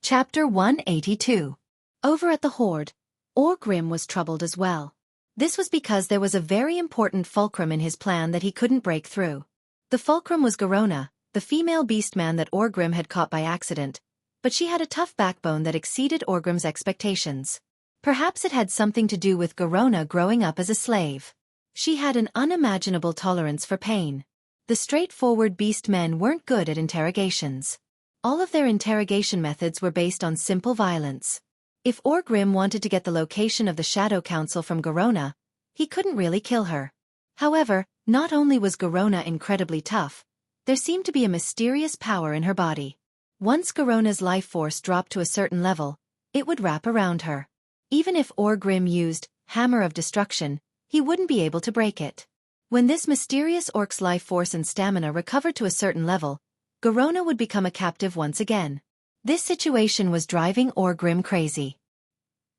Chapter 182. Over at the Horde, Orgrim was troubled as well. This was because there was a very important fulcrum in his plan that he couldn't break through. The fulcrum was Garona, the female beastman that Orgrim had caught by accident, but she had a tough backbone that exceeded Orgrim's expectations. Perhaps it had something to do with Garona growing up as a slave. She had an unimaginable tolerance for pain. The straightforward beastmen weren't good at interrogations. All of their interrogation methods were based on simple violence. If Orgrim wanted to get the location of the Shadow Council from Garona, he couldn't really kill her. However, not only was Garona incredibly tough, there seemed to be a mysterious power in her body. Once Garona's life force dropped to a certain level, it would wrap around her. Even if Orgrim used Hammer of Destruction, he wouldn't be able to break it. When this mysterious orc's life force and stamina recovered to a certain level, Garona would become a captive once again. This situation was driving Orgrim crazy.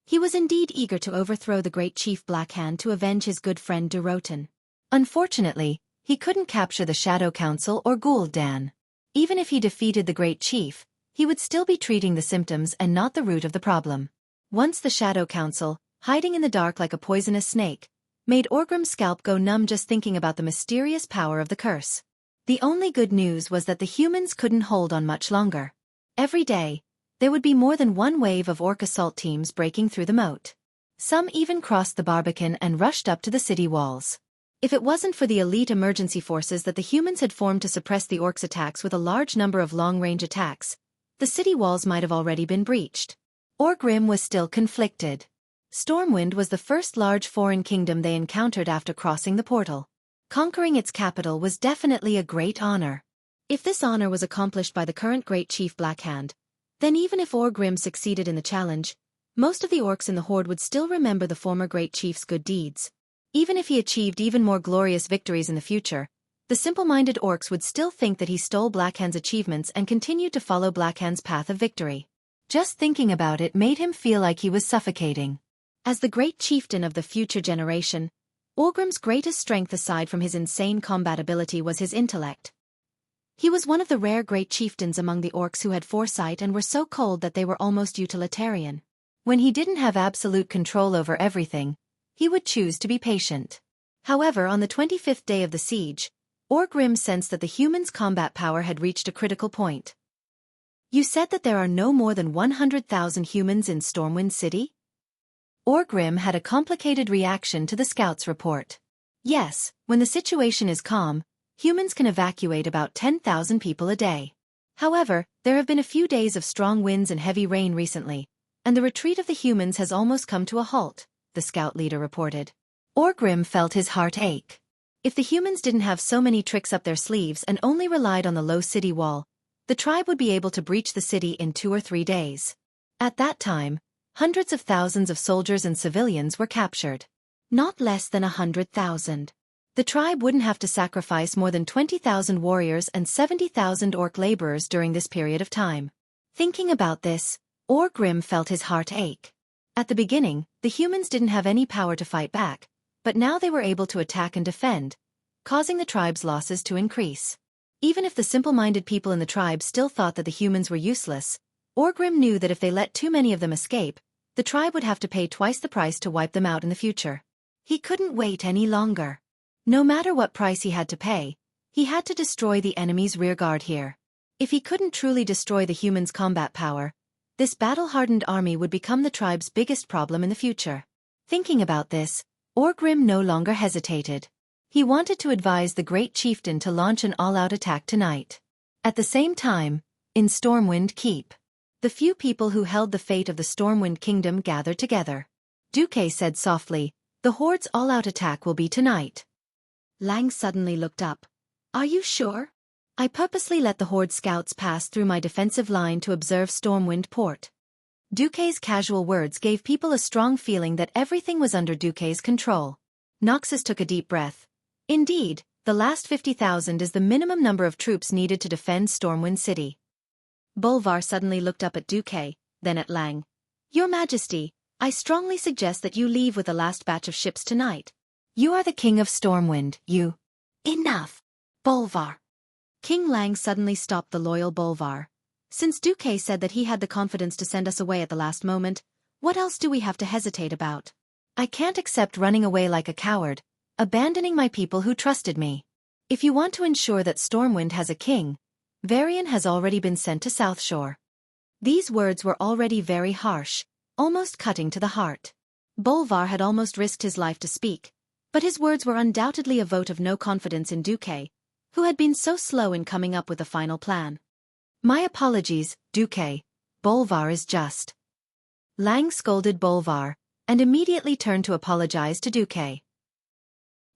He was indeed eager to overthrow the great chief Blackhand to avenge his good friend Durotan. Unfortunately, he couldn't capture the Shadow Council or Gul'dan. Even if he defeated the great chief, he would still be treating the symptoms and not the root of the problem. Once the Shadow Council, hiding in the dark like a poisonous snake, made Orgrim's scalp go numb just thinking about the mysterious power of the curse. The only good news was that the humans couldn't hold on much longer. Every day, there would be more than one wave of orc assault teams breaking through the moat. Some even crossed the Barbican and rushed up to the city walls. If it wasn't for the elite emergency forces that the humans had formed to suppress the orcs' attacks with a large number of long-range attacks, the city walls might have already been breached. Orgrim was still conflicted. Stormwind was the first large foreign kingdom they encountered after crossing the portal. Conquering its capital was definitely a great honor. If this honor was accomplished by the current great chief Blackhand, then even if Orgrim succeeded in the challenge, most of the orcs in the Horde would still remember the former great chief's good deeds. Even if he achieved even more glorious victories in the future, the simple-minded orcs would still think that he stole Blackhand's achievements and continued to follow Blackhand's path of victory. Just thinking about it made him feel like he was suffocating. As the great chieftain of the future generation, Orgrim's greatest strength aside from his insane combat ability was his intellect. He was one of the rare great chieftains among the orcs who had foresight and were so cold that they were almost utilitarian. When he didn't have absolute control over everything, he would choose to be patient. However, on the 25th day of the siege, Orgrim sensed that the humans' combat power had reached a critical point. "You said that there are no more than 100,000 humans in Stormwind City?" Orgrim had a complicated reaction to the scout's report. Yes, when the situation is calm, humans can evacuate about 10,000 people a day. However, there have been a few days of strong winds and heavy rain recently, and the retreat of the humans has almost come to a halt, the scout leader reported. Orgrim felt his heart ache. If the humans didn't have so many tricks up their sleeves and only relied on the low city wall, the tribe would be able to breach the city in 2 or 3 days. At that time, hundreds of thousands of soldiers and civilians were captured. Not less than 100,000. The tribe wouldn't have to sacrifice more than 20,000 warriors and 70,000 orc laborers during this period of time. Thinking about this, Orgrim felt his heart ache. At the beginning, the humans didn't have any power to fight back, but now they were able to attack and defend, causing the tribe's losses to increase. Even if the simple-minded people in the tribe still thought that the humans were useless, Orgrim knew that if they let too many of them escape, the tribe would have to pay twice the price to wipe them out in the future. He couldn't wait any longer. No matter what price he had to pay, he had to destroy the enemy's rearguard here. If he couldn't truly destroy the humans' combat power, this battle-hardened army would become the tribe's biggest problem in the future. Thinking about this, Orgrim no longer hesitated. He wanted to advise the great chieftain to launch an all-out attack tonight. At the same time, in Stormwind Keep, the few people who held the fate of the Stormwind Kingdom gathered together. Xueqi said softly, "The Horde's all-out attack will be tonight." Lang suddenly looked up. "Are you sure?" "I purposely let the Horde scouts pass through my defensive line to observe Stormwind Port." Xueqi's casual words gave people a strong feeling that everything was under Xueqi's control. Noxus took a deep breath. Indeed, the last 50,000 is the minimum number of troops needed to defend Stormwind City. Bolvar suddenly looked up at Xueqi, then at Lang. "Your Majesty, I strongly suggest that you leave with the last batch of ships tonight. You are the king of Stormwind, you—" "Enough, Bolvar." King Lang suddenly stopped the loyal Bolvar. Since Xueqi said that he had the confidence to send us away at the last moment, what else do we have to hesitate about? I can't accept running away like a coward, abandoning my people who trusted me. If you want to ensure that Stormwind has a king, Varian has already been sent to South Shore. These words were already very harsh, almost cutting to the heart. Bolvar had almost risked his life to speak, but his words were undoubtedly a vote of no confidence in Xueqi, who had been so slow in coming up with a final plan. My apologies, Xueqi. Bolvar is just. Lang scolded Bolvar, and immediately turned to apologize to Xueqi.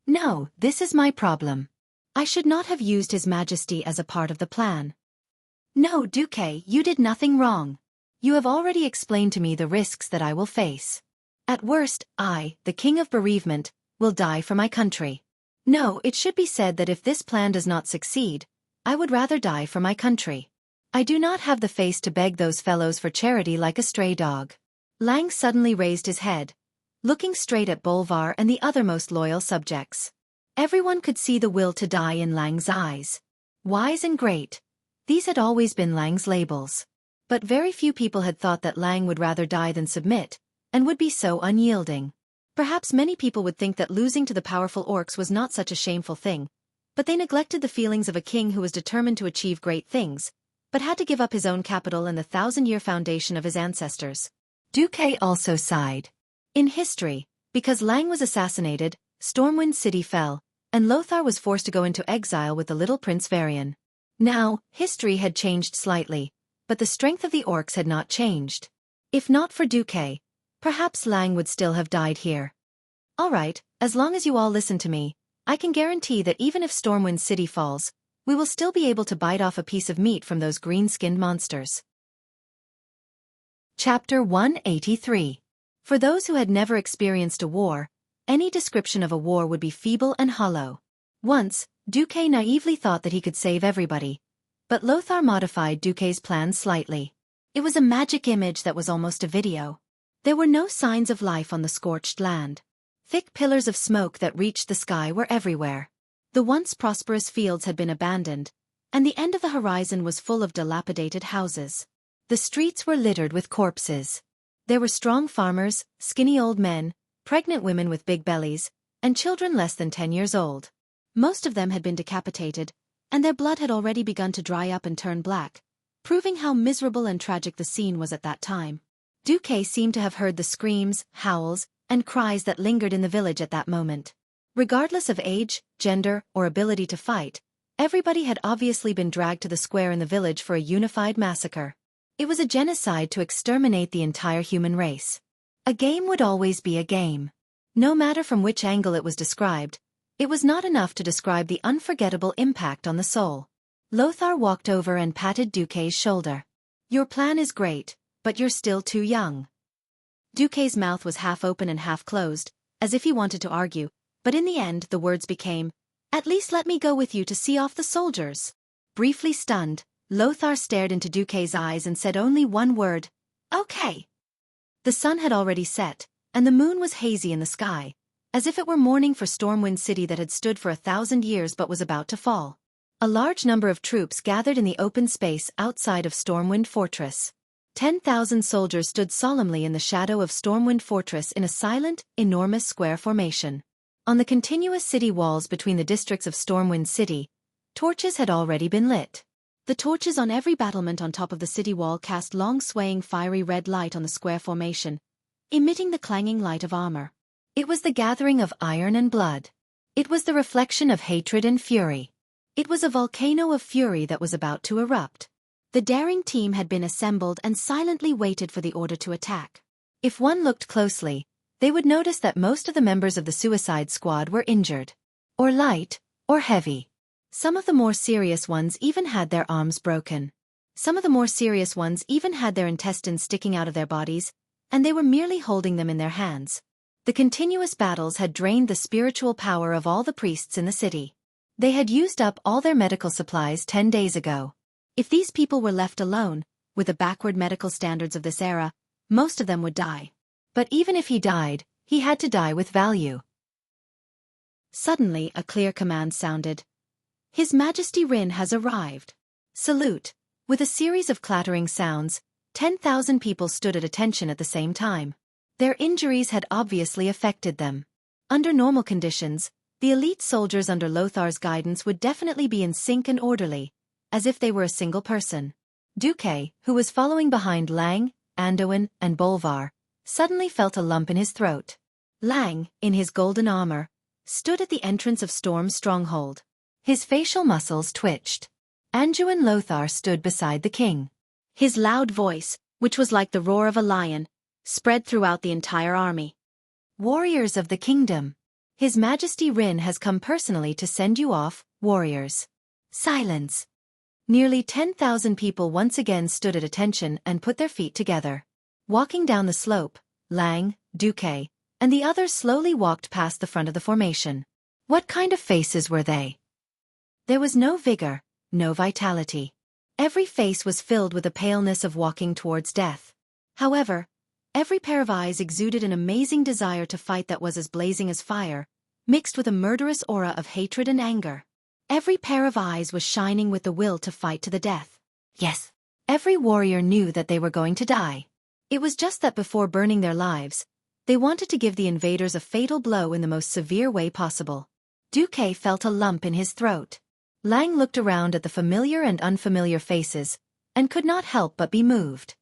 No, this is my problem. I should not have used His Majesty as a part of the plan. No, Xueqi, you did nothing wrong. You have already explained to me the risks that I will face. At worst, I, the King of Bereavement, will die for my country. No, it should be said that if this plan does not succeed, I would rather die for my country. I do not have the face to beg those fellows for charity like a stray dog. Lang suddenly raised his head, looking straight at Bolvar and the other most loyal subjects. Everyone could see the will to die in Lang's eyes. Wise and great. These had always been Lang's labels. But very few people had thought that Lang would rather die than submit, and would be so unyielding. Perhaps many people would think that losing to the powerful orcs was not such a shameful thing, but they neglected the feelings of a king who was determined to achieve great things, but had to give up his own capital and the 1,000-year foundation of his ancestors. Xueqi also sighed. In history, because Lang was assassinated, Stormwind City fell, and Lothar was forced to go into exile with the little Prince Varian. Now, history had changed slightly, but the strength of the orcs had not changed. If not for Xueqi, perhaps Lang would still have died here. All right, as long as you all listen to me, I can guarantee that even if Stormwind City falls, we will still be able to bite off a piece of meat from those green-skinned monsters. Chapter 183. For those who had never experienced a war, any description of a war would be feeble and hollow. Once, Xueqi naively thought that he could save everybody, but Lothar modified Xueqi's plan slightly. It was a magic image that was almost a video. There were no signs of life on the scorched land. Thick pillars of smoke that reached the sky were everywhere. The once prosperous fields had been abandoned, and the end of the horizon was full of dilapidated houses. The streets were littered with corpses. There were strong farmers, skinny old men, pregnant women with big bellies, and children less than 10 years old. Most of them had been decapitated, and their blood had already begun to dry up and turn black, proving how miserable and tragic the scene was at that time. Xueqi seemed to have heard the screams, howls, and cries that lingered in the village at that moment. Regardless of age, gender, or ability to fight, everybody had obviously been dragged to the square in the village for a unified massacre. It was a genocide to exterminate the entire human race. A game would always be a game. No matter from which angle it was described, it was not enough to describe the unforgettable impact on the soul. Lothar walked over and patted Xueqi's shoulder. Your plan is great, but you're still too young. Xueqi's mouth was half open and half closed, as if he wanted to argue, but in the end the words became, "At least let me go with you to see off the soldiers." Briefly stunned, Lothar stared into Xueqi's eyes and said only one word, "Okay." The sun had already set, and the moon was hazy in the sky, as if it were morning for Stormwind City that had stood for 1,000 years but was about to fall. A large number of troops gathered in the open space outside of Stormwind Fortress. 10,000 soldiers stood solemnly in the shadow of Stormwind Fortress in a silent, enormous square formation. On the continuous city walls between the districts of Stormwind City, torches had already been lit. The torches on every battlement on top of the city wall cast long swaying fiery red light on the square formation, emitting the clanging light of armor. It was the gathering of iron and blood. It was the reflection of hatred and fury. It was a volcano of fury that was about to erupt. The daring team had been assembled and silently waited for the order to attack. If one looked closely, they would notice that most of the members of the suicide squad were injured. Or light, or heavy. Some of the more serious ones even had their arms broken. Some of the more serious ones even had their intestines sticking out of their bodies, and they were merely holding them in their hands. The continuous battles had drained the spiritual power of all the priests in the city. They had used up all their medical supplies 10 days ago. If these people were left alone, with the backward medical standards of this era, most of them would die. But even if he died, he had to die with value. Suddenly a clear command sounded. His Majesty Rin has arrived. Salute. With a series of clattering sounds, 10,000 people stood at attention at the same time. Their injuries had obviously affected them. Under normal conditions, the elite soldiers under Lothar's guidance would definitely be in sync and orderly, as if they were a single person. Duque, who was following behind Lang, Anduin, and Bolvar, suddenly felt a lump in his throat. Lang, in his golden armor, stood at the entrance of Storm's stronghold. His facial muscles twitched. Anduin Lothar stood beside the king. His loud voice, which was like the roar of a lion, spread throughout the entire army. Warriors of the kingdom. His Majesty Rin has come personally to send you off, warriors. Silence. Nearly 10,000 people once again stood at attention and put their feet together. Walking down the slope, Lang, Duque, and the others slowly walked past the front of the formation. What kind of faces were they? There was no vigor, no vitality. Every face was filled with the paleness of walking towards death. However, every pair of eyes exuded an amazing desire to fight that was as blazing as fire, mixed with a murderous aura of hatred and anger. Every pair of eyes was shining with the will to fight to the death. Yes, every warrior knew that they were going to die. It was just that before burning their lives, they wanted to give the invaders a fatal blow in the most severe way possible. Duque felt a lump in his throat. Lang looked around at the familiar and unfamiliar faces, and could not help but be moved.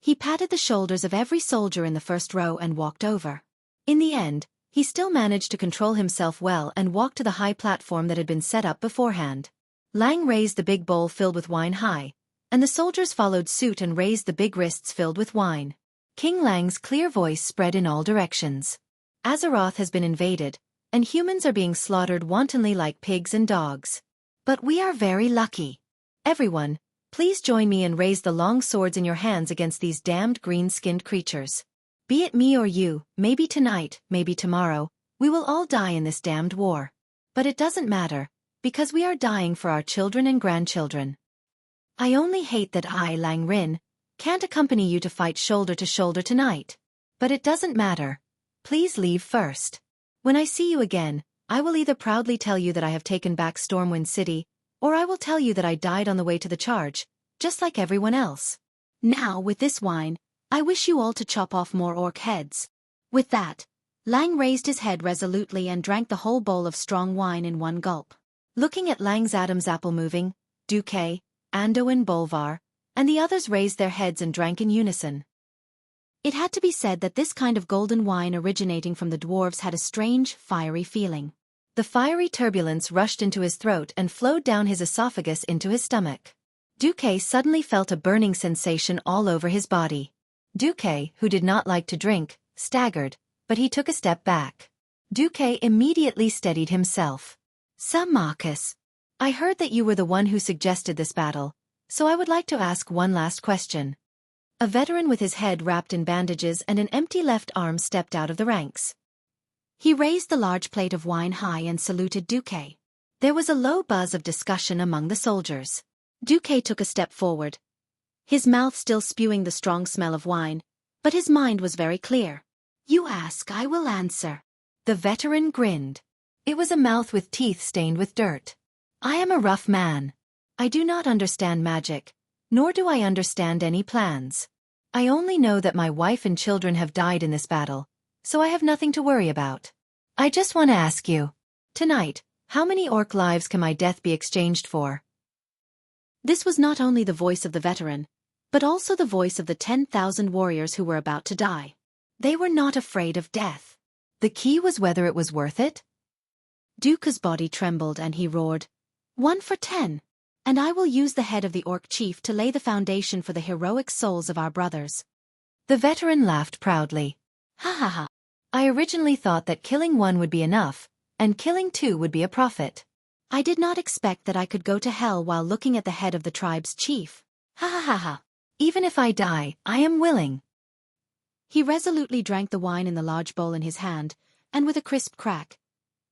He patted the shoulders of every soldier in the first row and walked over. In the end, he still managed to control himself well and walked to the high platform that had been set up beforehand. Lang raised the big bowl filled with wine high, and the soldiers followed suit and raised the big wrists filled with wine. King Lang's clear voice spread in all directions. Azeroth has been invaded, and humans are being slaughtered wantonly like pigs and dogs. But we are very lucky. Everyone, please join me and raise the long swords in your hands against these damned green-skinned creatures. Be it me or you, maybe tonight, maybe tomorrow, we will all die in this damned war. But it doesn't matter, because we are dying for our children and grandchildren. I only hate that I, Lang Rin, can't accompany you to fight shoulder to shoulder tonight. But it doesn't matter. Please leave first. When I see you again, I will either proudly tell you that I have taken back Stormwind City, or I will tell you that I died on the way to the charge, just like everyone else. Now, with this wine, I wish you all to chop off more orc heads. With that, Lang raised his head resolutely and drank the whole bowl of strong wine in one gulp. Looking at Lang's Adam's apple moving, Duque, Anduin Bolvar, and the others raised their heads and drank in unison. It had to be said that this kind of golden wine originating from the dwarves had a strange, fiery feeling. The fiery turbulence rushed into his throat and flowed down his esophagus into his stomach. Duque suddenly felt a burning sensation all over his body. Duque, who did not like to drink, staggered, but he took a step back. Duque immediately steadied himself. Sir Marcus, I heard that you were the one who suggested this battle, so I would like to ask one last question. A veteran with his head wrapped in bandages and an empty left arm stepped out of the ranks. He raised the large plate of wine high and saluted Duque. There was a low buzz of discussion among the soldiers. Duque took a step forward, his mouth still spewing the strong smell of wine, but his mind was very clear. You ask, I will answer. The veteran grinned. It was a mouth with teeth stained with dirt. I am a rough man. I do not understand magic, nor do I understand any plans. I only know that my wife and children have died in this battle, so I have nothing to worry about. I just want to ask you, tonight, how many orc lives can my death be exchanged for? This was not only the voice of the veteran, but also the voice of the 10,000 warriors who were about to die. They were not afraid of death. The key was whether it was worth it. Duca's body trembled and he roared, 1 for 10. And I will use the head of the orc chief to lay the foundation for the heroic souls of our brothers. The veteran laughed proudly. Ha ha ha. I originally thought that killing 1 would be enough, and killing 2 would be a profit. I did not expect that I could go to hell while looking at the head of the tribe's chief. Ha ha ha ha. Even if I die, I am willing. He resolutely drank the wine in the large bowl in his hand, and with a crisp crack,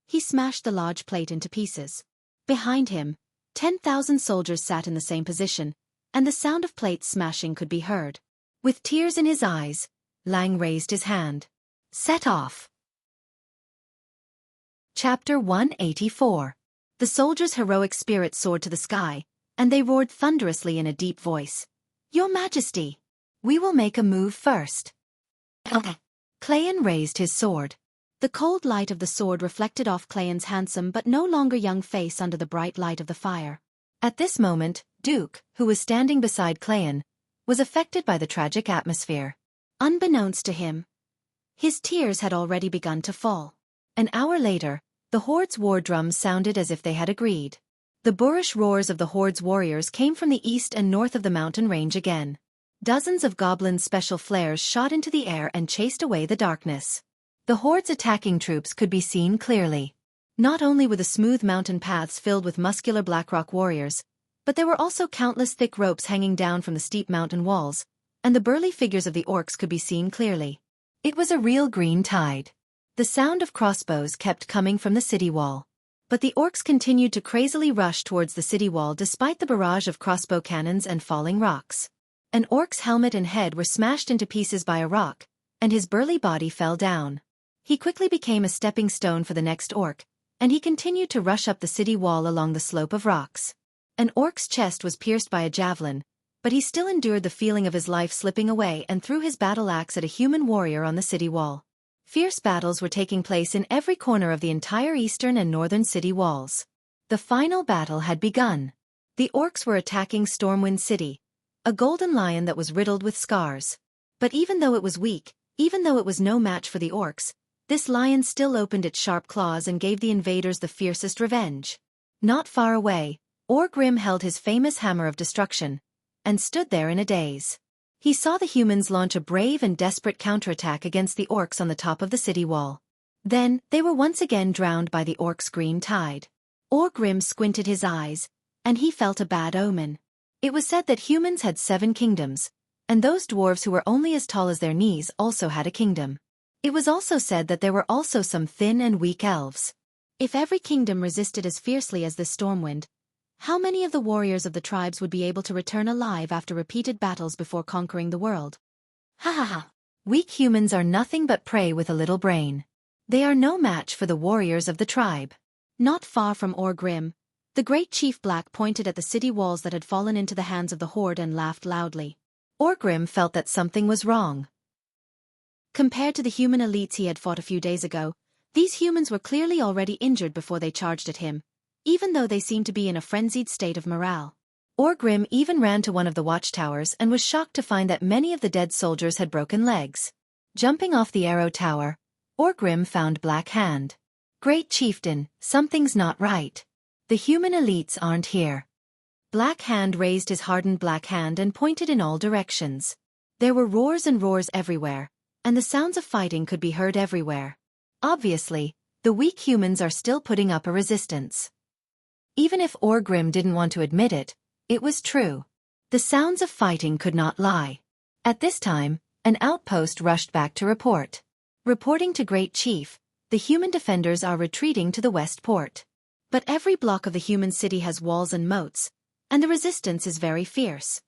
he smashed the large plate into pieces. Behind him, 10,000 soldiers sat in the same position, and the sound of plates smashing could be heard. With tears in his eyes, Lang raised his hand. Set off. Chapter 184. The soldiers' heroic spirit soared to the sky, and they roared thunderously in a deep voice. "Your Majesty! We will make a move first." Cleon raised his sword. The cold light of the sword reflected off Cleon's handsome but no longer young face under the bright light of the fire. At this moment, Duke, who was standing beside Cleon, was affected by the tragic atmosphere. Unbeknownst to him, his tears had already begun to fall. An hour later, the Horde's war drums sounded as if they had agreed. The boorish roars of the Horde's warriors came from the east and north of the mountain range again. Dozens of goblins' special flares shot into the air and chased away the darkness. The Horde's attacking troops could be seen clearly. Not only were the smooth mountain paths filled with muscular Blackrock warriors, but there were also countless thick ropes hanging down from the steep mountain walls, and the burly figures of the orcs could be seen clearly. It was a real green tide. The sound of crossbows kept coming from the city wall. But the orcs continued to crazily rush towards the city wall despite the barrage of crossbow cannons and falling rocks. An orc's helmet and head were smashed into pieces by a rock, and his burly body fell down. He quickly became a stepping stone for the next orc, and he continued to rush up the city wall along the slope of rocks. An orc's chest was pierced by a javelin, but he still endured the feeling of his life slipping away and threw his battle axe at a human warrior on the city wall. Fierce battles were taking place in every corner of the entire eastern and northern city walls. The final battle had begun. The orcs were attacking Stormwind City, a golden lion that was riddled with scars. But even though it was weak, even though it was no match for the orcs, this lion still opened its sharp claws and gave the invaders the fiercest revenge. Not far away, Orgrim held his famous hammer of destruction, and stood there in a daze. He saw the humans launch a brave and desperate counterattack against the orcs on the top of the city wall. Then, they were once again drowned by the orcs' green tide. Orgrim squinted his eyes, and he felt a bad omen. It was said that humans had 7 kingdoms, and those dwarves who were only as tall as their knees also had a kingdom. It was also said that there were also some thin and weak elves. If every kingdom resisted as fiercely as this Stormwind, how many of the warriors of the tribes would be able to return alive after repeated battles before conquering the world? Ha ha ha! Weak humans are nothing but prey with a little brain. They are no match for the warriors of the tribe. Not far from Orgrim, the great chief Black pointed at the city walls that had fallen into the hands of the Horde and laughed loudly. Orgrim felt that something was wrong. Compared to the human elites he had fought a few days ago, these humans were clearly already injured before they charged at him, even though they seemed to be in a frenzied state of morale. Orgrim even ran to one of the watchtowers and was shocked to find that many of the dead soldiers had broken legs. Jumping off the arrow tower, Orgrim found Black Hand. "Great chieftain, something's not right. The human elites aren't here." Black Hand raised his hardened black hand and pointed in all directions. There were roars and roars everywhere, and the sounds of fighting could be heard everywhere. Obviously, the weak humans are still putting up a resistance. Even if Orgrim didn't want to admit it, it was true. The sounds of fighting could not lie. At this time, an outpost rushed back to report. Reporting to Great Chief, the human defenders are retreating to the west port. But every block of the human city has walls and moats, and the resistance is very fierce.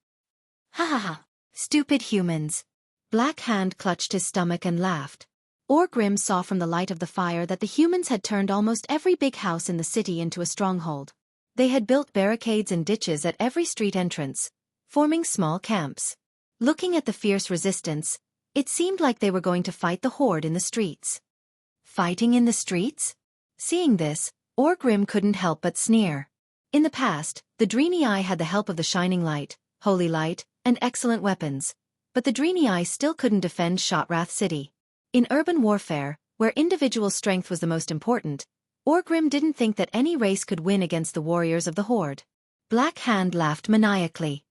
Ha ha ha! Stupid humans! Black Hand clutched his stomach and laughed. Orgrim saw from the light of the fire that the humans had turned almost every big house in the city into a stronghold. They had built barricades and ditches at every street entrance, forming small camps. Looking at the fierce resistance, it seemed like they were going to fight the Horde in the streets. Fighting in the streets? Seeing this, Orgrim couldn't help but sneer. In the past, the Draenei had the help of the Shining Light, Holy Light, and excellent weapons, but the Draenei still couldn't defend Shotrath City. In urban warfare, where individual strength was the most important, Orgrim didn't think that any race could win against the warriors of the Horde. Black Hand laughed maniacally.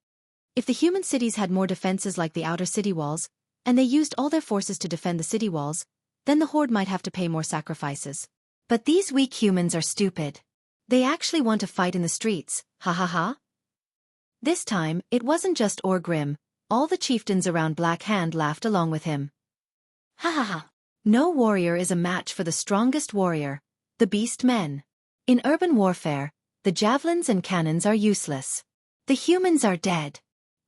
If the human cities had more defenses like the outer city walls, and they used all their forces to defend the city walls, then the Horde might have to pay more sacrifices. But these weak humans are stupid. They actually want to fight in the streets, ha ha ha. This time, it wasn't just Orgrim, all the chieftains around Black Hand laughed along with him. Ha ha ha. No warrior is a match for the strongest warrior, the beast men. In urban warfare, the javelins and cannons are useless. The humans are dead.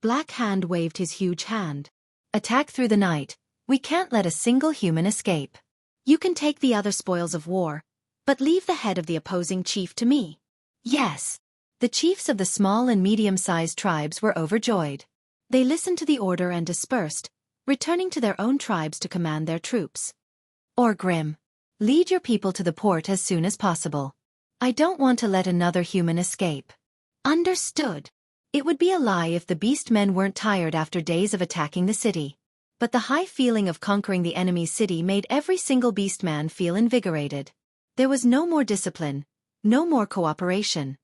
Black Hand waved his huge hand. Attack through the night. We can't let a single human escape. You can take the other spoils of war, but leave the head of the opposing chief to me. Yes. The chiefs of the small and medium-sized tribes were overjoyed. They listened to the order and dispersed, returning to their own tribes to command their troops. Orgrim, lead your people to the port as soon as possible. I don't want to let another human escape. Understood. It would be a lie if the beast men weren't tired after days of attacking the city. But the high feeling of conquering the enemy's city made every single beast man feel invigorated. There was no more discipline, no more cooperation.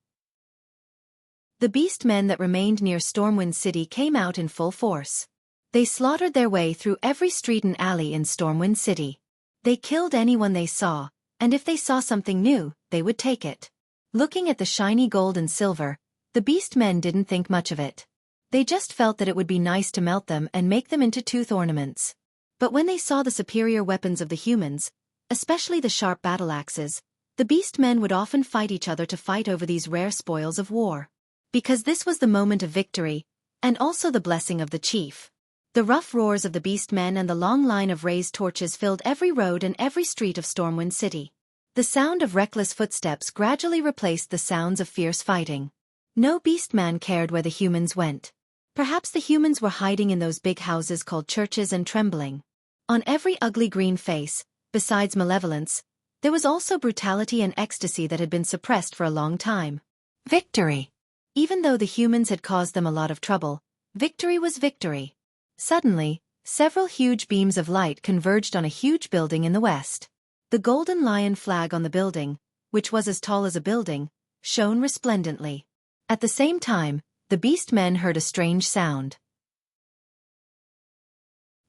The beast men that remained near Stormwind City came out in full force. They slaughtered their way through every street and alley in Stormwind City. They killed anyone they saw, and if they saw something new, they would take it. Looking at the shiny gold and silver, the beast men didn't think much of it. They just felt that it would be nice to melt them and make them into tooth ornaments. But when they saw the superior weapons of the humans, especially the sharp battle axes, the beast men would often fight each other to fight over these rare spoils of war. Because this was the moment of victory, and also the blessing of the chief. The rough roars of the beast men and the long line of raised torches filled every road and every street of Stormwind City. The sound of reckless footsteps gradually replaced the sounds of fierce fighting. No beastman cared where the humans went. Perhaps the humans were hiding in those big houses called churches and trembling. On every ugly green face, besides malevolence, there was also brutality and ecstasy that had been suppressed for a long time. Victory! Even though the humans had caused them a lot of trouble, victory was victory. Suddenly, several huge beams of light converged on a huge building in the west. The golden lion flag on the building, which was as tall as a building, shone resplendently. At the same time, the beast men heard a strange sound.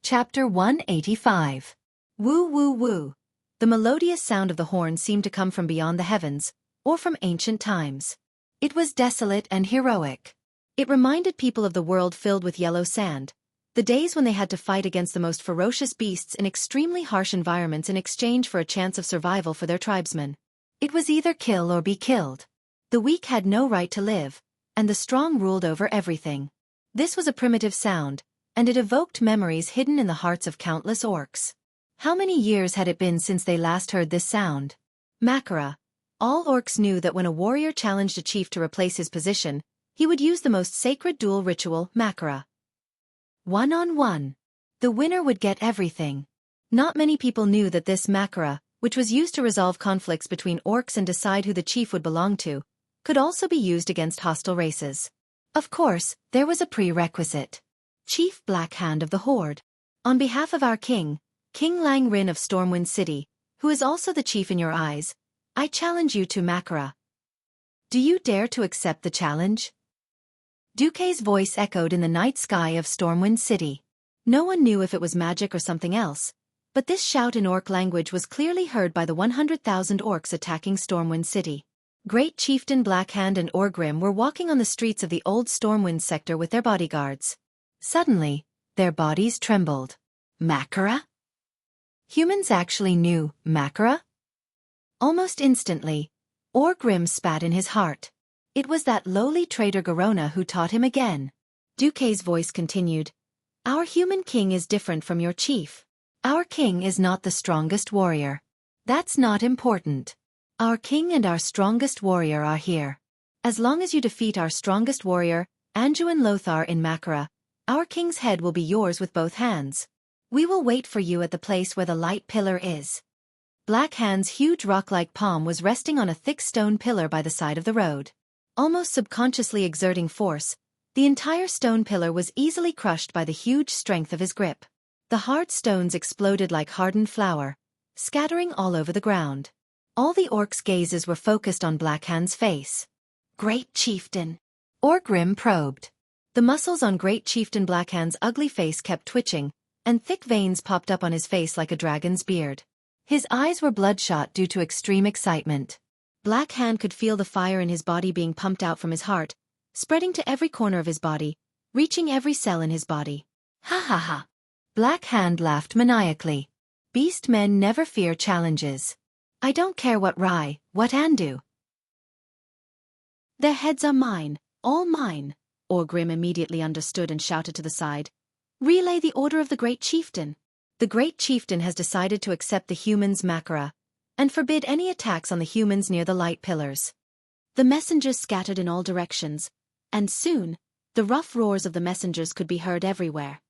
Chapter 185. Woo woo woo. The melodious sound of the horn seemed to come from beyond the heavens, or from ancient times. It was desolate and heroic. It reminded people of the world filled with yellow sand, the days when they had to fight against the most ferocious beasts in extremely harsh environments in exchange for a chance of survival for their tribesmen. It was either kill or be killed. The weak had no right to live, and the strong ruled over everything. This was a primitive sound, and it evoked memories hidden in the hearts of countless orcs. How many years had it been since they last heard this sound? Makara. All orcs knew that when a warrior challenged a chief to replace his position, he would use the most sacred duel ritual, Makara. One-on-one. The winner would get everything. Not many people knew that this Makara, which was used to resolve conflicts between orcs and decide who the chief would belong to, could also be used against hostile races. Of course, there was a prerequisite. Chief Black Hand of the Horde. On behalf of our king, King Lang Rin of Stormwind City, who is also the chief in your eyes, I challenge you to Makara. Do you dare to accept the challenge? Duque's voice echoed in the night sky of Stormwind City. No one knew if it was magic or something else, but this shout in orc language was clearly heard by the 100,000 orcs attacking Stormwind City. Great Chieftain Blackhand and Orgrim were walking on the streets of the old Stormwind sector with their bodyguards. Suddenly, their bodies trembled. Makara? Humans actually knew Makara? Almost instantly, Orgrim spat in his heart. It was that lowly traitor Garona who taught him again. Duque's voice continued. Our human king is different from your chief. Our king is not the strongest warrior. That's not important. Our king and our strongest warrior are here. As long as you defeat our strongest warrior, Anduin Lothar in Makara, our king's head will be yours with both hands. We will wait for you at the place where the light pillar is. Black Hand's huge rock-like palm was resting on a thick stone pillar by the side of the road. Almost subconsciously exerting force, the entire stone pillar was easily crushed by the huge strength of his grip. The hard stones exploded like hardened flour, scattering all over the ground. All the orcs' gazes were focused on Black Hand's face. Great Chieftain. Orgrim probed. The muscles on Great Chieftain Black Hand's ugly face kept twitching, and thick veins popped up on his face like a dragon's beard. His eyes were bloodshot due to extreme excitement. Black Hand could feel the fire in his body being pumped out from his heart, spreading to every corner of his body, reaching every cell in his body. Ha ha ha. Black Hand laughed maniacally. Beast men never fear challenges. I don't care what Rai, what Andu. Their heads are mine, all mine. Orgrim immediately understood and shouted to the side. Relay the order of the Great Chieftain. The Great Chieftain has decided to accept the humans' Makara, and forbid any attacks on the humans near the light pillars. The messengers scattered in all directions, and soon, the rough roars of the messengers could be heard everywhere.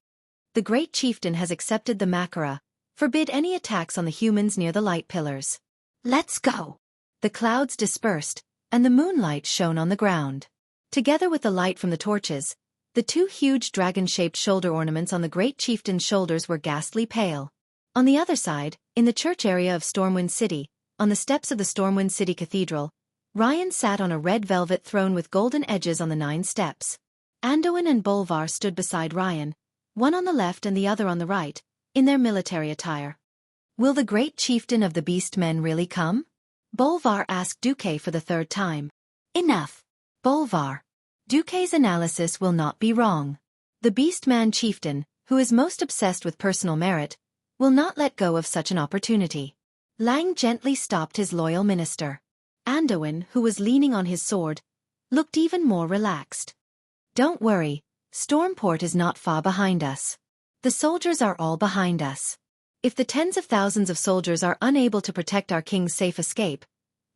The great chieftain has accepted the Makara. Forbid any attacks on the humans near the light pillars. Let's go! The clouds dispersed, and the moonlight shone on the ground. Together with the light from the torches, the two huge dragon-shaped shoulder ornaments on the great chieftain's shoulders were ghastly pale. On the other side, in the church area of Stormwind City, on the steps of the Stormwind City Cathedral, Ryan sat on a red velvet throne with golden edges on the 9 steps. Anduin and Bolvar stood beside Ryan, one on the left and the other on the right, in their military attire. Will the great chieftain of the beast men really come? Bolvar asked Xueqi for the 3rd time. Enough. Bolvar. Xueqi's analysis will not be wrong. The beast man chieftain, who is most obsessed with personal merit, will not let go of such an opportunity. Lang gently stopped his loyal minister. Anduin, who was leaning on his sword, looked even more relaxed. Don't worry, Stormport is not far behind us. The soldiers are all behind us. If the tens of thousands of soldiers are unable to protect our king's safe escape,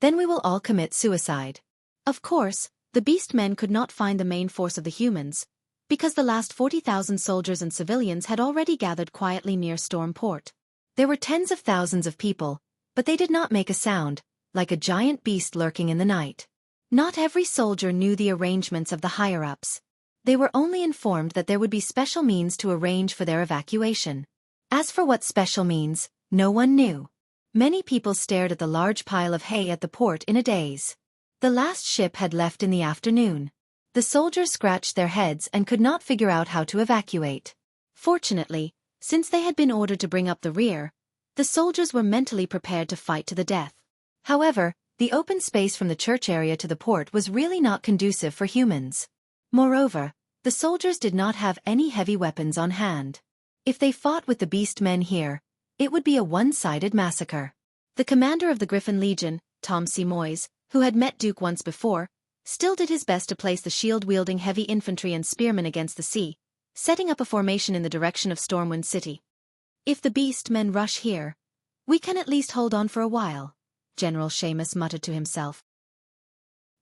then we will all commit suicide. Of course, the beast men could not find the main force of the humans, because the last 40,000 soldiers and civilians had already gathered quietly near Stormport. There were tens of thousands of people, but they did not make a sound, like a giant beast lurking in the night. Not every soldier knew the arrangements of the higher-ups. They were only informed that there would be special means to arrange for their evacuation. As for what special means, no one knew. Many people stared at the large pile of hay at the port in a daze. The last ship had left in the afternoon. The soldiers scratched their heads and could not figure out how to evacuate. Fortunately, since they had been ordered to bring up the rear, the soldiers were mentally prepared to fight to the death. However, the open space from the church area to the port was really not conducive for humans. Moreover, the soldiers did not have any heavy weapons on hand. If they fought with the beast men here, it would be a one-sided massacre. The commander of the Griffin Legion, Tom C. Moyes, who had met Duke once before, still did his best to place the shield-wielding heavy infantry and spearmen against the sea, setting up a formation in the direction of Stormwind City. If the beast men rush here, we can at least hold on for a while, General Seamus muttered to himself.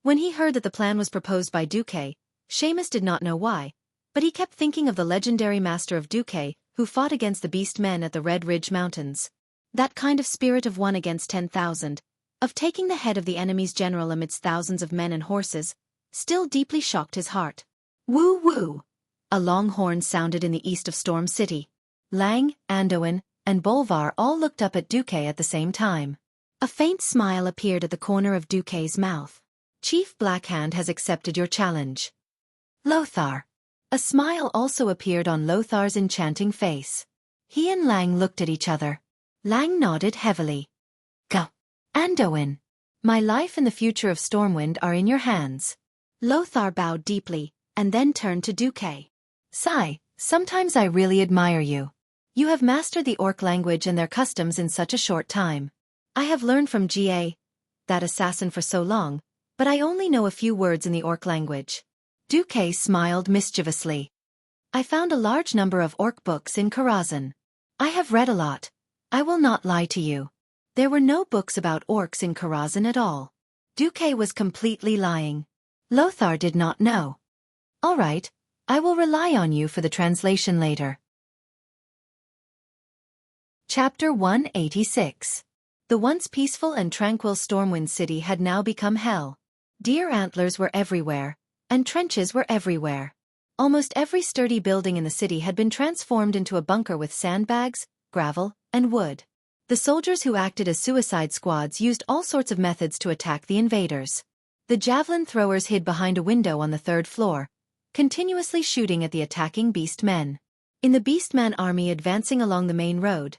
When he heard that the plan was proposed by Xueqi, Seamus did not know why, but he kept thinking of the legendary master of Xueqi, who fought against the beast men at the Red Ridge Mountains. That kind of spirit of 1 against 10,000, of taking the head of the enemy's general amidst thousands of men and horses, still deeply shocked his heart. Woo woo! A long horn sounded in the east of Storm City. Lang, Anduin, and Bolvar all looked up at Xueqi at the same time. A faint smile appeared at the corner of Xueqi's mouth. Chief Blackhand has accepted your challenge. Lothar. A smile also appeared on Lothar's enchanting face. He and Lang looked at each other. Lang nodded heavily. Go. Anduin. My life and the future of Stormwind are in your hands. Lothar bowed deeply, and then turned to Xueqi. Sigh, sometimes I really admire you. You have mastered the Orc language and their customs in such a short time. I have learned from Ga, that assassin, for so long, but I only know a few words in the Orc language. Xueqi smiled mischievously. I found a large number of Orc books in Karazhan. I have read a lot. I will not lie to you. There were no books about Orcs in Karazhan at all. Xueqi was completely lying. Lothar did not know. All right, I will rely on you for the translation later. Chapter 186. The once peaceful and tranquil Stormwind City had now become hell. Deer antlers were everywhere, and trenches were everywhere. Almost every sturdy building in the city had been transformed into a bunker with sandbags, gravel, and wood. The soldiers who acted as suicide squads used all sorts of methods to attack the invaders. The javelin throwers hid behind a window on the 3rd floor, continuously shooting at the attacking beast men. In the beastman army advancing along the main road,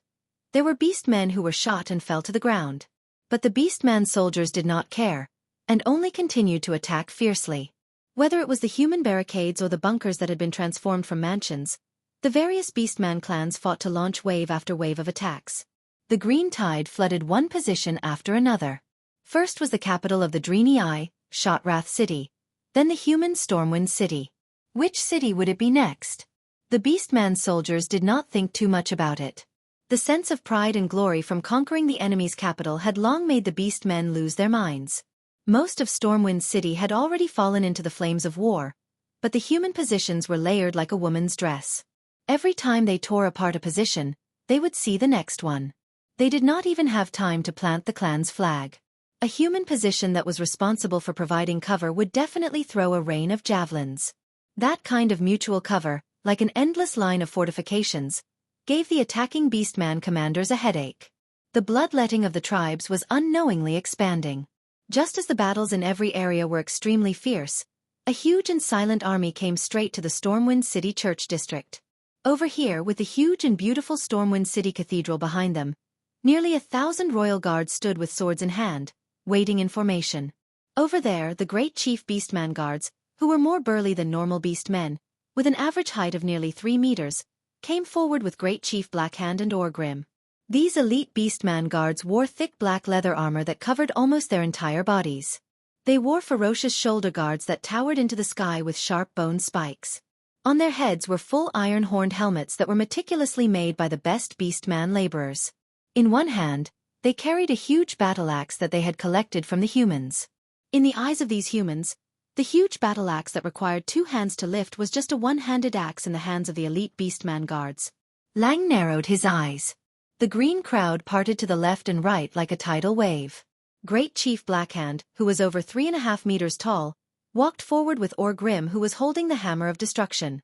there were beast men who were shot and fell to the ground. But the beastman soldiers did not care, and only continued to attack fiercely. Whether it was the human barricades or the bunkers that had been transformed from mansions, the various beastman clans fought to launch wave after wave of attacks. The green tide flooded one position after another. First was the capital of the Dreeny Eye, Shotrath City, then the human Stormwind City. Which city would it be next? The beastman soldiers did not think too much about it. The sense of pride and glory from conquering the enemy's capital had long made the beastmen lose their minds. Most of Stormwind City had already fallen into the flames of war, but the human positions were layered like a woman's dress. Every time they tore apart a position, they would see the next one. They did not even have time to plant the clan's flag. A human position that was responsible for providing cover would definitely throw a rain of javelins. That kind of mutual cover, like an endless line of fortifications, gave the attacking beastman commanders a headache. The bloodletting of the tribes was unknowingly expanding. Just as the battles in every area were extremely fierce, a huge and silent army came straight to the Stormwind City Church District. Over here, with the huge and beautiful Stormwind City Cathedral behind them, nearly 1,000 royal guards stood with swords in hand, waiting in formation. Over there, the great chief beastman guards, who were more burly than normal beastmen, with an average height of nearly 3 meters, came forward with Great Chief Blackhand and Orgrim. These elite beastman guards wore thick black leather armor that covered almost their entire bodies. They wore ferocious shoulder guards that towered into the sky with sharp bone spikes. On their heads were full iron-horned helmets that were meticulously made by the best beastman laborers. In one hand, they carried a huge battle axe that they had collected from the humans. In the eyes of these humans, the huge battle axe that required 2 hands to lift was just a one-handed axe in the hands of the elite beastman guards. Lang narrowed his eyes. The green crowd parted to the left and right like a tidal wave. Great Chief Blackhand, who was over 3.5 meters tall, walked forward with Orgrim, who was holding the hammer of destruction.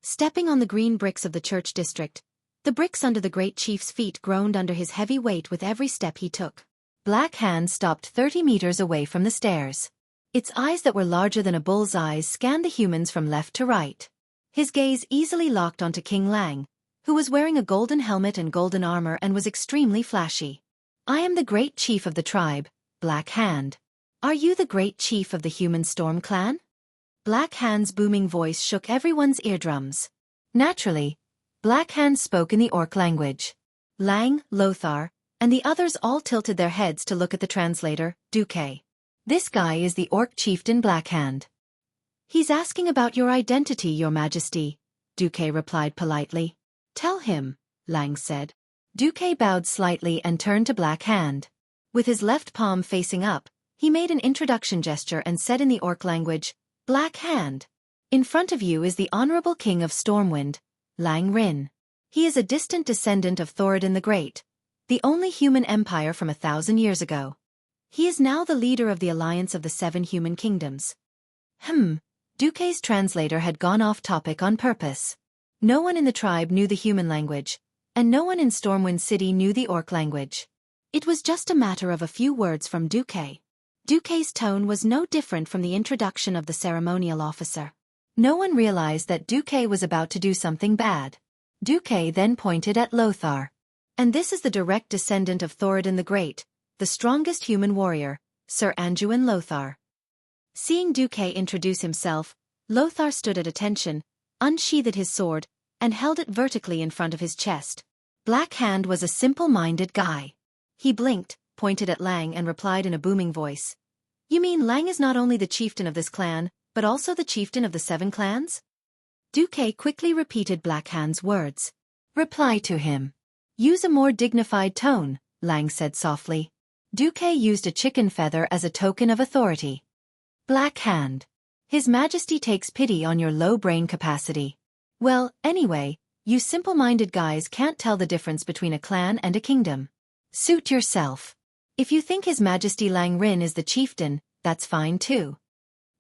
Stepping on the green bricks of the church district, the bricks under the Great Chief's feet groaned under his heavy weight with every step he took. Blackhand stopped 30 meters away from the stairs. Its eyes that were larger than a bull's eyes scanned the humans from left to right. His gaze easily locked onto King Lang, who was wearing a golden helmet and golden armor and was extremely flashy. "I am the Great Chief of the tribe, Blackhand. Are you the Great Chief of the Human Storm Clan?" Blackhand's booming voice shook everyone's eardrums. Naturally, Blackhand spoke in the orc language. Lang, Lothar, and the others all tilted their heads to look at the translator, Xueqi. "This guy is the orc chieftain Blackhand." "He's asking about your identity, your majesty," Xueqi replied politely. "Tell him," Lang said. Xueqi bowed slightly and turned to Blackhand. With his left palm facing up, he made an introduction gesture and said in the orc language, "Blackhand, in front of you is the honorable king of Stormwind, Lang Rin. He is a distant descendant of Thoradin the Great, the only human empire from 1,000 years ago. He is now the leader of the alliance of the 7 human kingdoms." Xueqi's translator had gone off topic on purpose. No one in the tribe knew the human language, and no one in Stormwind City knew the orc language. It was just a matter of a few words from Xueqi. Xueqi's tone was no different from the introduction of the ceremonial officer. No one realized that Xueqi was about to do something bad. Xueqi then pointed at Lothar. "And this is the direct descendant of Thoradin the Great, the strongest human warrior, Sir Anduin Lothar." Seeing Xueqi introduce himself, Lothar stood at attention, unsheathed his sword, and held it vertically in front of his chest. Blackhand was a simple-minded guy. He blinked, pointed at Lang and replied in a booming voice. "You mean Lang is not only the chieftain of this clan, but also the chieftain of the 7 clans?" Xueqi quickly repeated Blackhand's words. "Reply to him. Use a more dignified tone," Lang said softly. Xueqi used a chicken feather as a token of authority. "Blackhand. His Majesty takes pity on your low brain capacity. Well, anyway, you simple-minded guys can't tell the difference between a clan and a kingdom. Suit yourself. If you think His Majesty Lang Rin is the chieftain, that's fine too."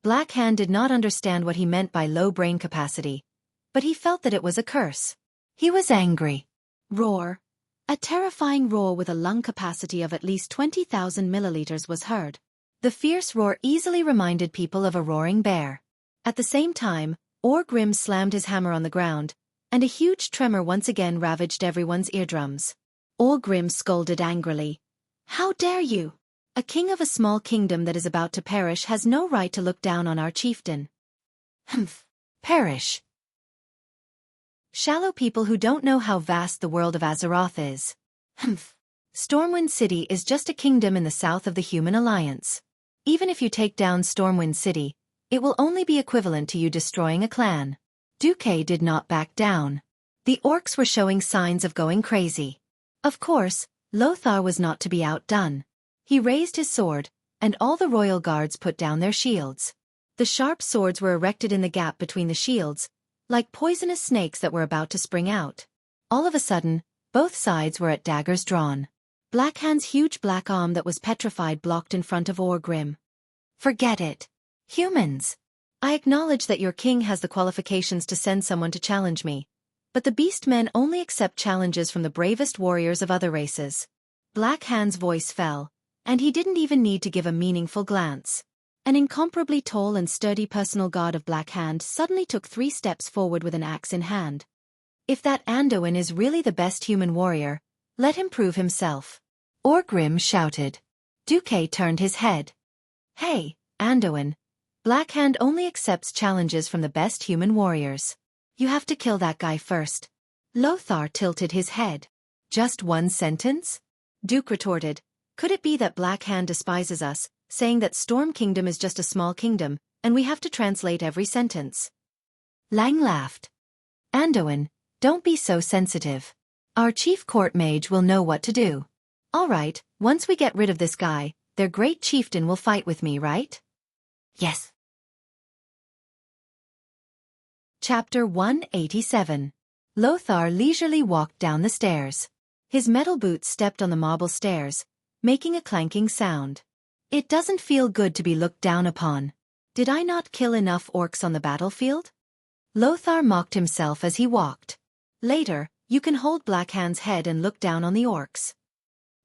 Blackhand did not understand what he meant by low brain capacity, but he felt that it was a curse. He was angry. Roar. A terrifying roar with a lung capacity of at least 20,000 milliliters was heard. The fierce roar easily reminded people of a roaring bear. At the same time, Orgrim slammed his hammer on the ground, and a huge tremor once again ravaged everyone's eardrums. Orgrim scolded angrily. "How dare you? A king of a small kingdom that is about to perish has no right to look down on our chieftain." Perish. Shallow people who don't know how vast the world of Azeroth is. Stormwind City is just a kingdom in the south of the Human Alliance. Even if you take down Stormwind City, it will only be equivalent to you destroying a clan. Xueqi did not back down. The orcs were showing signs of going crazy. Of course, Lothar was not to be outdone. He raised his sword, and all the royal guards put down their shields. The sharp swords were erected in the gap between the shields, like poisonous snakes that were about to spring out. All of a sudden, both sides were at daggers drawn. Blackhand's huge black arm that was petrified blocked in front of Orgrim. Forget it. Humans. I acknowledge that your king has the qualifications to send someone to challenge me, but the beast men only accept challenges from the bravest warriors of other races. Blackhand's voice fell, and he didn't even need to give a meaningful glance. An incomparably tall and sturdy personal god of Blackhand suddenly took 3 steps forward with an axe in hand. If that Anduin is really the best human warrior, let him prove himself. Orgrim shouted. Duque turned his head. Hey, Anduin. Blackhand only accepts challenges from the best human warriors. You have to kill that guy first. Lothar tilted his head. Just 1 sentence? Duke retorted. Could it be that Blackhand despises us, saying that Storm Kingdom is just a small kingdom, and we have to translate every sentence? Lang laughed. Anduin, don't be so sensitive. Our chief court mage will know what to do. All right, once we get rid of this guy, their great chieftain will fight with me, right? Yes. Chapter 187. Lothar leisurely walked down the stairs. His metal boots stepped on the marble stairs, making a clanking sound. It doesn't feel good to be looked down upon. Did I not kill enough orcs on the battlefield? Lothar mocked himself as he walked. Later, you can hold Blackhand's head and look down on the orcs.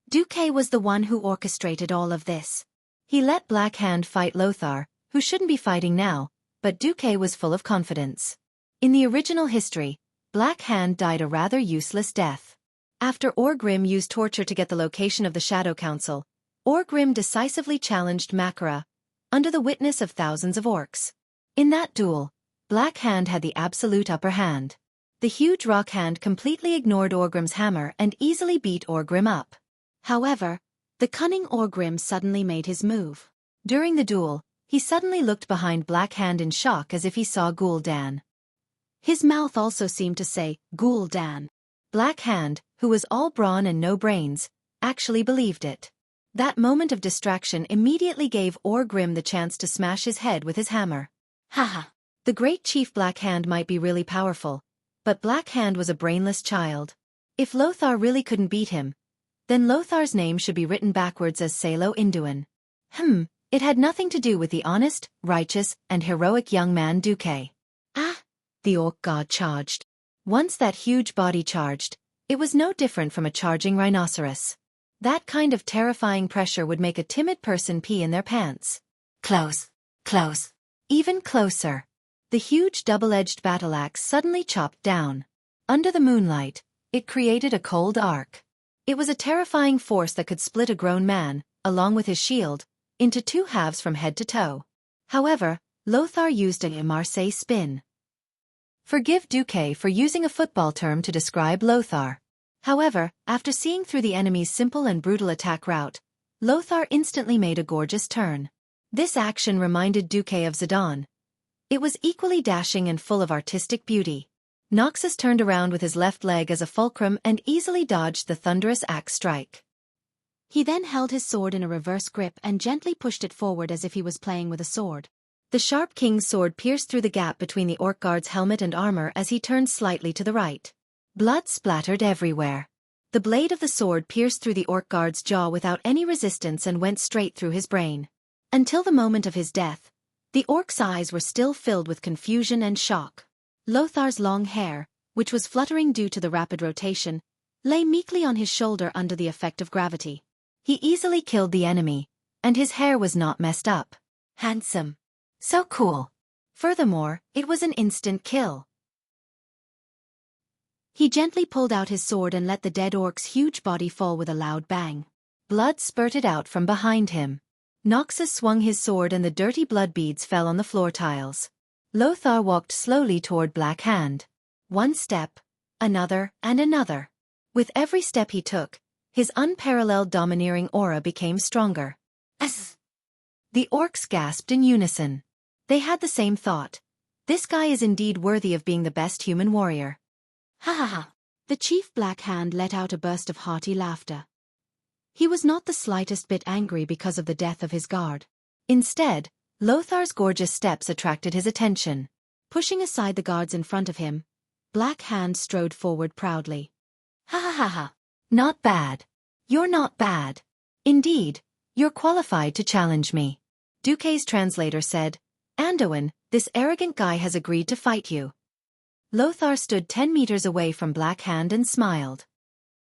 Duque was the one who orchestrated all of this. He let Blackhand fight Lothar, who shouldn't be fighting now, but Duque was full of confidence. In the original history, Blackhand died a rather useless death. After Orgrim used torture to get the location of the Shadow Council, Orgrim decisively challenged Makara, under the witness of thousands of orcs. In that duel, Blackhand had the absolute upper hand. The huge rock hand completely ignored Orgrim's hammer and easily beat Orgrim up. However, the cunning Orgrim suddenly made his move. During the duel, he suddenly looked behind Blackhand in shock as if he saw Gul'dan. His mouth also seemed to say, Gul'dan. Blackhand, who was all brawn and no brains, actually believed it. That moment of distraction immediately gave Orgrim the chance to smash his head with his hammer. Haha. The great chief Blackhand might be really powerful, but Blackhand was a brainless child. If Lothar really couldn't beat him, then Lothar's name should be written backwards as Salo Induin. It had nothing to do with the honest, righteous, and heroic young man Duque. Ah! The orc god charged. Once that huge body charged, it was no different from a charging rhinoceros. That kind of terrifying pressure would make a timid person pee in their pants. Close. Close. Even closer. The huge double-edged battle axe suddenly chopped down. Under the moonlight, it created a cold arc. It was a terrifying force that could split a grown man, along with his shield, into 2 halves from head to toe. However, Lothar used a Marseille spin. Forgive Duque for using a football term to describe Lothar. However, after seeing through the enemy's simple and brutal attack route, Lothar instantly made a gorgeous turn. This action reminded Duque of Zidane. It was equally dashing and full of artistic beauty. Noxus turned around with his left leg as a fulcrum and easily dodged the thunderous axe strike. He then held his sword in a reverse grip and gently pushed it forward as if he was playing with a sword. The sharp king's sword pierced through the gap between the orc guard's helmet and armor as he turned slightly to the right. Blood splattered everywhere. The blade of the sword pierced through the orc guard's jaw without any resistance and went straight through his brain. Until the moment of his death, the orc's eyes were still filled with confusion and shock. Lothar's long hair, which was fluttering due to the rapid rotation, lay meekly on his shoulder under the effect of gravity. He easily killed the enemy, and his hair was not messed up. Handsome. So cool. Furthermore, it was an instant kill. He gently pulled out his sword and let the dead orc's huge body fall with a loud bang. Blood spurted out from behind him. Noxus swung his sword and the dirty blood beads fell on the floor tiles. Lothar walked slowly toward Blackhand. 1 step, another, and another. With every step he took, his unparalleled domineering aura became stronger. As the orcs gasped in unison. They had the same thought. This guy is indeed worthy of being the best human warrior. Ha ha ha. The chief Blackhand let out a burst of hearty laughter. He was not the slightest bit angry because of the death of his guard. Instead, Lothar's gorgeous steps attracted his attention. Pushing aside the guards in front of him, Black Hand strode forward proudly. Ha ha ha ha. Not bad. You're not bad. Indeed, you're qualified to challenge me. Duque's translator said, Anduin, this arrogant guy has agreed to fight you. Lothar stood 10 meters away from Black Hand and smiled.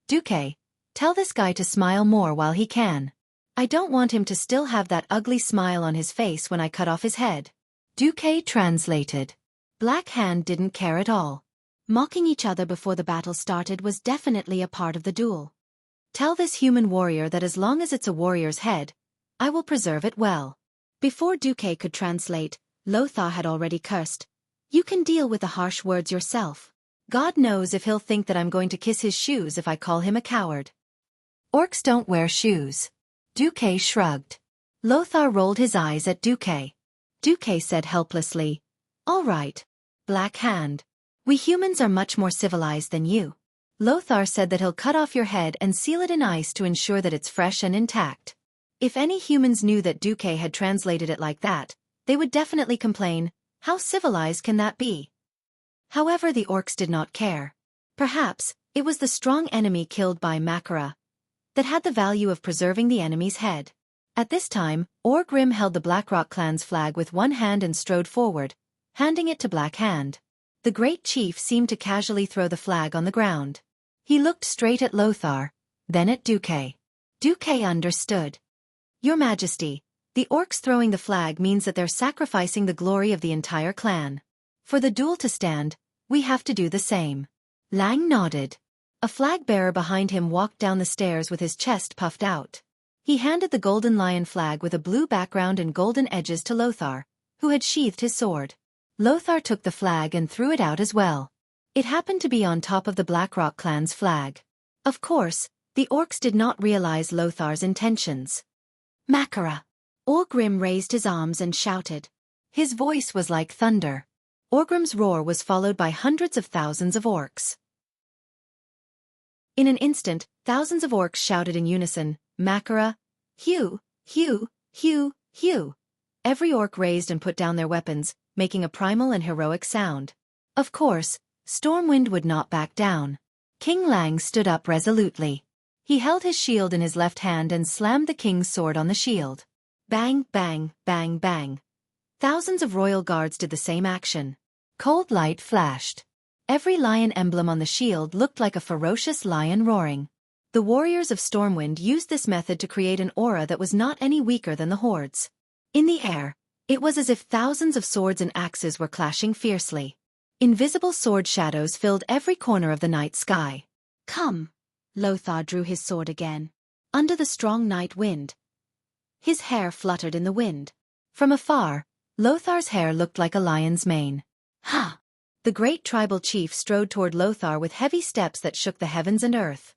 Duque, tell this guy to smile more while he can. I don't want him to still have that ugly smile on his face when I cut off his head. Duque translated. Black Hand didn't care at all. Mocking each other before the battle started was definitely a part of the duel. Tell this human warrior that as long as it's a warrior's head, I will preserve it well. Before Duque could translate, Lothar had already cursed. You can deal with the harsh words yourself. God knows if he'll think that I'm going to kiss his shoes if I call him a coward. Orcs don't wear shoes. Duque shrugged. Lothar rolled his eyes at Duque. Duque said helplessly, All right, Black Hand. We humans are much more civilized than you. Lothar said that he'll cut off your head and seal it in ice to ensure that it's fresh and intact. If any humans knew that Duque had translated it like that, they would definitely complain, how civilized can that be? However, the orcs did not care. Perhaps, it was the strong enemy killed by Makara that had the value of preserving the enemy's head. At this time, Orgrim held the Blackrock clan's flag with one hand and strode forward, handing it to Black Hand. The great chief seemed to casually throw the flag on the ground. He looked straight at Lothar, then at Duque. Duque understood. Your Majesty, the orcs throwing the flag means that they're sacrificing the glory of the entire clan. For the duel to stand, we have to do the same. Lang nodded. A flag-bearer behind him walked down the stairs with his chest puffed out. He handed the golden lion flag with a blue background and golden edges to Lothar, who had sheathed his sword. Lothar took the flag and threw it out as well. It happened to be on top of the Blackrock clan's flag. Of course, the orcs did not realize Lothar's intentions. Makara. Orgrim raised his arms and shouted. His voice was like thunder. Orgrim's roar was followed by hundreds of thousands of orcs. In an instant, thousands of orcs shouted in unison, Makara, Hugh, Hugh, Hugh, Hugh. Every orc raised and put down their weapons, making a primal and heroic sound. Of course, Stormwind would not back down. King Lang stood up resolutely. He held his shield in his left hand and slammed the king's sword on the shield. Bang, bang, bang, bang. Thousands of royal guards did the same action. Cold light flashed. Every lion emblem on the shield looked like a ferocious lion roaring. The warriors of Stormwind used this method to create an aura that was not any weaker than the hordes. In the air, it was as if thousands of swords and axes were clashing fiercely. Invisible sword shadows filled every corner of the night sky. Come. Lothar drew his sword again. Under the strong night wind. His hair fluttered in the wind. From afar, Lothar's hair looked like a lion's mane. Ha! The great tribal chief strode toward Lothar with heavy steps that shook the heavens and earth.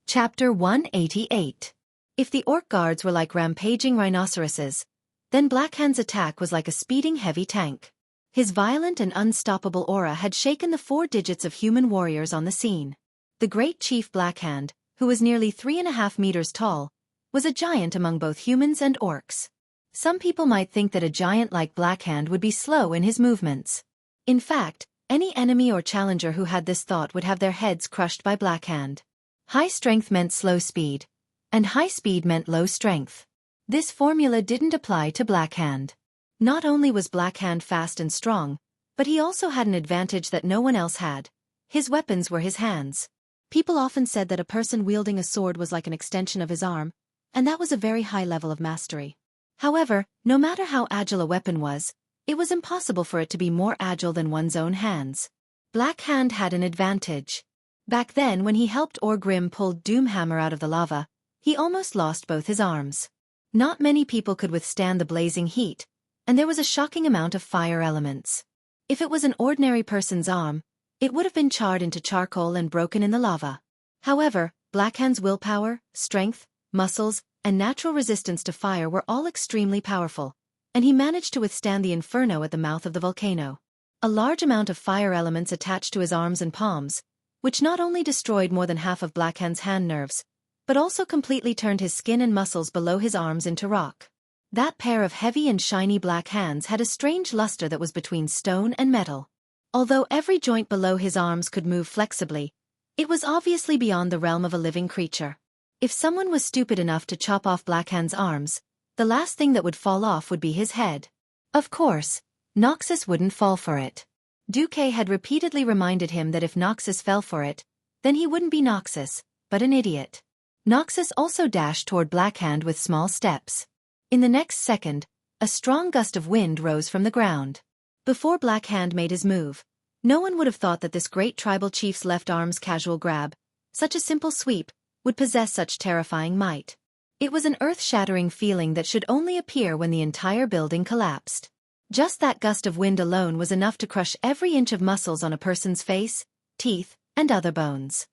Chapter 188. If the orc guards were like rampaging rhinoceroses, then Black Hand's attack was like a speeding heavy tank. His violent and unstoppable aura had shaken the 4 digits of human warriors on the scene. The great chief Black Hand, who was nearly 3.5 meters tall, was a giant among both humans and orcs. Some people might think that a giant like Black Hand would be slow in his movements. In fact, any enemy or challenger who had this thought would have their heads crushed by Black Hand. High strength meant slow speed, and high speed meant low strength. This formula didn't apply to Black Hand. Not only was Black Hand fast and strong, but he also had an advantage that no one else had. His weapons were his hands. People often said that a person wielding a sword was like an extension of his arm, and that was a very high level of mastery. However, no matter how agile a weapon was, it was impossible for it to be more agile than one's own hands. Black Hand had an advantage. Back then, when he helped Orgrim pull Doomhammer out of the lava, he almost lost both his arms. Not many people could withstand the blazing heat, and there was a shocking amount of fire elements. If it was an ordinary person's arm, it would have been charred into charcoal and broken in the lava. However, Black Hand's willpower, strength, muscles, and natural resistance to fire were all extremely powerful, and he managed to withstand the inferno at the mouth of the volcano. A large amount of fire elements attached to his arms and palms, which not only destroyed more than half of Blackhand's hand nerves, but also completely turned his skin and muscles below his arms into rock. That pair of heavy and shiny black hands had a strange luster that was between stone and metal. Although every joint below his arms could move flexibly, it was obviously beyond the realm of a living creature. If someone was stupid enough to chop off Blackhand's arms, the last thing that would fall off would be his head. Of course, Noxus wouldn't fall for it. Xueqi had repeatedly reminded him that if Noxus fell for it, then he wouldn't be Noxus, but an idiot. Noxus also dashed toward Blackhand with small steps. In the next second, a strong gust of wind rose from the ground. Before Blackhand made his move, no one would have thought that this great tribal chief's left arm's casual grab, such a simple sweep, would possess such terrifying might. It was an earth-shattering feeling that should only appear when the entire building collapsed. Just that gust of wind alone was enough to crush every inch of muscles on a person's face, teeth, and other bones.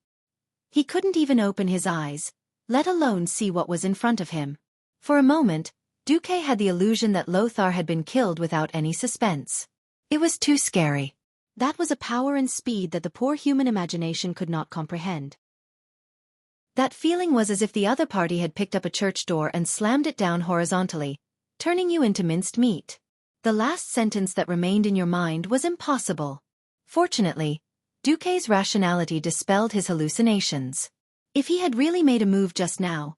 He couldn't even open his eyes, let alone see what was in front of him. For a moment, Xueqi had the illusion that Lothar had been killed without any suspense. It was too scary. That was a power and speed that the poor human imagination could not comprehend. That feeling was as if the other party had picked up a church door and slammed it down horizontally, turning you into minced meat. The last sentence that remained in your mind was impossible. Fortunately, Xueqi's rationality dispelled his hallucinations. If he had really made a move just now,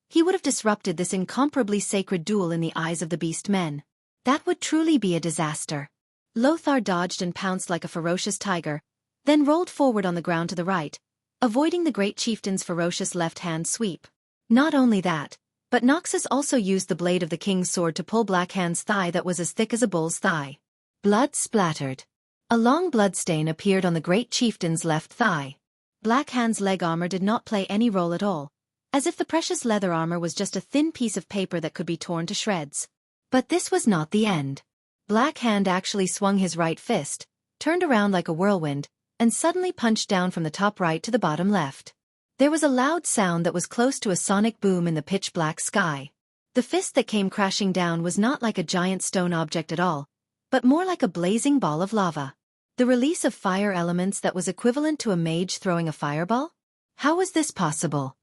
he would have disrupted this incomparably sacred duel in the eyes of the beast men. That would truly be a disaster. Lothar dodged and pounced like a ferocious tiger, then rolled forward on the ground to the right, avoiding the great chieftain's ferocious left-hand sweep. Not only that, but Noxus also used the blade of the king's sword to pull Blackhand's thigh that was as thick as a bull's thigh. Blood splattered. A long bloodstain appeared on the great chieftain's left thigh. Blackhand's leg armor did not play any role at all, as if the precious leather armor was just a thin piece of paper that could be torn to shreds. But this was not the end. Blackhand actually swung his right fist, turned around like a whirlwind, and suddenly punched down from the top right to the bottom left. There was a loud sound that was close to a sonic boom in the pitch-black sky. The fist that came crashing down was not like a giant stone object at all, but more like a blazing ball of lava. The release of fire elements that was equivalent to a mage throwing a fireball? How was this possible?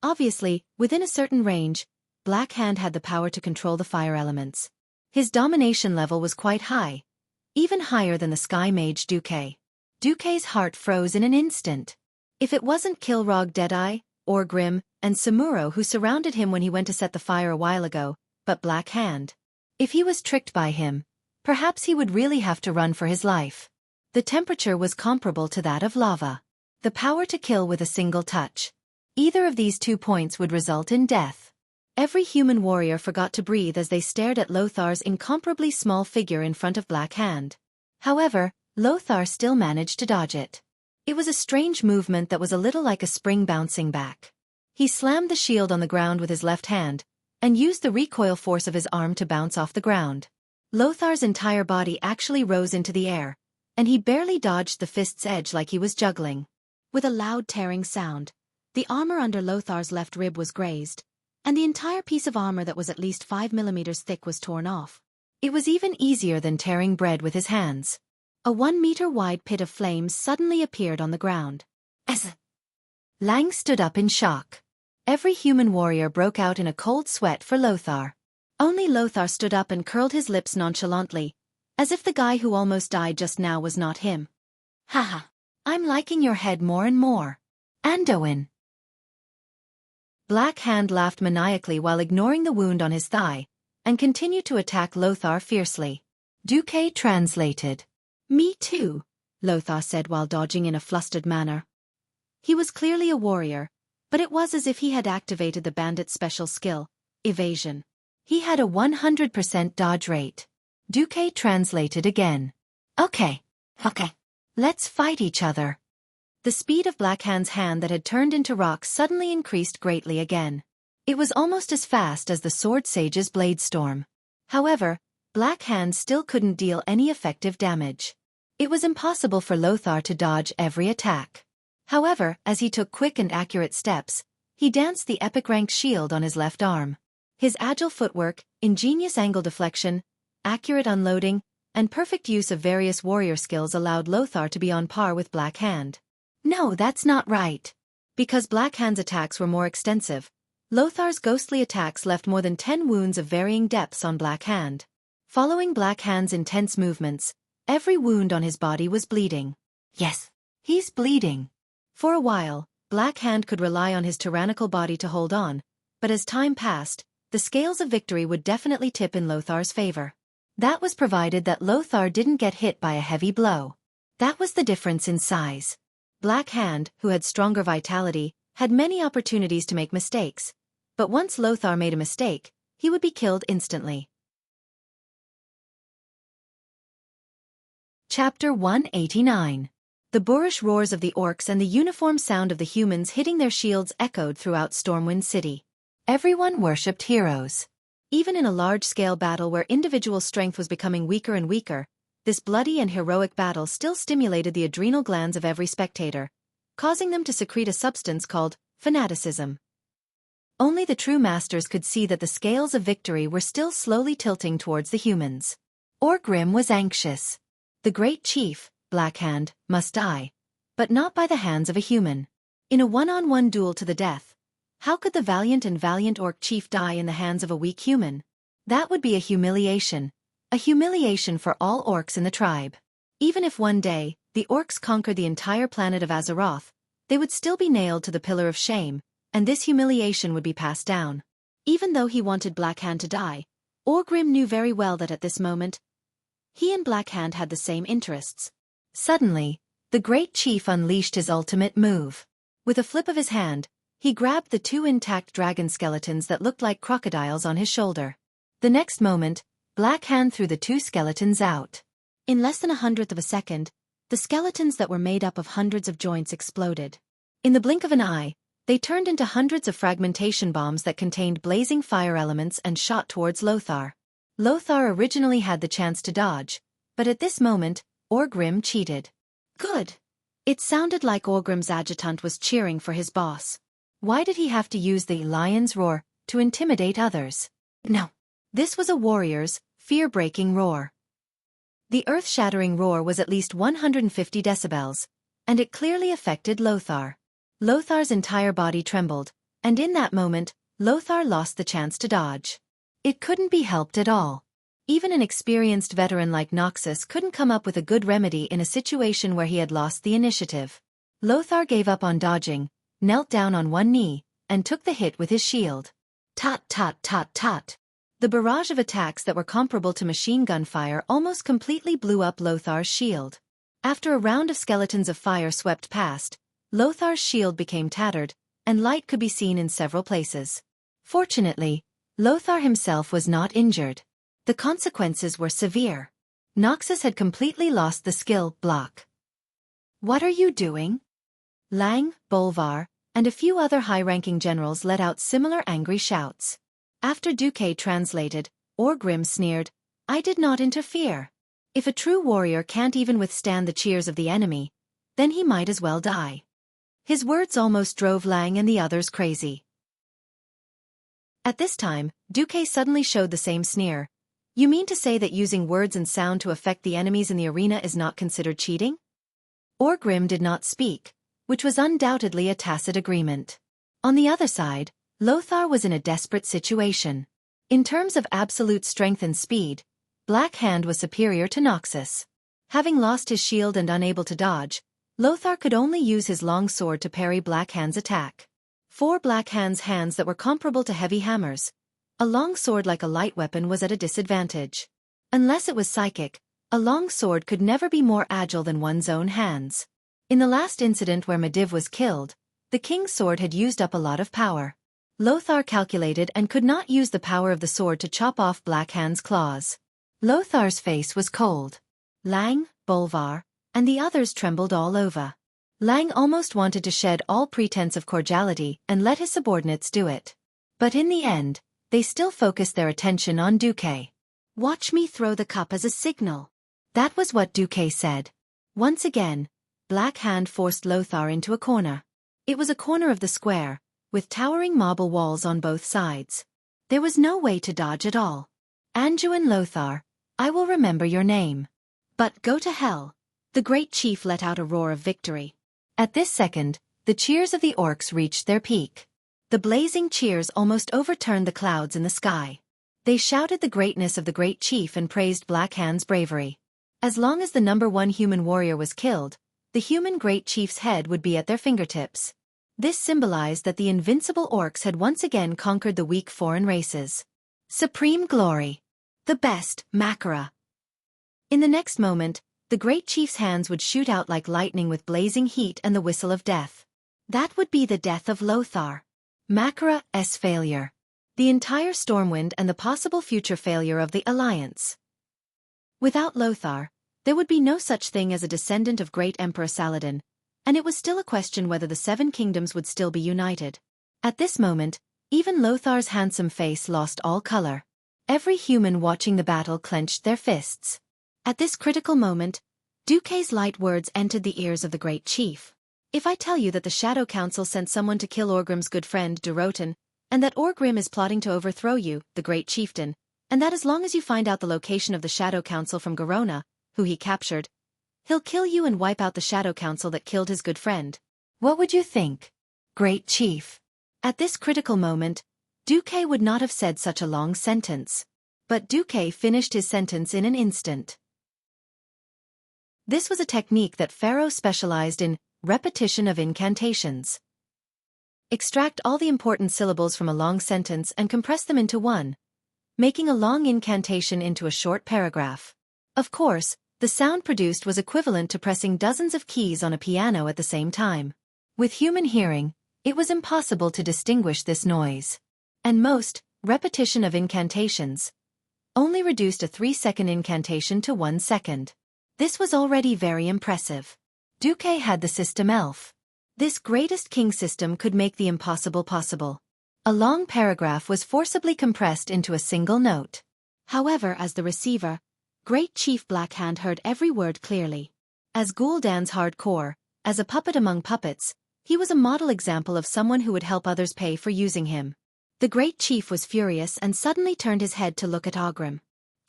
Obviously, within a certain range, Blackhand had the power to control the fire elements. His domination level was quite high, even higher than the sky mage Xueqi. Xueqi's heart froze in an instant. If it wasn't Kilrog Deadeye, Orgrim, and Samuro who surrounded him when he went to set the fire a while ago, but Blackhand. If he was tricked by him, perhaps he would really have to run for his life. The temperature was comparable to that of lava. The power to kill with a single touch. Either of these 2 points would result in death. Every human warrior forgot to breathe as they stared at Lothar's incomparably small figure in front of Blackhand. However, Lothar still managed to dodge it. It was a strange movement that was a little like a spring bouncing back. He slammed the shield on the ground with his left hand, and used the recoil force of his arm to bounce off the ground. Lothar's entire body actually rose into the air, and he barely dodged the fist's edge like he was juggling. With a loud tearing sound, the armor under Lothar's left rib was grazed, and the entire piece of armor that was at least 5 millimeters thick was torn off. It was even easier than tearing bread with his hands. A 1-meter-wide pit of flames suddenly appeared on the ground. Lang stood up in shock. Every human warrior broke out in a cold sweat for Lothar. Only Lothar stood up and curled his lips nonchalantly, as if the guy who almost died just now was not him. Haha, I'm liking your head more and more. Anduin. Blackhand laughed maniacally while ignoring the wound on his thigh, and continued to attack Lothar fiercely. Xueqi translated. Me too, Lothar said while dodging in a flustered manner. He was clearly a warrior, but it was as if he had activated the bandit's special skill, evasion. He had a 100% dodge rate. Xueqi translated again. Okay. Let's fight each other. The speed of Blackhand's hand that had turned into rock suddenly increased greatly again. It was almost as fast as the Sword Sage's blade storm. However, Blackhand still couldn't deal any effective damage. It was impossible for Lothar to dodge every attack. However, as he took quick and accurate steps, he danced the epic rank shield on his left arm. His agile footwork, ingenious angle deflection, accurate unloading, and perfect use of various warrior skills allowed Lothar to be on par with Blackhand. No, that's not right. Because Black Hand's attacks were more extensive, Lothar's ghostly attacks left more than 10 wounds of varying depths on Black Hand. Following Black Hand's intense movements, every wound on his body was bleeding. Yes, he's bleeding. For a while, Black Hand could rely on his tyrannical body to hold on, but as time passed, the scales of victory would definitely tip in Lothar's favor. That was provided that Lothar didn't get hit by a heavy blow. That was the difference in size. Black Hand, who had stronger vitality, had many opportunities to make mistakes, but once Lothar made a mistake, he would be killed instantly. Chapter 189. The boorish roars of the orcs and the uniform sound of the humans hitting their shields echoed throughout Stormwind City. Everyone worshipped heroes. Even in a large-scale battle where individual strength was becoming weaker and weaker, this bloody and heroic battle still stimulated the adrenal glands of every spectator, causing them to secrete a substance called fanaticism. Only the true masters could see that the scales of victory were still slowly tilting towards the humans. Orgrim was anxious. The great chief, Black Hand, must die, but not by the hands of a human. In a one-on-one duel to the death, how could the valiant orc chief die in the hands of a weak human? That would be a humiliation for all orcs in the tribe. Even if one day, the orcs conquered the entire planet of Azeroth, they would still be nailed to the pillar of shame, and this humiliation would be passed down. Even though he wanted Black Hand to die, Orgrim knew very well that at this moment, he and Black Hand had the same interests. Suddenly, the great chief unleashed his ultimate move. With a flip of his hand, he grabbed the 2 intact dragon skeletons that looked like crocodiles on his shoulder. The next moment, Black Hand threw the 2 skeletons out. In less than 1/100th of a second, the skeletons that were made up of hundreds of joints exploded. In the blink of an eye, they turned into hundreds of fragmentation bombs that contained blazing fire elements and shot towards Lothar. Lothar originally had the chance to dodge, but at this moment, Orgrim cheated. Good. It sounded like Orgrim's adjutant was cheering for his boss. Why did he have to use the lion's roar to intimidate others? No. This was a warrior's, fear-breaking roar. The earth-shattering roar was at least 150 decibels, and it clearly affected Lothar. Lothar's entire body trembled, and in that moment, Lothar lost the chance to dodge. It couldn't be helped at all. Even an experienced veteran like Noxus couldn't come up with a good remedy in a situation where he had lost the initiative. Lothar gave up on dodging, knelt down on one knee, and took the hit with his shield. Tot tot tot tot. The barrage of attacks that were comparable to machine gun fire almost completely blew up Lothar's shield. After a round of skeletons of fire swept past, Lothar's shield became tattered, and light could be seen in several places. Fortunately, Lothar himself was not injured. The consequences were severe. Noxus had completely lost the skill block. What are you doing? Lang, Bolvar, and a few other high-ranking generals let out similar angry shouts. After Xueqi translated, Orgrim sneered, I did not interfere. If a true warrior can't even withstand the cheers of the enemy, then he might as well die. His words almost drove Lang and the others crazy. At this time, Xueqi suddenly showed the same sneer. You mean to say that using words and sound to affect the enemies in the arena is not considered cheating? Orgrim did not speak, which was undoubtedly a tacit agreement. On the other side, Lothar was in a desperate situation. In terms of absolute strength and speed, Black Hand was superior to Noxus. Having lost his shield and unable to dodge, Lothar could only use his long sword to parry Black Hand's attack. 4 Black Hand's hands that were comparable to heavy hammers. A long sword like a light weapon was at a disadvantage. Unless it was psychic, a long sword could never be more agile than one's own hands. In the last incident where Medivh was killed, the king's sword had used up a lot of power. Lothar calculated and could not use the power of the sword to chop off Black Hand's claws. Lothar's face was cold. Lang, Bolvar, and the others trembled all over. Lang almost wanted to shed all pretense of cordiality and let his subordinates do it. But in the end, they still focused their attention on Xueqi. Watch me throw the cup as a signal. That was what Xueqi said. Once again, Black Hand forced Lothar into a corner. It was a corner of the square, with towering marble walls on both sides. There was no way to dodge at all. Anduin Lothar, I will remember your name. But go to hell. The great chief let out a roar of victory. At this second, the cheers of the orcs reached their peak. The blazing cheers almost overturned the clouds in the sky. They shouted the greatness of the great chief and praised Black Hand's bravery. As long as the #1 human warrior was killed, the human great chief's head would be at their fingertips. This symbolized that the invincible orcs had once again conquered the weak foreign races. Supreme glory. The best, Makara. In the next moment, the great chief's hands would shoot out like lightning with blazing heat and the whistle of death. That would be the death of Lothar. Makara's failure. The entire Stormwind and the possible future failure of the Alliance. Without Lothar, there would be no such thing as a descendant of great Emperor Saladin, and it was still a question whether the 7 kingdoms would still be united. At this moment, even Lothar's handsome face lost all color. Every human watching the battle clenched their fists. At this critical moment, Xueqi's light words entered the ears of the great chief. If I tell you that the Shadow Council sent someone to kill Orgrim's good friend Durotan, and that Orgrim is plotting to overthrow you, the great chieftain, and that as long as you find out the location of the Shadow Council from Garona, who he captured, he'll kill you and wipe out the Shadow Council that killed his good friend. What would you think, great chief? At this critical moment, Xueqi would not have said such a long sentence. But Xueqi finished his sentence in an instant. This was a technique that Pharaoh specialized in, repetition of incantations. Extract all the important syllables from a long sentence and compress them into one, making a long incantation into a short paragraph. Of course, the sound produced was equivalent to pressing dozens of keys on a piano at the same time. With human hearing, it was impossible to distinguish this noise. And most, repetition of incantations, only reduced a 3-second incantation to 1 second. This was already very impressive. Xueqi had the system elf. This greatest king system could make the impossible possible. A long paragraph was forcibly compressed into a single note. However, as the receiver, Great Chief Blackhand heard every word clearly. As Gul'dan's hardcore, as a puppet among puppets, he was a model example of someone who would help others pay for using him. The Great Chief was furious and suddenly turned his head to look at Orgrim.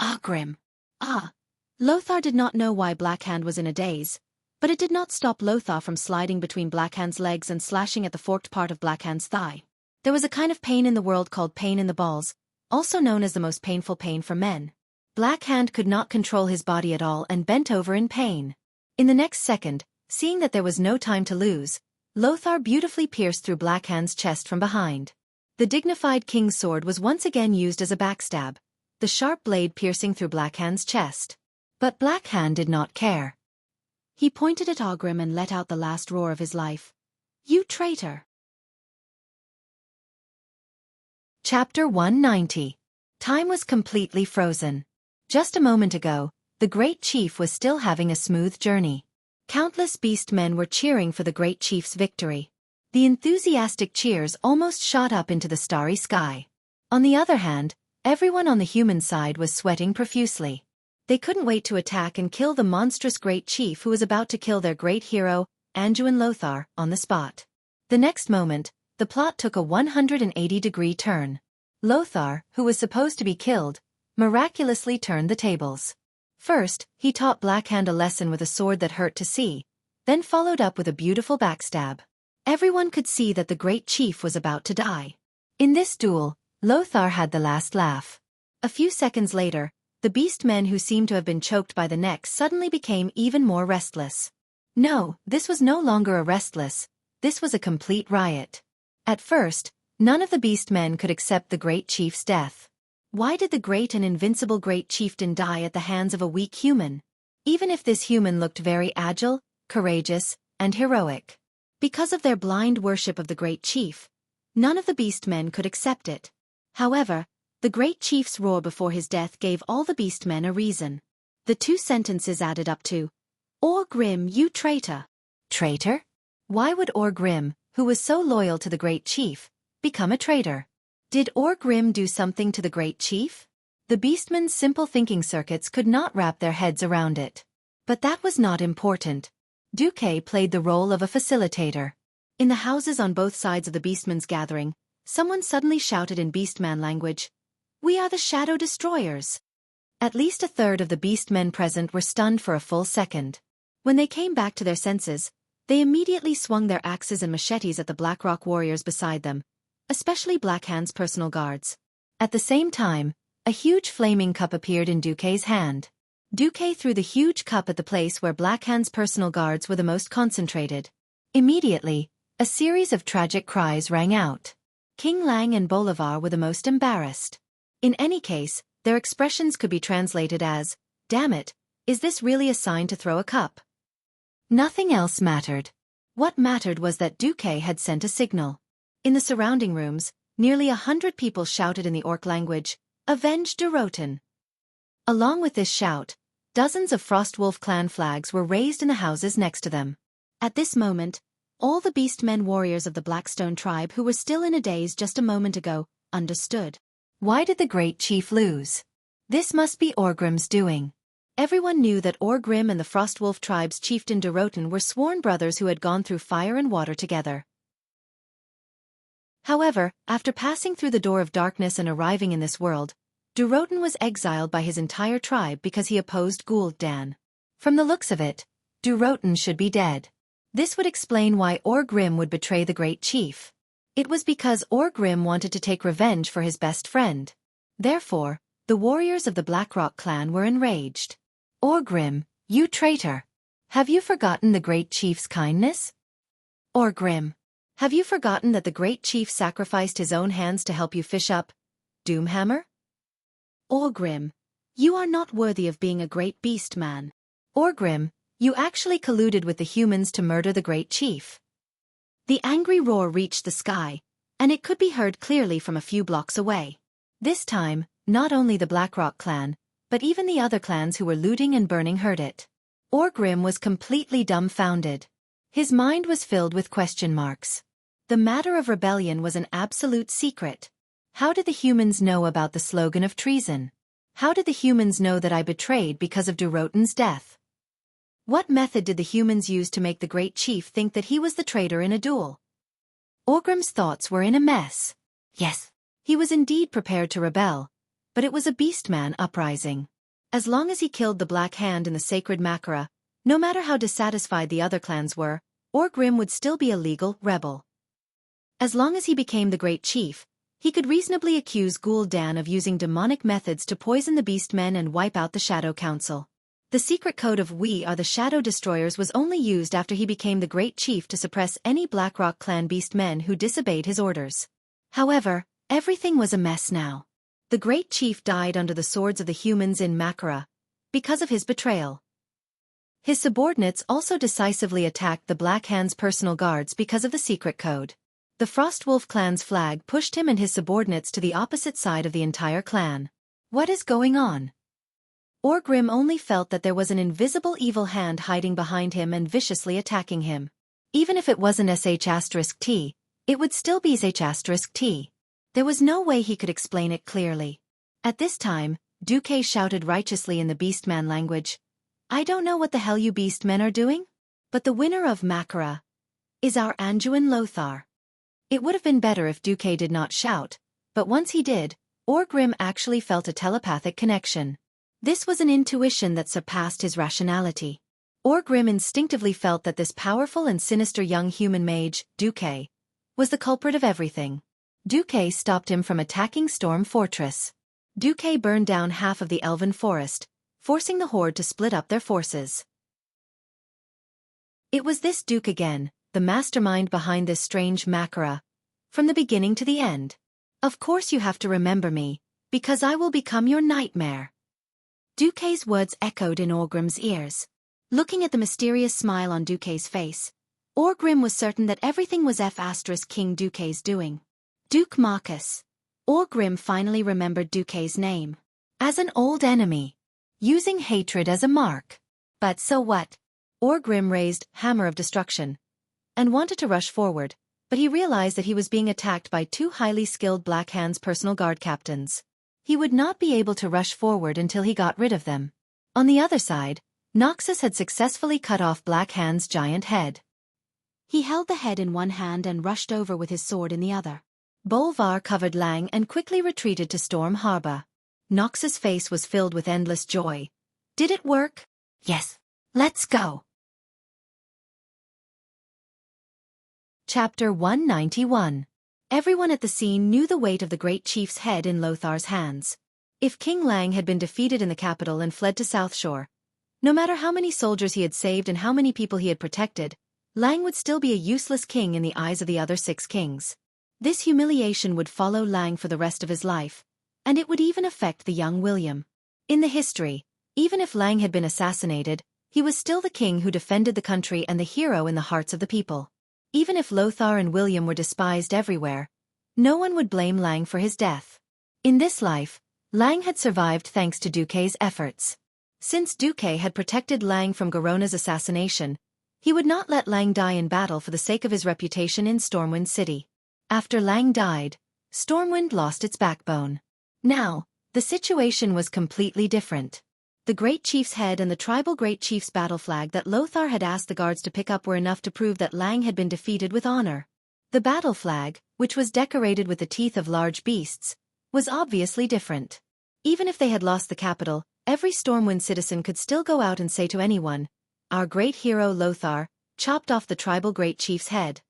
Orgrim. Ah! Lothar did not know why Blackhand was in a daze, but it did not stop Lothar from sliding between Blackhand's legs and slashing at the forked part of Blackhand's thigh. There was a kind of pain in the world called pain in the balls, also known as the most painful pain for men. Blackhand could not control his body at all and bent over in pain. In the next second, seeing that there was no time to lose, Lothar beautifully pierced through Blackhand's chest from behind. The dignified king's sword was once again used as a backstab, the sharp blade piercing through Blackhand's chest. But Blackhand did not care. He pointed at Orgrim and let out the last roar of his life. You traitor! Chapter 190. Time was completely frozen. Just a moment ago, the great chief was still having a smooth journey. Countless beast men were cheering for the great chief's victory. The enthusiastic cheers almost shot up into the starry sky. On the other hand, everyone on the human side was sweating profusely. They couldn't wait to attack and kill the monstrous great chief who was about to kill their great hero, Anduin Lothar, on the spot. The next moment, the plot took a 180-degree turn. Lothar, who was supposed to be killed, miraculously turned the tables. First, he taught Blackhand a lesson with a sword that hurt to see, then followed up with a beautiful backstab. Everyone could see that the great chief was about to die. In this duel, Lothar had the last laugh. A few seconds later, the beast men who seemed to have been choked by the neck suddenly became even more restless. No, this was no longer a restless, this was a complete riot. At first, none of the beast men could accept the great chief's death. Why did the great and invincible great chieftain die at the hands of a weak human? Even if this human looked very agile, courageous, and heroic. Because of their blind worship of the great chief, none of the beast men could accept it. However, the great chief's roar before his death gave all the beast men a reason. The 2 sentences added up to, Orgrim, you traitor. Traitor? Why would Orgrim, who was so loyal to the great chief, become a traitor? Did Orgrim do something to the great chief? The beastmen's simple thinking circuits could not wrap their heads around it. But that was not important. Xueqi played the role of a facilitator. In the houses on both sides of the beastmen's gathering, someone suddenly shouted in beastman language, We are the Shadow Destroyers. At least a third of the beast men present were stunned for a full second. When they came back to their senses, They immediately swung their axes and machetes at the Blackrock warriors beside them, especially Blackhand's personal guards. At the same time, a huge flaming cup appeared in Xueqi's hand. Xueqi threw the huge cup at the place where Blackhand's personal guards were the most concentrated. Immediately, a series of tragic cries rang out. King Lang and Bolivar were the most embarrassed. In any case, their expressions could be translated as, "Damn it, is this really a sign to throw a cup?" Nothing else mattered. What mattered was that Xueqi had sent a signal. In the surrounding rooms, nearly 100 people shouted in the orc language, "Avenge Durotan!" Along with this shout, dozens of Frostwolf clan flags were raised in the houses next to them. At this moment, all the Beastmen warriors of the Blackstone tribe who were still in a daze just a moment ago, understood. Why did the great chief lose? This must be Orgrim's doing. Everyone knew that Orgrim and the Frostwolf tribe's chieftain Durotan were sworn brothers who had gone through fire and water together. However, after passing through the door of darkness and arriving in this world, Durotan was exiled by his entire tribe because he opposed Gul'dan. From the looks of it, Durotan should be dead. This would explain why Orgrim would betray the great chief. It was because Orgrim wanted to take revenge for his best friend. Therefore, the warriors of the Blackrock clan were enraged. "Orgrim, you traitor! Have you forgotten the great chief's kindness? Orgrim, have you forgotten that the great chief sacrificed his own hands to help you fish up Doomhammer? Orgrim, you are not worthy of being a great beast man. Orgrim, you actually colluded with the humans to murder the great chief." The angry roar reached the sky, and it could be heard clearly from a few blocks away. This time, not only the Blackrock clan, but even the other clans who were looting and burning heard it. Orgrim was completely dumbfounded. His mind was filled with question marks. The matter of rebellion was an absolute secret. How did the humans know about the slogan of treason? How did the humans know that I betrayed because of Durotan's death? What method did the humans use to make the great chief think that he was the traitor in a duel? Orgrim's thoughts were in a mess. Yes, he was indeed prepared to rebel, but it was a beastman uprising. As long as he killed the Black Hand in the sacred Makara, no matter how dissatisfied the other clans were, Orgrim would still be a legal rebel. As long as he became the great chief, he could reasonably accuse Gul'dan of using demonic methods to poison the beastmen and wipe out the Shadow Council. The secret code of "We are the Shadow Destroyers" was only used after he became the great chief to suppress any Blackrock clan beastmen who disobeyed his orders. However, everything was a mess now. The great chief died under the swords of the humans in Makara, because of his betrayal. His subordinates also decisively attacked the Black Hand's personal guards because of the secret code. The Frostwolf clan's flag pushed him and his subordinates to the opposite side of the entire clan. What is going on? Orgrim only felt that there was an invisible evil hand hiding behind him and viciously attacking him. Even if it wasn't sh*t, it would still be sh*t. There was no way he could explain it clearly. At this time, Xueqi shouted righteously in the Beastman language, "I don't know what the hell you beastmen are doing, but the winner of Makara is our Anduin Lothar." It would have been better if Xueqi did not shout, but once he did, Orgrim actually felt a telepathic connection. This was an intuition that surpassed his rationality. Orgrim instinctively felt that this powerful and sinister young human mage, Xueqi, was the culprit of everything. Xueqi stopped him from attacking Storm Fortress. Xueqi burned down half of the elven forest, forcing the horde to split up their forces. It was this Duke again, the mastermind behind this strange Makara, from the beginning to the end. "Of course you have to remember me, because I will become your nightmare." Xueqi's words echoed in Orgrim's ears. Looking at the mysterious smile on Xueqi's face, Orgrim was certain that everything was King Xueqi's doing. Duke Marcus. Orgrim finally remembered Xueqi's name. As an old enemy. Using hatred as a mark. But so what? Orgrim raised Hammer of Destruction and wanted to rush forward, but he realized that he was being attacked by two highly skilled Black Hand's personal guard captains. He would not be able to rush forward until he got rid of them. On the other side, Noxus had successfully cut off Black Hand's giant head. He held the head in one hand and rushed over with his sword in the other. Bolvar covered Lang and quickly retreated to Storm Harbor. Noxus' face was filled with endless joy. Did it work? Yes. Let's go. Chapter 191. Everyone at the scene knew the weight of the great chief's head in Lothar's hands. If King Lang had been defeated in the capital and fled to South Shore, no matter how many soldiers he had saved and how many people he had protected, Lang would still be a useless king in the eyes of the other 6 kings. This humiliation would follow Lang for the rest of his life, and it would even affect the young William. In the history, even if Lang had been assassinated, he was still the king who defended the country and the hero in the hearts of the people. Even if Lothar and William were despised everywhere, no one would blame Lang for his death. In this life, Lang had survived thanks to Duque's efforts. Since Duque had protected Lang from Garona's assassination, he would not let Lang die in battle for the sake of his reputation in Stormwind City. After Lang died, Stormwind lost its backbone. Now, the situation was completely different. The Great Chief's head and the tribal Great Chief's battle flag that Lothar had asked the guards to pick up were enough to prove that Lang had been defeated with honor. The battle flag, which was decorated with the teeth of large beasts, was obviously different. Even if they had lost the capital, every Stormwind citizen could still go out and say to anyone, "Our great hero Lothar chopped off the tribal Great Chief's head."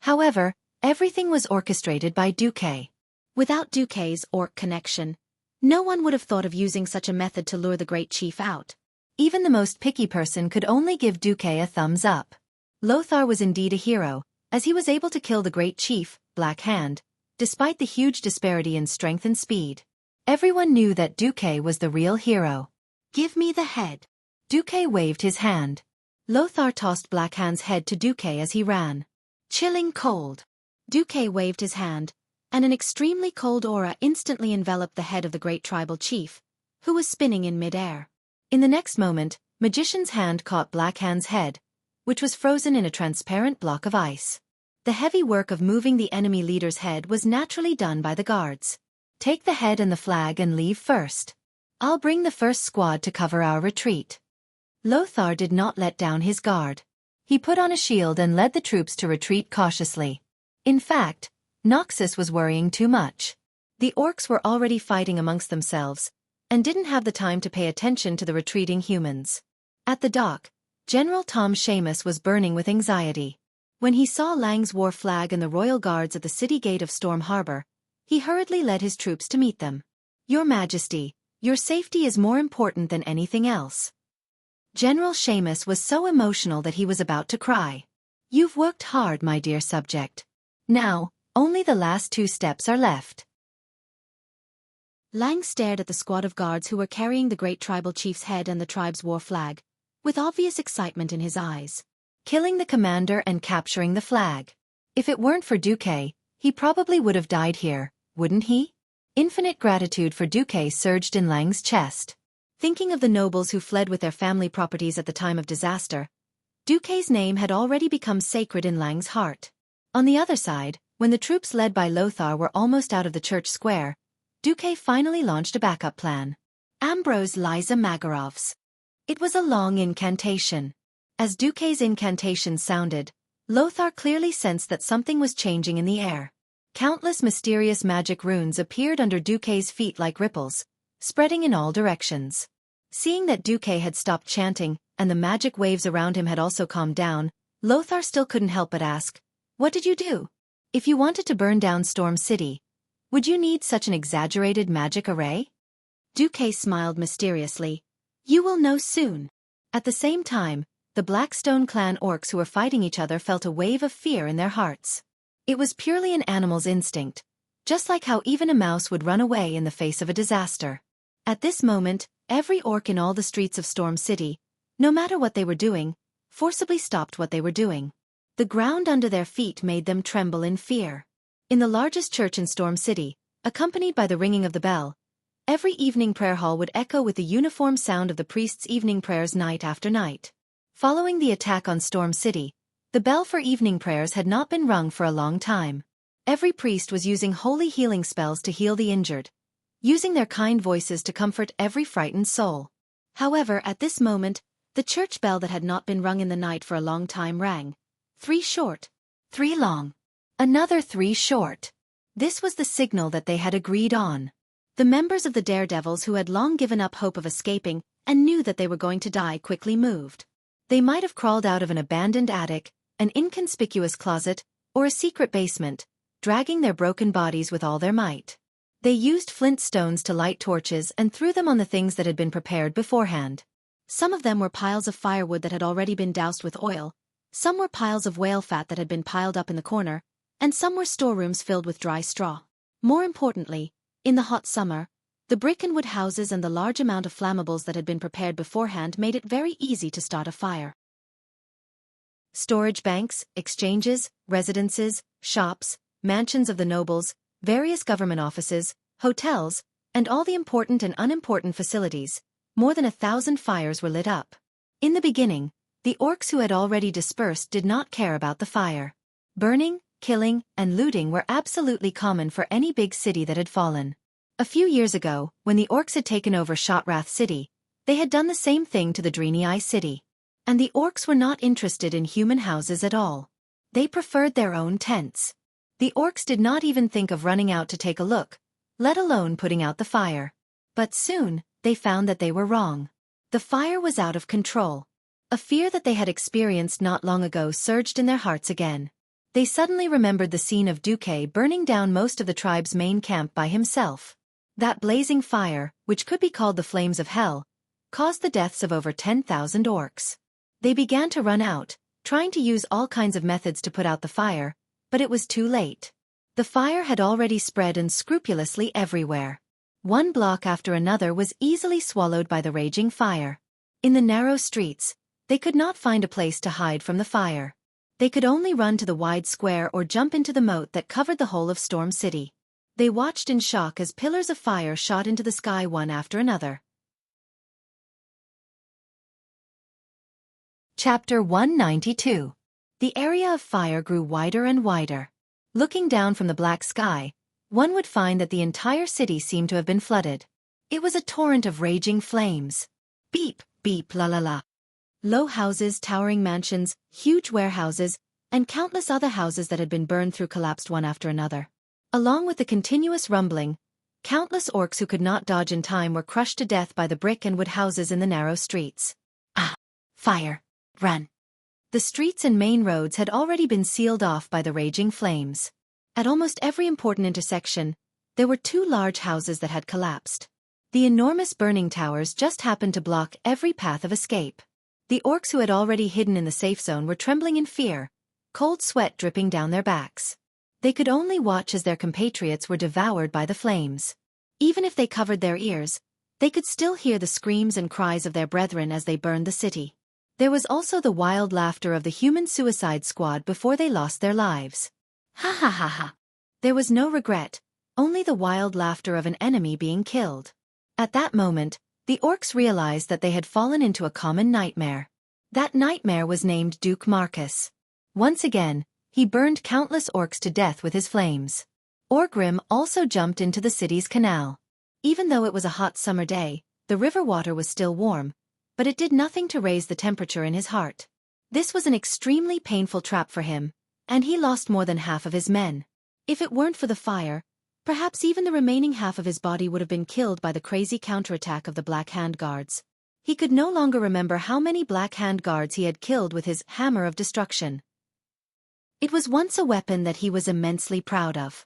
However, everything was orchestrated by Duque. Without Duque's orc connection, no one would have thought of using such a method to lure the Great Chief out. Even the most picky person could only give Duque a thumbs up. Lothar was indeed a hero, as he was able to kill the Great Chief, Black Hand, despite the huge disparity in strength and speed. Everyone knew that Duque was the real hero. "Give me the head." Duque waved his hand. Lothar tossed Black Hand's head to Duque as he ran. "Chilling cold." Duque waved his hand, and an extremely cold aura instantly enveloped the head of the great tribal chief, who was spinning in mid-air. In the next moment, Magician's hand caught Black Hand's head, which was frozen in a transparent block of ice. The heavy work of moving the enemy leader's head was naturally done by the guards. "Take the head and the flag and leave first. I'll bring the first squad to cover our retreat." Lothar did not let down his guard. He put on a shield and led the troops to retreat cautiously. In fact, Noxus was worrying too much. The orcs were already fighting amongst themselves, and didn't have the time to pay attention to the retreating humans. At the dock, General Tom Seamus was burning with anxiety. When he saw Lang's war flag and the royal guards at the city gate of Storm Harbor, he hurriedly led his troops to meet them. "Your Majesty, your safety is more important than anything else." General Seamus was so emotional that he was about to cry. "You've worked hard, my dear subject. Now, only the last 2 steps are left." Lang stared at the squad of guards who were carrying the great tribal chief's head and the tribe's war flag, with obvious excitement in his eyes. Killing the commander and capturing the flag. If it weren't for Duque, he probably would have died here, wouldn't he? Infinite gratitude for Duque surged in Lang's chest. Thinking of the nobles who fled with their family properties at the time of disaster, Duque's name had already become sacred in Lang's heart. On the other side, when the troops led by Lothar were almost out of the church square, Duque finally launched a backup plan. Ambrose Liza Magarov's. It was a long incantation. As Duque's incantation sounded, Lothar clearly sensed that something was changing in the air. Countless mysterious magic runes appeared under Duque's feet like ripples, spreading in all directions. Seeing that Duque had stopped chanting, and the magic waves around him had also calmed down, Lothar still couldn't help but ask, "What did you do? If you wanted to burn down Storm City, would you need such an exaggerated magic array?" Duque smiled mysteriously. "You will know soon." At the same time, the Blackstone clan orcs who were fighting each other felt a wave of fear in their hearts. It was purely an animal's instinct, just like how even a mouse would run away in the face of a disaster. At this moment, every orc in all the streets of Storm City, no matter what they were doing, forcibly stopped what they were doing. The ground under their feet made them tremble in fear. In the largest church in Storm City, accompanied by the ringing of the bell, every evening prayer hall would echo with the uniform sound of the priest's evening prayers night after night. Following the attack on Storm City, the bell for evening prayers had not been rung for a long time. Every priest was using holy healing spells to heal the injured, using their kind voices to comfort every frightened soul. However, at this moment, the church bell that had not been rung in the night for a long time rang. 3 short, 3 long, another 3 short. This was the signal that they had agreed on. The members of the daredevils who had long given up hope of escaping and knew that they were going to die quickly moved. They might have crawled out of an abandoned attic, an inconspicuous closet, or a secret basement, dragging their broken bodies with all their might. They used flint stones to light torches and threw them on the things that had been prepared beforehand. Some of them were piles of firewood that had already been doused with oil, some were piles of whale fat that had been piled up in the corner, and some were storerooms filled with dry straw. More importantly, in the hot summer, the brick and wood houses and the large amount of flammables that had been prepared beforehand made it very easy to start a fire. Storage banks, exchanges, residences, shops, mansions of the nobles, various government offices, hotels, and all the important and unimportant facilities, more than 1,000 fires were lit up. In the beginning, the orcs who had already dispersed did not care about the fire. Burning, killing, and looting were absolutely common for any big city that had fallen. A few years ago, when the orcs had taken over Shotrath City, they had done the same thing to the Dreenii City. And the orcs were not interested in human houses at all. They preferred their own tents. The orcs did not even think of running out to take a look, let alone putting out the fire. But soon, they found that they were wrong. The fire was out of control. A fear that they had experienced not long ago surged in their hearts again. They suddenly remembered the scene of Xueqi burning down most of the tribe's main camp by himself. That blazing fire, which could be called the flames of hell, caused the deaths of over 10,000 orcs. They began to run out, trying to use all kinds of methods to put out the fire, but it was too late. The fire had already spread unscrupulously everywhere. One block after another was easily swallowed by the raging fire. In the narrow streets, they could not find a place to hide from the fire. They could only run to the wide square or jump into the moat that covered the whole of Storm City. They watched in shock as pillars of fire shot into the sky one after another. Chapter 192. The area of fire grew wider and wider. Looking down from the black sky, one would find that the entire city seemed to have been flooded. It was a torrent of raging flames. Beep, beep, la la la. Low houses, towering mansions, huge warehouses, and countless other houses that had been burned through collapsed one after another. Along with the continuous rumbling, countless orcs who could not dodge in time were crushed to death by the brick and wood houses in the narrow streets. Ah! Fire! Run! The streets and main roads had already been sealed off by the raging flames. At almost every important intersection, there were 2 large houses that had collapsed. The enormous burning towers just happened to block every path of escape. The orcs who had already hidden in the safe zone were trembling in fear, cold sweat dripping down their backs. They could only watch as their compatriots were devoured by the flames. Even if they covered their ears, they could still hear the screams and cries of their brethren as they burned the city. There was also the wild laughter of the human suicide squad before they lost their lives. Ha ha ha ha. There was no regret, only the wild laughter of an enemy being killed. At that moment, the orcs realized that they had fallen into a common nightmare. That nightmare was named Duke Marcus. Once again, he burned countless orcs to death with his flames. Orgrim also jumped into the city's canal. Even though it was a hot summer day, the river water was still warm, but it did nothing to raise the temperature in his heart. This was an extremely painful trap for him, and he lost more than half of his men. If it weren't for the fire, perhaps even the remaining half of his body would have been killed by the crazy counterattack of the Black Hand Guards. He could no longer remember how many Black Hand Guards he had killed with his hammer of destruction. It was once a weapon that he was immensely proud of.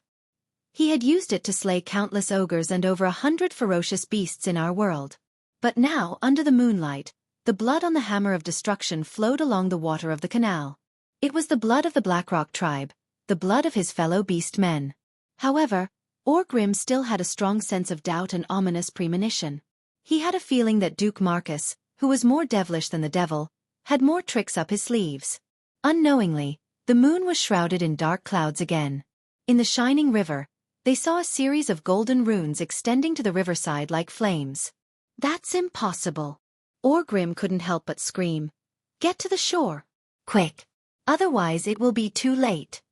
He had used it to slay countless ogres and over 100 ferocious beasts in our world. But now, under the moonlight, the blood on the hammer of destruction flowed along the water of the canal. It was the blood of the Blackrock tribe, the blood of his fellow beast men. However, Orgrim still had a strong sense of doubt and ominous premonition. He had a feeling that Duke Marcus, who was more devilish than the devil, had more tricks up his sleeves. Unknowingly, the moon was shrouded in dark clouds again. In the shining river, they saw a series of golden runes extending to the riverside like flames. That's impossible. Orgrim couldn't help but scream. Get to the shore. Quick. Otherwise it will be too late.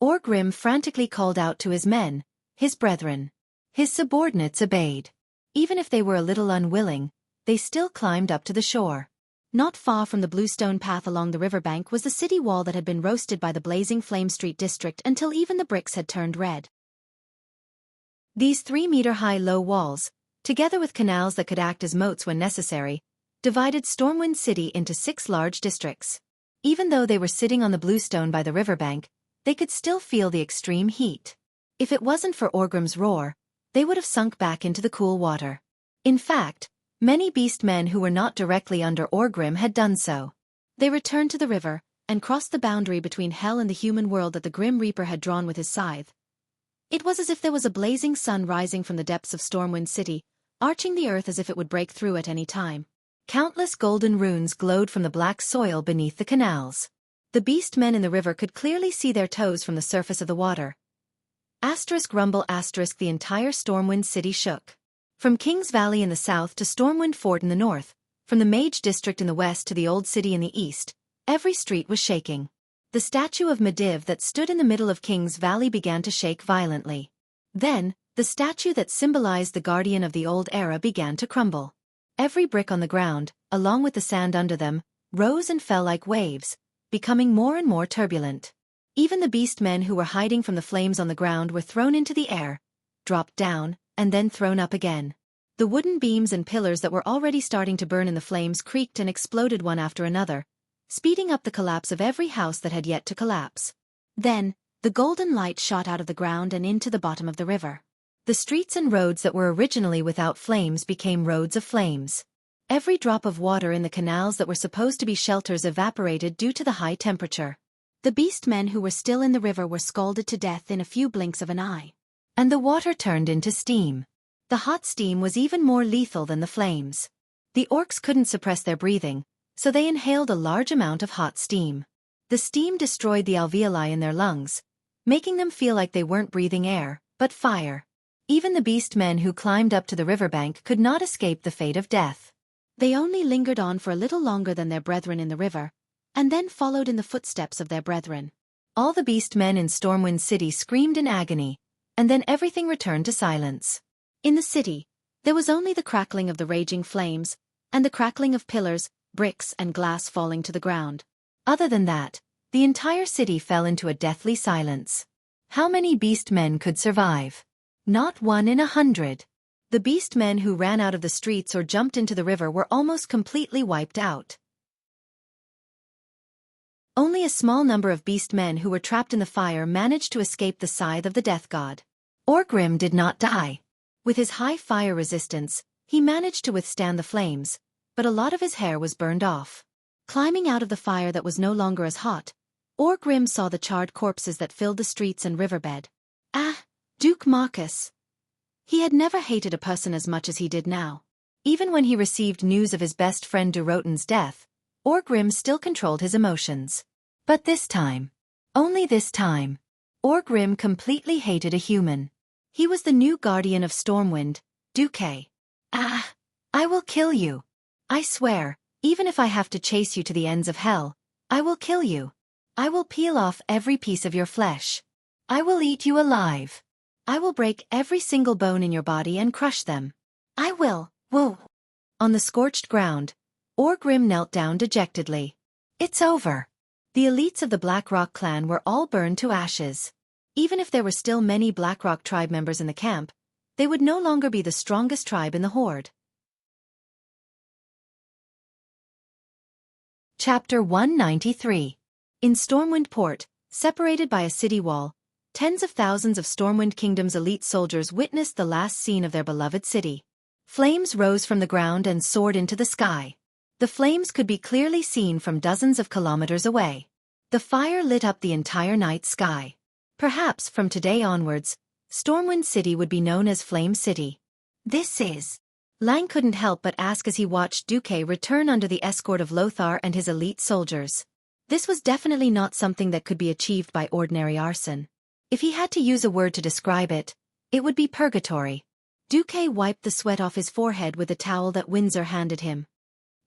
Orgrim frantically called out to his men, his brethren. His subordinates obeyed. Even if they were a little unwilling, they still climbed up to the shore. Not far from the bluestone path along the riverbank was the city wall that had been roasted by the blazing Flame Street district until even the bricks had turned red. These 3-meter-high low walls, together with canals that could act as moats when necessary, divided Stormwind City into 6 large districts. Even though they were sitting on the bluestone by the riverbank, they could still feel the extreme heat. If it wasn't for Orgrim's roar, they would have sunk back into the cool water. In fact, many beastmen who were not directly under Orgrim had done so. They returned to the river, and crossed the boundary between hell and the human world that the Grim Reaper had drawn with his scythe. It was as if there was a blazing sun rising from the depths of Stormwind City, arching the earth as if it would break through at any time. Countless golden runes glowed from the black soil beneath the canals. The beastmen in the river could clearly see their toes from the surface of the water. Rumble the entire Stormwind City shook. From King's Valley in the south to Stormwind Fort in the north, from the Mage District in the west to the Old City in the east, every street was shaking. The statue of Medivh that stood in the middle of King's Valley began to shake violently. Then, the statue that symbolized the guardian of the old era began to crumble. Every brick on the ground, along with the sand under them, rose and fell like waves, becoming more and more turbulent. Even the beastmen who were hiding from the flames on the ground were thrown into the air, dropped down, and then thrown up again. The wooden beams and pillars that were already starting to burn in the flames creaked and exploded one after another, speeding up the collapse of every house that had yet to collapse. Then, the golden light shot out of the ground and into the bottom of the river. The streets and roads that were originally without flames became roads of flames. Every drop of water in the canals that were supposed to be shelters evaporated due to the high temperature. The beastmen who were still in the river were scalded to death in a few blinks of an eye. And the water turned into steam. The hot steam was even more lethal than the flames. The orcs couldn't suppress their breathing, so they inhaled a large amount of hot steam. The steam destroyed the alveoli in their lungs, making them feel like they weren't breathing air, but fire. Even the beastmen who climbed up to the riverbank could not escape the fate of death. They only lingered on for a little longer than their brethren in the river, and then followed in the footsteps of their brethren. All the beastmen in Stormwind City screamed in agony, and then everything returned to silence. In the city, there was only the crackling of the raging flames, and the crackling of pillars, bricks and glass falling to the ground. Other than that, the entire city fell into a deathly silence. How many beastmen could survive? Not 1 in 100. The beastmen who ran out of the streets or jumped into the river were almost completely wiped out. Only a small number of beastmen who were trapped in the fire managed to escape the scythe of the death god. Orgrim did not die. With his high fire resistance, he managed to withstand the flames, but a lot of his hair was burned off. Climbing out of the fire that was no longer as hot, Orgrim saw the charred corpses that filled the streets and riverbed. Ah, Duke Marcus. He had never hated a person as much as he did now. Even when he received news of his best friend Durotan's death, Orgrim still controlled his emotions. But this time, only this time, Orgrim completely hated a human. He was the new guardian of Stormwind, Xueqi. Ah, I will kill you. I swear, even if I have to chase you to the ends of hell, I will kill you. I will peel off every piece of your flesh. I will eat you alive. I will break every single bone in your body and crush them. I will. Whoa. On the scorched ground, Orgrim knelt down dejectedly. It's over. The elites of the Blackrock clan were all burned to ashes. Even if there were still many Blackrock tribe members in the camp, they would no longer be the strongest tribe in the horde. Chapter 193. In Stormwind Port, separated by a city wall, tens of thousands of Stormwind Kingdom's elite soldiers witnessed the last scene of their beloved city. Flames rose from the ground and soared into the sky. The flames could be clearly seen from dozens of kilometers away. The fire lit up the entire night sky. Perhaps from today onwards, Stormwind City would be known as Flame City. This is... Lang couldn't help but ask as he watched Xueqi return under the escort of Lothar and his elite soldiers. This was definitely not something that could be achieved by ordinary arson. If he had to use a word to describe it, it would be purgatory. Xueqi wiped the sweat off his forehead with a towel that Windsor handed him.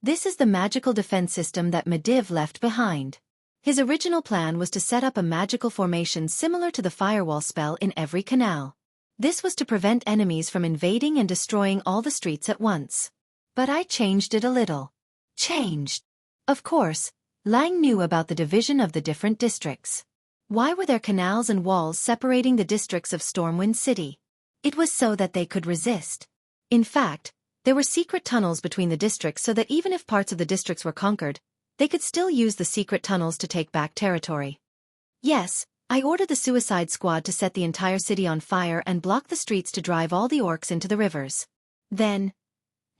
This is the magical defense system that Medivh left behind. His original plan was to set up a magical formation similar to the firewall spell in every canal. This was to prevent enemies from invading and destroying all the streets at once. But I changed it a little. Changed. Of course, Lang knew about the division of the different districts. Why were there canals and walls separating the districts of Stormwind City? It was so that they could resist. In fact, there were secret tunnels between the districts so that even if parts of the districts were conquered, they could still use the secret tunnels to take back territory. Yes, I ordered the suicide squad to set the entire city on fire and block the streets to drive all the orcs into the rivers. Then,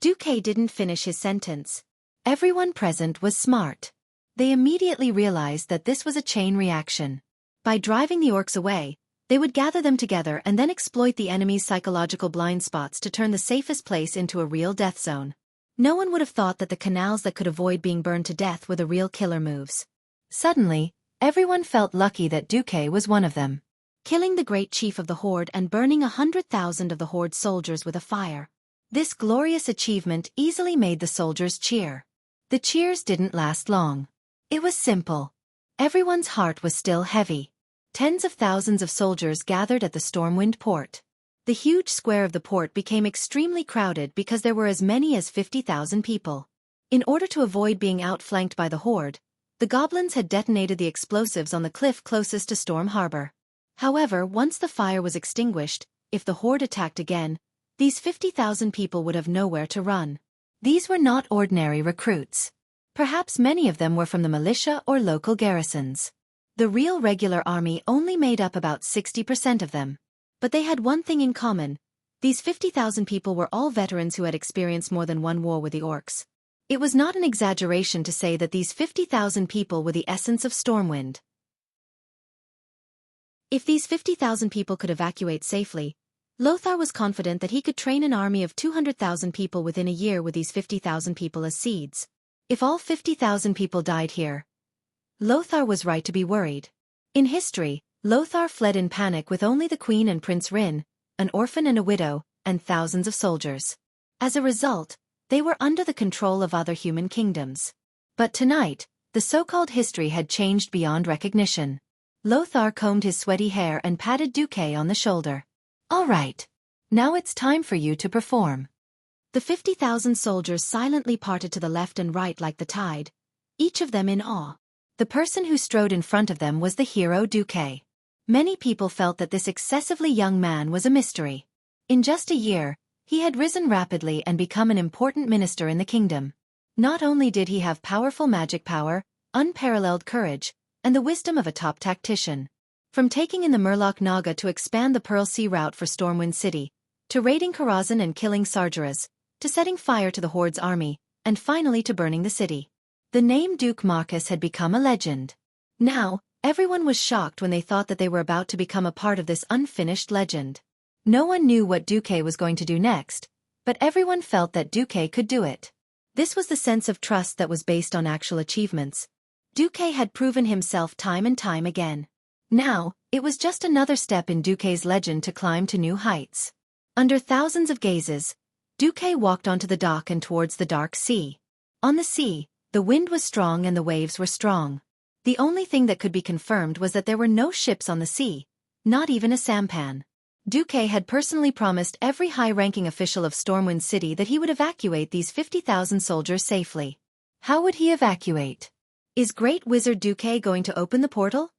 Xueqi didn't finish his sentence. Everyone present was smart. They immediately realized that this was a chain reaction. By driving the orcs away, they would gather them together and then exploit the enemy's psychological blind spots to turn the safest place into a real death zone. No one would have thought that the canals that could avoid being burned to death were the real killer moves. Suddenly, everyone felt lucky that Xueqi was one of them. Killing the great chief of the horde and burning 100,000 of the horde's soldiers with a fire. This glorious achievement easily made the soldiers cheer. The cheers didn't last long. It was simple. Everyone's heart was still heavy. Tens of thousands of soldiers gathered at the Stormwind port. The huge square of the port became extremely crowded because there were as many as 50,000 people. In order to avoid being outflanked by the horde, the goblins had detonated the explosives on the cliff closest to Storm Harbor. However, once the fire was extinguished, if the horde attacked again, these 50,000 people would have nowhere to run. These were not ordinary recruits. Perhaps many of them were from the militia or local garrisons. The real regular army only made up about 60% of them. But they had one thing in common. These 50,000 people were all veterans who had experienced more than one war with the orcs. It was not an exaggeration to say that these 50,000 people were the essence of Stormwind. If these 50,000 people could evacuate safely, Lothar was confident that he could train an army of 200,000 people within a year with these 50,000 people as seeds. If all 50,000 people died here, Lothar was right to be worried. In history, Lothar fled in panic with only the Queen and Prince Rin, an orphan and a widow, and thousands of soldiers. As a result, they were under the control of other human kingdoms. But tonight, the so-called history had changed beyond recognition. Lothar combed his sweaty hair and patted Xueqi on the shoulder. "All right. Now it's time for you to perform." The 50,000 soldiers silently parted to the left and right like the tide, each of them in awe. The person who strode in front of them was the hero Xueqi. Many people felt that this excessively young man was a mystery. In just a year, he had risen rapidly and become an important minister in the kingdom. Not only did he have powerful magic power, unparalleled courage, and the wisdom of a top tactician. From taking in the Murloc Naga to expand the Pearl Sea route for Stormwind City, to raiding Karazhan and killing Sargeras, to setting fire to the Horde's army, and finally to burning the city. The name Duke Marcus had become a legend. Now, everyone was shocked when they thought that they were about to become a part of this unfinished legend. No one knew what Xueqi was going to do next, but everyone felt that Xueqi could do it. This was the sense of trust that was based on actual achievements. Xueqi had proven himself time and time again. Now, it was just another step in Xueqi's legend to climb to new heights. Under thousands of gazes, Xueqi walked onto the dock and towards the dark sea. On the sea, the wind was strong and the waves were strong. The only thing that could be confirmed was that there were no ships on the sea, not even a sampan. Xueqi had personally promised every high-ranking official of Stormwind City that he would evacuate these 50,000 soldiers safely. How would he evacuate? Is Great Wizard Xueqi going to open the portal?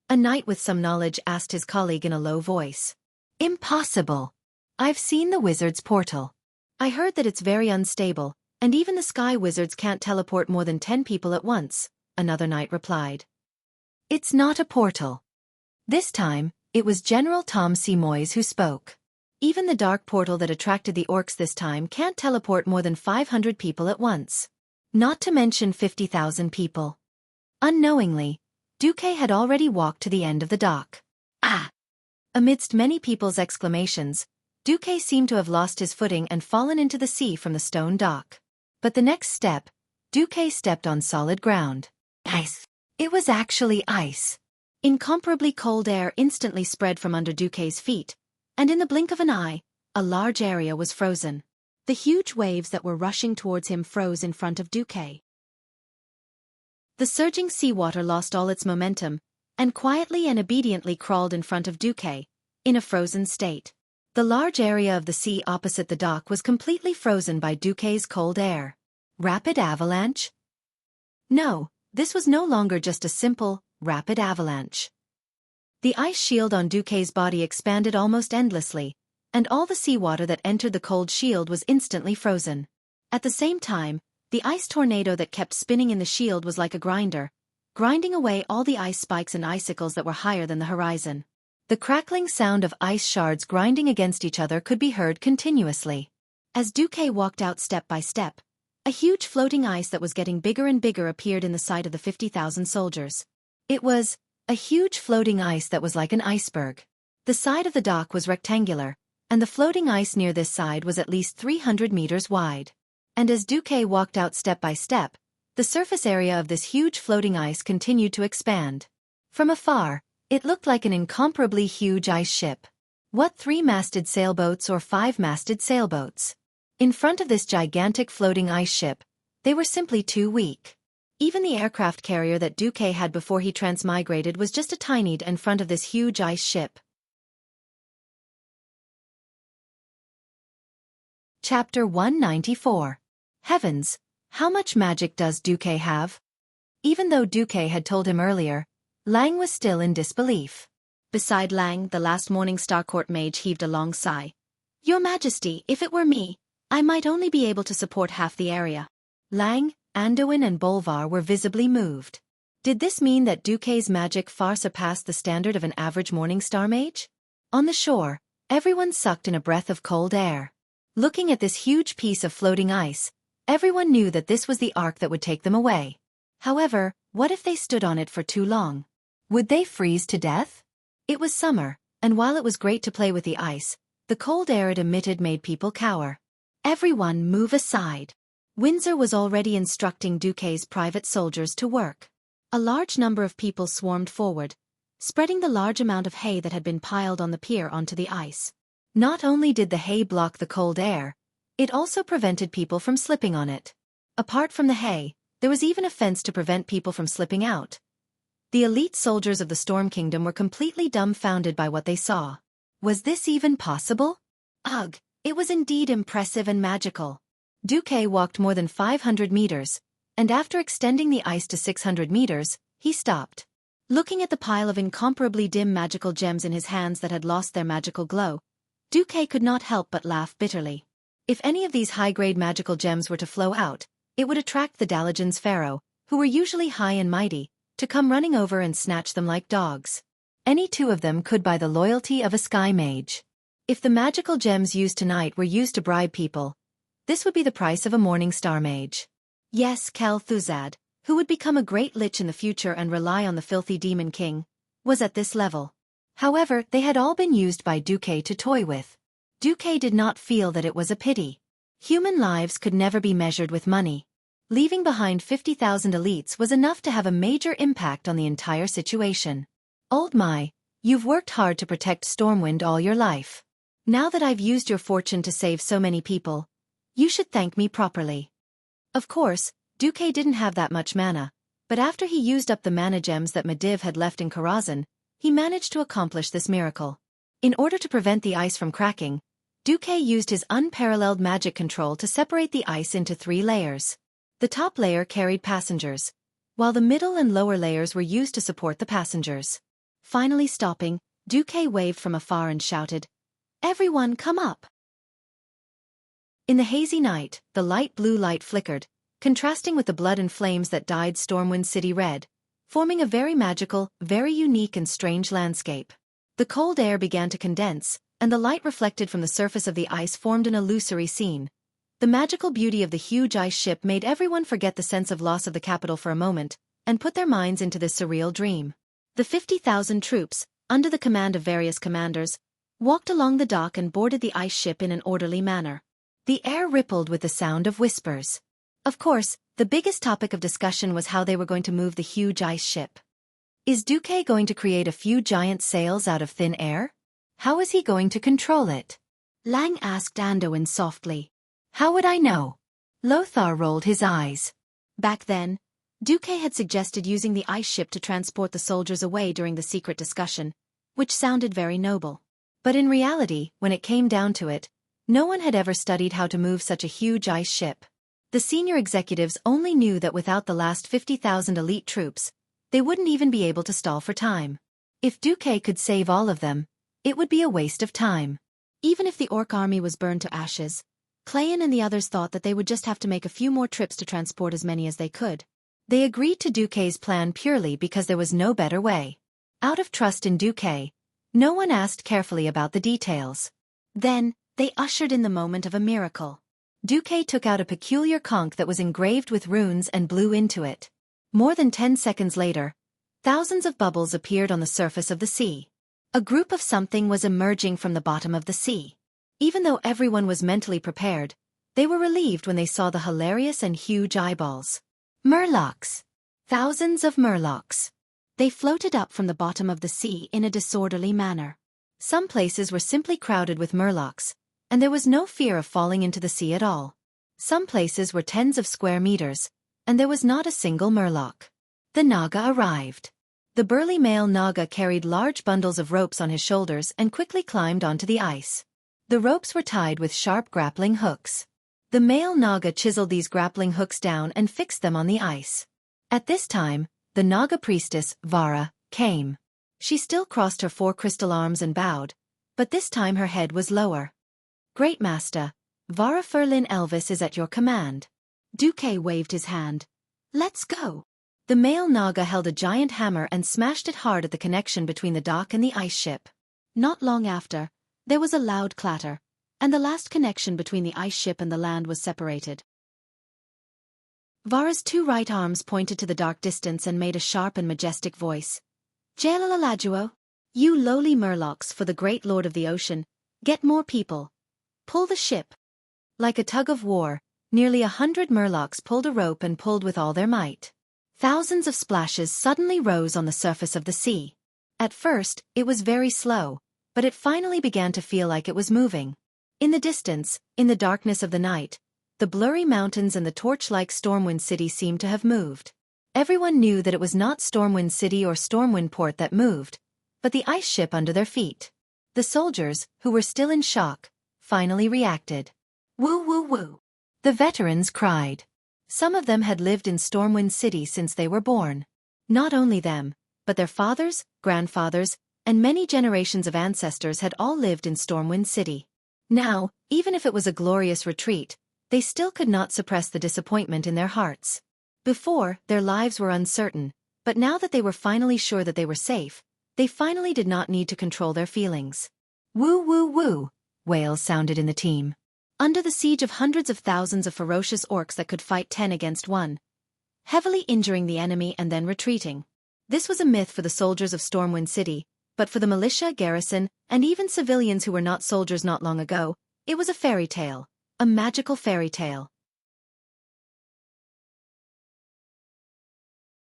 A knight with some knowledge asked his colleague in a low voice. Impossible. I've seen the wizard's portal. I heard that it's very unstable, and even the sky wizards can't teleport more than 10 people at once, another knight replied. It's not a portal. This time, it was General Tom Seymour who spoke. Even the dark portal that attracted the orcs this time can't teleport more than 500 people at once. Not to mention 50,000 people. Unknowingly, Xueqi had already walked to the end of the dock. Ah! Amidst many people's exclamations, Xueqi seemed to have lost his footing and fallen into the sea from the stone dock. But the next step, Xueqi stepped on solid ground. Ice. It was actually ice. Incomparably cold air instantly spread from under Xueqi's feet, and in the blink of an eye, a large area was frozen. The huge waves that were rushing towards him froze in front of Xueqi. The surging seawater lost all its momentum, and quietly and obediently crawled in front of Xueqi, in a frozen state. The large area of the sea opposite the dock was completely frozen by Xueqi's cold air. Rapid avalanche? No, this was no longer just a simple, rapid avalanche. The ice shield on Xueqi's body expanded almost endlessly, and all the seawater that entered the cold shield was instantly frozen. At the same time, the ice tornado that kept spinning in the shield was like a grinder, grinding away all the ice spikes and icicles that were higher than the horizon. The crackling sound of ice shards grinding against each other could be heard continuously. As Xueqi walked out step by step, a huge floating ice that was getting bigger and bigger appeared in the sight of the 50,000 soldiers. It was a huge floating ice that was like an iceberg. The side of the dock was rectangular, and the floating ice near this side was at least 300 meters wide. And as Xueqi walked out step by step, the surface area of this huge floating ice continued to expand. From afar, it looked like an incomparably huge ice ship. What 3-masted sailboats or 5-masted sailboats? In front of this gigantic floating ice ship, they were simply too weak. Even the aircraft carrier that Xueqi had before he transmigrated was just a tiny in front of this huge ice ship. Chapter 194. Heavens, how much magic does Xueqi have? Even though Xueqi had told him earlier, Lang was still in disbelief. Beside Lang, the last morning Star Court mage heaved a long sigh. Your Majesty, if it were me, I might only be able to support half the area. Lang, Anduin and Bolvar were visibly moved. Did this mean that Xueqi's magic far surpassed the standard of an average morning star mage? On the shore, everyone sucked in a breath of cold air. Looking at this huge piece of floating ice, everyone knew that this was the ark that would take them away. However, what if they stood on it for too long? Would they freeze to death? It was summer, and while it was great to play with the ice, the cold air it emitted made people cower. Everyone move aside. Windsor was already instructing Xueqi's private soldiers to work. A large number of people swarmed forward, spreading the large amount of hay that had been piled on the pier onto the ice. Not only did the hay block the cold air, it also prevented people from slipping on it. Apart from the hay, there was even a fence to prevent people from slipping out. The elite soldiers of the Storm Kingdom were completely dumbfounded by what they saw. Was this even possible? Ugh, it was indeed impressive and magical. Xueqi walked more than 500 meters, and after extending the ice to 600 meters, he stopped. Looking at the pile of incomparably dim magical gems in his hands that had lost their magical glow, Xueqi could not help but laugh bitterly. If any of these high-grade magical gems were to flow out, it would attract the Dalajan's pharaoh, who were usually high and mighty, to come running over and snatch them like dogs. Any two of them could buy the loyalty of a sky mage. If the magical gems used tonight were used to bribe people, this would be the price of a morning star mage. Yes, Kel Thuzad, who would become a great lich in the future and rely on the filthy demon king, was at this level. However, they had all been used by Xueqi to toy with. Xueqi did not feel that it was a pity. Human lives could never be measured with money. Leaving behind 50,000 elites was enough to have a major impact on the entire situation. Old Mai, you've worked hard to protect Stormwind all your life. Now that I've used your fortune to save so many people, you should thank me properly. Of course, Xueqi didn't have that much mana, but after he used up the mana gems that Mediv had left in Karazhan, he managed to accomplish this miracle. In order to prevent the ice from cracking, Xueqi used his unparalleled magic control to separate the ice into 3 layers. The top layer carried passengers, while the middle and lower layers were used to support the passengers. Finally stopping, Xueqi waved from afar and shouted, "Everyone come up!" In the hazy night, the light blue light flickered, contrasting with the blood and flames that dyed Stormwind City red, forming a very magical, very unique and strange landscape. The cold air began to condense, and the light reflected from the surface of the ice formed an illusory scene. The magical beauty of the huge ice ship made everyone forget the sense of loss of the capital for a moment, and put their minds into this surreal dream. The 50,000 troops, under the command of various commanders, walked along the dock and boarded the ice ship in an orderly manner. The air rippled with the sound of whispers. Of course, the biggest topic of discussion was how they were going to move the huge ice ship. Is Xueqi going to create a few giant sails out of thin air? How is he going to control it? Lang asked Anduin softly. How would I know? Lothar rolled his eyes. Back then, Xueqi had suggested using the ice ship to transport the soldiers away during the secret discussion, which sounded very noble. But in reality, when it came down to it, no one had ever studied how to move such a huge ice ship. The senior executives only knew that without the last 50,000 elite troops, they wouldn't even be able to stall for time. If Xueqi could save all of them, it would be a waste of time. Even if the orc army was burned to ashes, Clayan and the others thought that they would just have to make a few more trips to transport as many as they could. They agreed to Xueqi's plan purely because there was no better way. Out of trust in Xueqi, no one asked carefully about the details. Then, they ushered in the moment of a miracle. Xueqi took out a peculiar conch that was engraved with runes and blew into it. More than 10 seconds later, thousands of bubbles appeared on the surface of the sea. A group of something was emerging from the bottom of the sea. Even though everyone was mentally prepared, they were relieved when they saw the hilarious and huge eyeballs. Murlocs! Thousands of murlocs. They floated up from the bottom of the sea in a disorderly manner. Some places were simply crowded with murlocs, and there was no fear of falling into the sea at all. Some places were tens of square meters, and there was not a single murloc. The Naga arrived. The burly male Naga carried large bundles of ropes on his shoulders and quickly climbed onto the ice. The ropes were tied with sharp grappling hooks. The male Naga chiseled these grappling hooks down and fixed them on the ice. At this time, the Naga priestess, Vara, came. She still crossed her 4 crystal arms and bowed, but this time her head was lower. Great Master, Vara Furlin Elvis is at your command. Xueqi waved his hand. Let's go. The male Naga held a giant hammer and smashed it hard at the connection between the dock and the ice ship. Not long after, there was a loud clatter, and the last connection between the ice ship and the land was separated. Vara's 2 right arms pointed to the dark distance and made a sharp and majestic voice. Jalalalajuo, you lowly murlocs for the great lord of the ocean, get more people. Pull the ship. Like a tug of war, nearly 100 murlocs pulled a rope and pulled with all their might. Thousands of splashes suddenly rose on the surface of the sea. At first, it was very slow, but it finally began to feel like it was moving. In the distance, in the darkness of the night, the blurry mountains and the torch-like Stormwind City seemed to have moved. Everyone knew that it was not Stormwind City or Stormwind Port that moved, but the ice ship under their feet. The soldiers, who were still in shock, finally reacted. Woo woo woo! The veterans cried. Some of them had lived in Stormwind City since they were born. Not only them, but their fathers, grandfathers, and many generations of ancestors had all lived in Stormwind City. Now, even if it was a glorious retreat, they still could not suppress the disappointment in their hearts. Before, their lives were uncertain, but now that they were finally sure that they were safe, they finally did not need to control their feelings. Woo woo woo, wails sounded in the team. Under the siege of hundreds of thousands of ferocious orcs that could fight 10 against 1, heavily injuring the enemy and then retreating. This was a myth for the soldiers of Stormwind City, but for the militia, garrison, and even civilians who were not soldiers not long ago, it was a fairy tale, a magical fairy tale.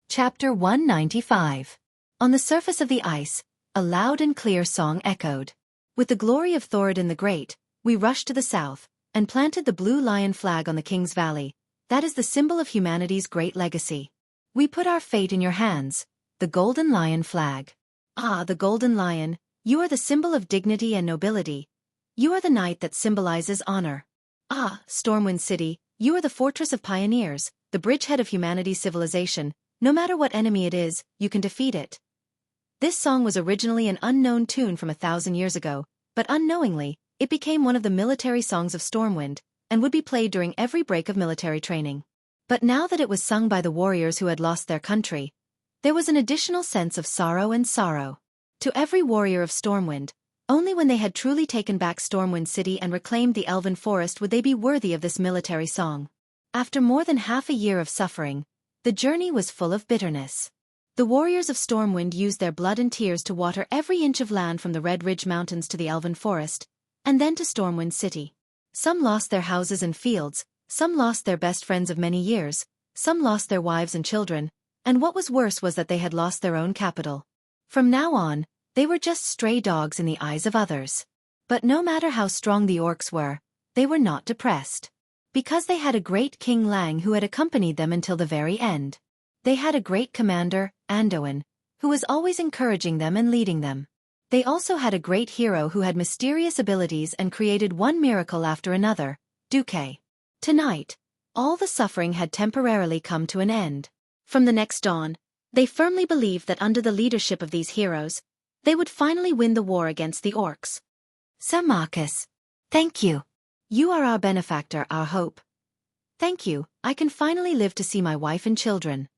Chapter 195. On the surface of the ice, a loud and clear song echoed. With the glory of Thoradin the Great, we rushed to the south, and planted the blue lion flag on the King's Valley. That is the symbol of humanity's great legacy. We put our fate in your hands, the golden lion flag. Ah, the golden lion, you are the symbol of dignity and nobility. You are the knight that symbolizes honor. Ah, Stormwind City, you are the fortress of pioneers, the bridgehead of humanity's civilization. No matter what enemy it is, you can defeat it. This song was originally an unknown tune from 1,000 years ago, but unknowingly, it became one of the military songs of Stormwind, and would be played during every break of military training. But now that it was sung by the warriors who had lost their country, there was an additional sense of sorrow and sorrow. To every warrior of Stormwind, only when they had truly taken back Stormwind City and reclaimed the Elven Forest would they be worthy of this military song. After more than half a year of suffering, the journey was full of bitterness. The warriors of Stormwind used their blood and tears to water every inch of land from the Red Ridge Mountains to the Elven Forest, and then to Stormwind City. Some lost their houses and fields, some lost their best friends of many years, some lost their wives and children, and what was worse was that they had lost their own capital. From now on, they were just stray dogs in the eyes of others. But no matter how strong the orcs were, they were not depressed. Because they had a great King Lang who had accompanied them until the very end. They had a great commander, Anduin, who was always encouraging them and leading them. They also had a great hero who had mysterious abilities and created one miracle after another, Xueqi. Tonight, all the suffering had temporarily come to an end. From the next dawn, they firmly believed that under the leadership of these heroes, they would finally win the war against the orcs. Sir Marcus, thank you. You are our benefactor, our hope. Thank you, I can finally live to see my wife and children.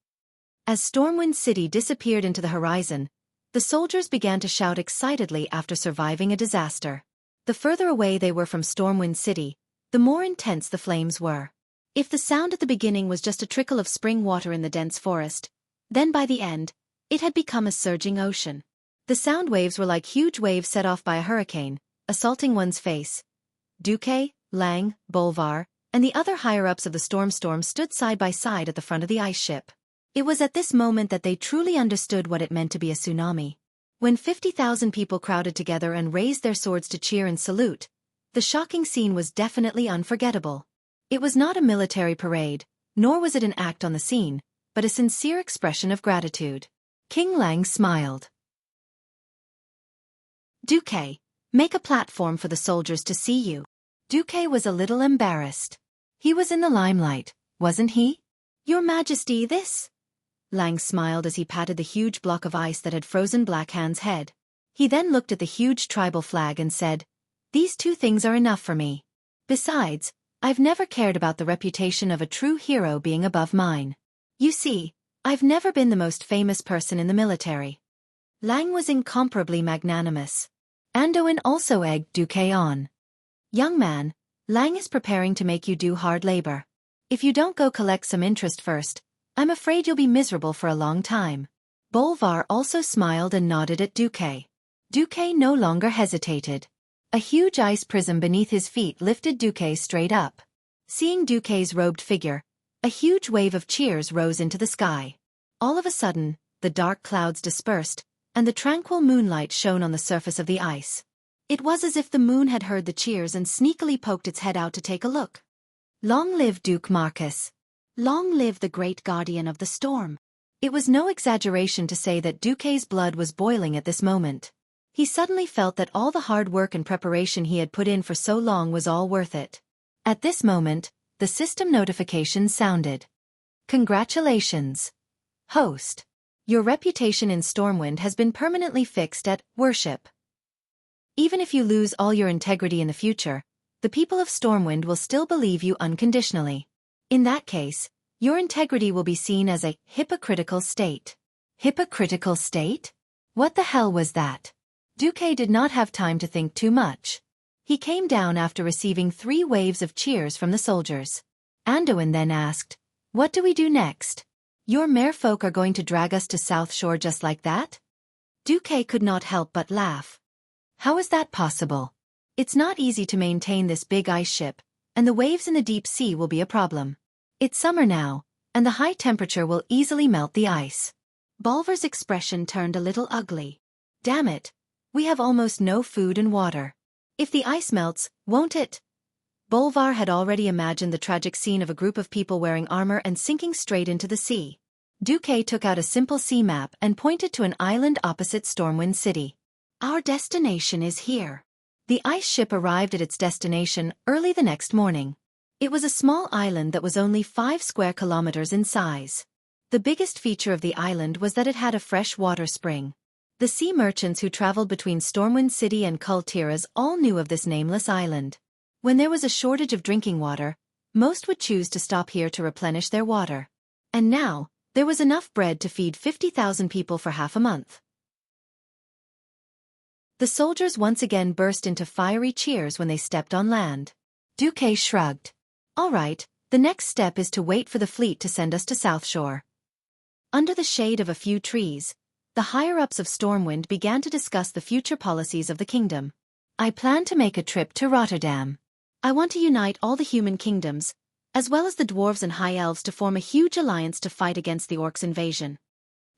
As Stormwind City disappeared into the horizon, the soldiers began to shout excitedly after surviving a disaster. The further away they were from Stormwind City, the more intense the flames were. If the sound at the beginning was just a trickle of spring water in the dense forest, then by the end, it had become a surging ocean. The sound waves were like huge waves set off by a hurricane, assaulting one's face. Xueqi, Lang, Bolvar, and the other higher-ups of the Storm stood side by side at the front of the ice ship. It was at this moment that they truly understood what it meant to be a tsunami. When 50,000 people crowded together and raised their swords to cheer and salute, the shocking scene was definitely unforgettable. It was not a military parade, nor was it an act on the scene, but a sincere expression of gratitude. King Lang smiled. Xueqi, make a platform for the soldiers to see you. Xueqi was a little embarrassed. He was in the limelight, wasn't he? Your Majesty, this? Lang smiled as he patted the huge block of ice that had frozen Black Hand's head. He then looked at the huge tribal flag and said, "These two things are enough for me. Besides, I've never cared about the reputation of a true hero being above mine. You see, I've never been the most famous person in the military." Lang was incomparably magnanimous. Anduin also egged Xueqi on. "Young man, Lang is preparing to make you do hard labor. If you don't go collect some interest first, I'm afraid you'll be miserable for a long time." Bolvar also smiled and nodded at Xueqi. Xueqi no longer hesitated. A huge ice prism beneath his feet lifted Xueqi straight up. Seeing Xueqi's robed figure, a huge wave of cheers rose into the sky. All of a sudden, the dark clouds dispersed, and the tranquil moonlight shone on the surface of the ice. It was as if the moon had heard the cheers and sneakily poked its head out to take a look. Long live Duke Marcus. Long live the great guardian of the storm. It was no exaggeration to say that Xueqi's blood was boiling at this moment. He suddenly felt that all the hard work and preparation he had put in for so long was all worth it. At this moment, the system notification sounded. Congratulations, host. Your reputation in Stormwind has been permanently fixed at worship. Even if you lose all your integrity in the future, the people of Stormwind will still believe you unconditionally. In that case, your integrity will be seen as a hypocritical state. Hypocritical state? What the hell was that? Xueqi did not have time to think too much. He came down after receiving 3 waves of cheers from the soldiers. Anduin then asked, "What do we do next? Your merfolk are going to drag us to South Shore just like that?" Xueqi could not help but laugh. How is that possible? It's not easy to maintain this big ice ship, and the waves in the deep sea will be a problem. It's summer now, and the high temperature will easily melt the ice. Bolvar's expression turned a little ugly. Damn it, we have almost no food and water. If the ice melts, won't it? Bolvar had already imagined the tragic scene of a group of people wearing armor and sinking straight into the sea. Xueqi took out a simple sea map and pointed to an island opposite Stormwind City. Our destination is here. The ice ship arrived at its destination early the next morning. It was a small island that was only 5 square kilometers in size. The biggest feature of the island was that it had a fresh water spring. The sea merchants who traveled between Stormwind City and Kul Tiras all knew of this nameless island. When there was a shortage of drinking water, most would choose to stop here to replenish their water. And now, there was enough bread to feed 50,000 people for half a month. The soldiers once again burst into fiery cheers when they stepped on land. Xueqi shrugged. All right, the next step is to wait for the fleet to send us to South Shore. Under the shade of a few trees, the higher-ups of Stormwind began to discuss the future policies of the kingdom. I plan to make a trip to Rotterdam. I want to unite all the human kingdoms, as well as the dwarves and high elves to form a huge alliance to fight against the orcs' invasion.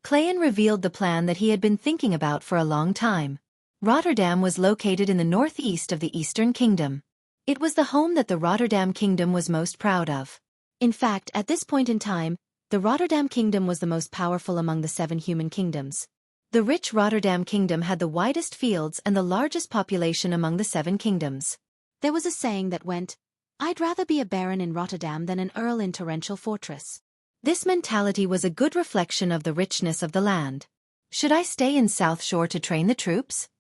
Clayan revealed the plan that he had been thinking about for a long time. Rotterdam was located in the northeast of the Eastern Kingdom. It was the home that the Rotterdam Kingdom was most proud of. In fact, at this point in time, the Rotterdam Kingdom was the most powerful among the 7 human kingdoms. The rich Rotterdam Kingdom had the widest fields and the largest population among the 7 kingdoms. There was a saying that went, "I'd rather be a baron in Rotterdam than an earl in Torrential Fortress." This mentality was a good reflection of the richness of the land. Should I stay in South Shore to train the troops?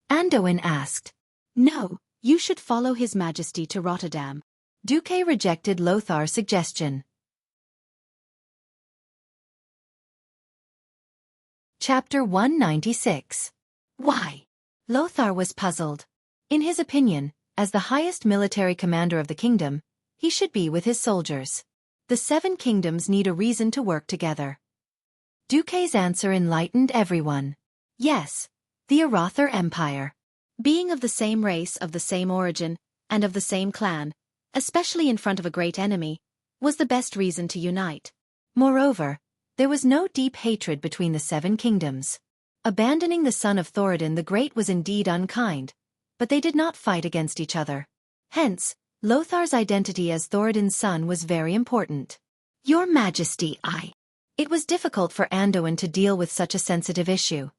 Anduin asked. No, you should follow His Majesty to Rotterdam. Xueqi rejected Lothar's suggestion. Chapter 196. Why? Lothar was puzzled. In his opinion, as the highest military commander of the kingdom, he should be with his soldiers. The 7 kingdoms need a reason to work together. Xueqi's answer enlightened everyone. Yes, the Arothar Empire. Being of the same race, of the same origin, and of the same clan, especially in front of a great enemy, was the best reason to unite. Moreover, there was no deep hatred between the 7 kingdoms. Abandoning the son of Thoradin the Great was indeed unkind, but they did not fight against each other. Hence, Lothar's identity as Thoradin's son was very important. Your Majesty, It was difficult for Anduin to deal with such a sensitive issue.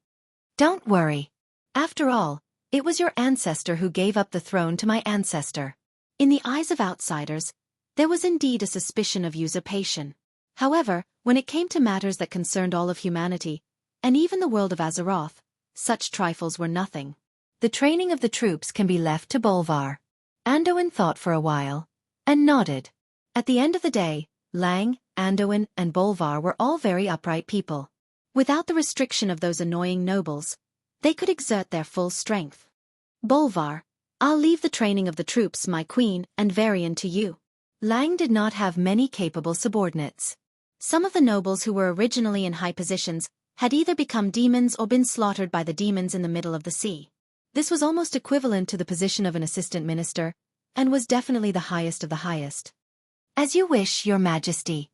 Don't worry. After all, it was your ancestor who gave up the throne to my ancestor. In the eyes of outsiders, there was indeed a suspicion of usurpation. However, when it came to matters that concerned all of humanity, and even the world of Azeroth, such trifles were nothing. The training of the troops can be left to Bolvar. Anduin thought for a while, and nodded. At the end of the day, Lang, Anduin, and Bolvar were all very upright people. Without the restriction of those annoying nobles, they could exert their full strength. Bolvar, I'll leave the training of the troops, my queen, and Varian to you. Lang did not have many capable subordinates. Some of the nobles who were originally in high positions had either become demons or been slaughtered by the demons in the middle of the sea. This was almost equivalent to the position of an assistant minister, and was definitely the highest of the highest. As you wish, your majesty.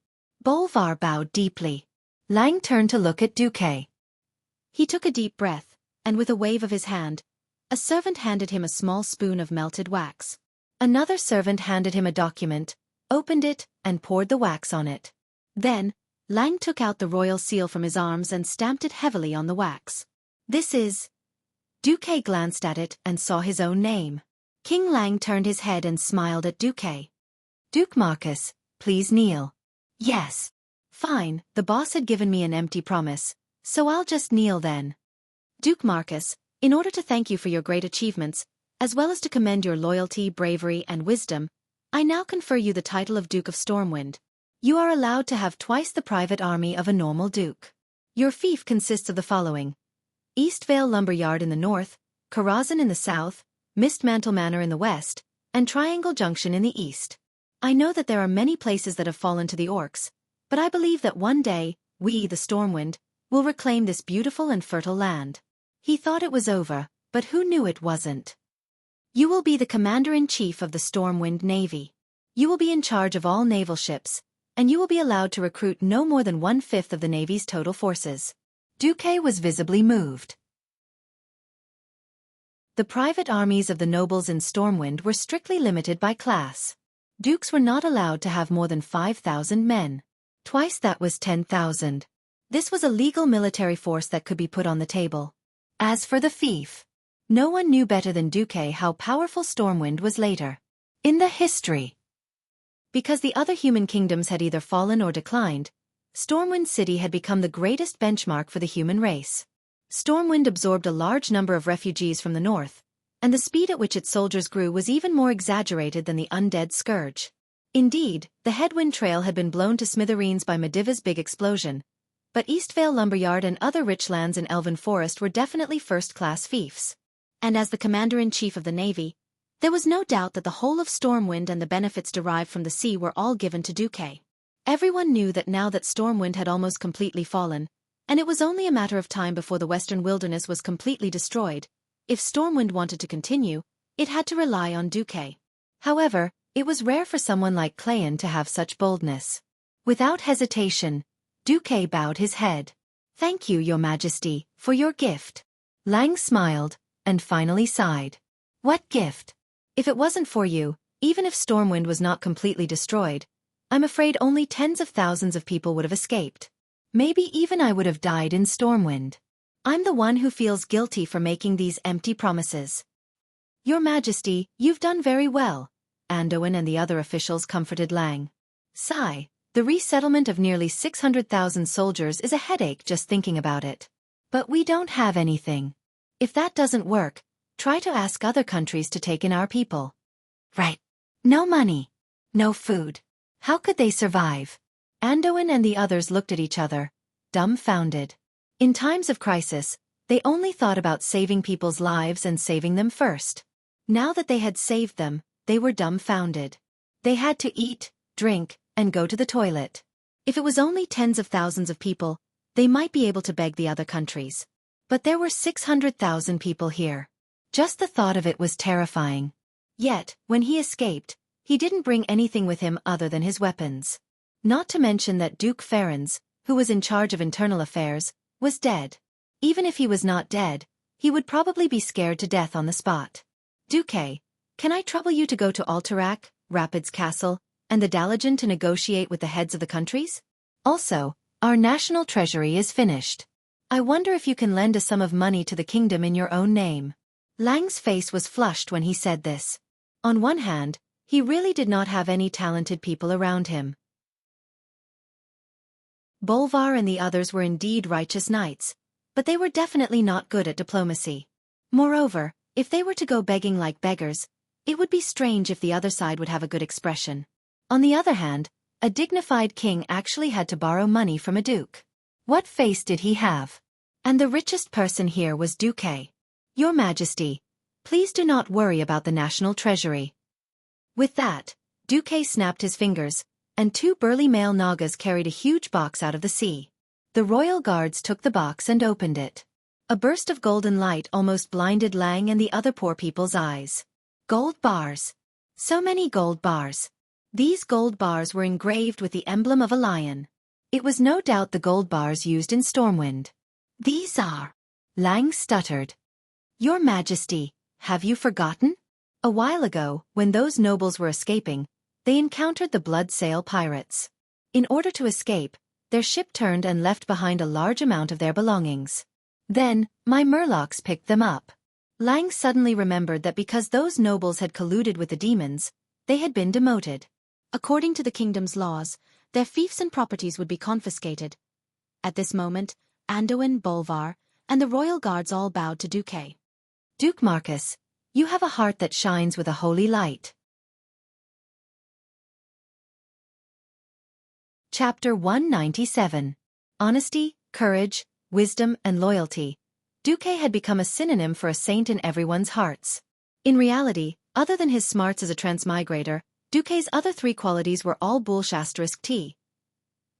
Bolvar bowed deeply. Lang turned to look at Xueqi. He took a deep breath, and with a wave of his hand, a servant handed him a small spoon of melted wax. Another servant handed him a document, opened it, and poured the wax on it. Then, Lang took out the royal seal from his arms and stamped it heavily on the wax. This is... Xueqi glanced at it and saw his own name. King Lang turned his head and smiled at Xueqi. Duke Marcus, please kneel. Yes. Fine, the boss had given me an empty promise, so I'll just kneel then. Duke Marcus, in order to thank you for your great achievements, as well as to commend your loyalty, bravery, and wisdom, I now confer you the title of Duke of Stormwind. You are allowed to have twice the private army of a normal duke. Your fief consists of the following: Eastvale Lumberyard in the north, Karazhan in the south, Mistmantle Manor in the west, and Triangle Junction in the east. I know that there are many places that have fallen to the orcs, but I believe that one day, we, the Stormwind, will reclaim this beautiful and fertile land. He thought it was over, but who knew it wasn't? You will be the commander-in-chief of the Stormwind Navy. You will be in charge of all naval ships, and you will be allowed to recruit no more than 1/5 of the Navy's total forces. Xueqi was visibly moved. The private armies of the nobles in Stormwind were strictly limited by class. Dukes were not allowed to have more than 5,000 men. Twice that was 10,000. This was a legal military force that could be put on the table. As for the fief, no one knew better than Xueqi how powerful Stormwind was later in the history. Because the other human kingdoms had either fallen or declined, Stormwind City had become the greatest benchmark for the human race. Stormwind absorbed a large number of refugees from the north, and the speed at which its soldiers grew was even more exaggerated than the undead scourge. Indeed, the Headwind Trail had been blown to smithereens by Mediva's big explosion, but Eastvale Lumberyard and other rich lands in Elven Forest were definitely first-class fiefs. And as the commander-in-chief of the Navy, there was no doubt that the whole of Stormwind and the benefits derived from the sea were all given to Xueqi. Everyone knew that now that Stormwind had almost completely fallen, and it was only a matter of time before the western wilderness was completely destroyed, if Stormwind wanted to continue, it had to rely on Xueqi. However, it was rare for someone like Clayan to have such boldness. Without hesitation, Xueqi bowed his head. Thank you, your majesty, for your gift. Lang smiled, and finally sighed. What gift? If it wasn't for you, even if Stormwind was not completely destroyed, I'm afraid only tens of thousands of people would have escaped. Maybe even I would have died in Stormwind. I'm the one who feels guilty for making these empty promises. Your Majesty, you've done very well, Anduin and the other officials comforted Lang. Sigh, the resettlement of nearly 600,000 soldiers is a headache just thinking about it. But we don't have anything. If that doesn't work, try to ask other countries to take in our people. Right. No money. No food. How could they survive? Anduin and the others looked at each other, dumbfounded. In times of crisis, they only thought about saving people's lives and saving them first. Now that they had saved them, they were dumbfounded. They had to eat, drink, and go to the toilet. If it was only tens of thousands of people, they might be able to beg the other countries. But there were 600,000 people here. Just the thought of it was terrifying. Yet, when he escaped, he didn't bring anything with him other than his weapons. Not to mention that Duke Ferenz, who was in charge of internal affairs, was dead. Even if he was not dead, he would probably be scared to death on the spot. Duque, can I trouble you to go to Alterac, Rapid's castle, and the Dalajan to negotiate with the heads of the countries? Also, our national treasury is finished. I wonder if you can lend a sum of money to the kingdom in your own name. Lang's face was flushed when he said this. On one hand, he really did not have any talented people around him. Bolvar and the others were indeed righteous knights, but they were definitely not good at diplomacy. Moreover, if they were to go begging like beggars, it would be strange if the other side would have a good expression. On the other hand, a dignified king actually had to borrow money from a duke. What face did he have? And the richest person here was Duque. Your Majesty, please do not worry about the national treasury. With that, Duque snapped his fingers, and two burly male Nagas carried a huge box out of the sea. The royal guards took the box and opened it. A burst of golden light almost blinded Lang and the other poor people's eyes. Gold bars. So many gold bars. These gold bars were engraved with the emblem of a lion. It was no doubt the gold bars used in Stormwind. These are... Lang stuttered. Your Majesty, have you forgotten? A while ago, when those nobles were escaping, they encountered the Blood Sail pirates. In order to escape, their ship turned and left behind a large amount of their belongings. Then, my Murlocs picked them up. Lang suddenly remembered that because those nobles had colluded with the demons, they had been demoted. According to the kingdom's laws, their fiefs and properties would be confiscated. At this moment, Anduin, Bolvar, and the royal guards all bowed to Duque. Duke Marcus, you have a heart that shines with a holy light. Chapter 197. Honesty, courage, wisdom, and loyalty. Duque had become a synonym for a saint in everyone's hearts. In reality, other than his smarts as a transmigrator, Duque's other three qualities were all *T.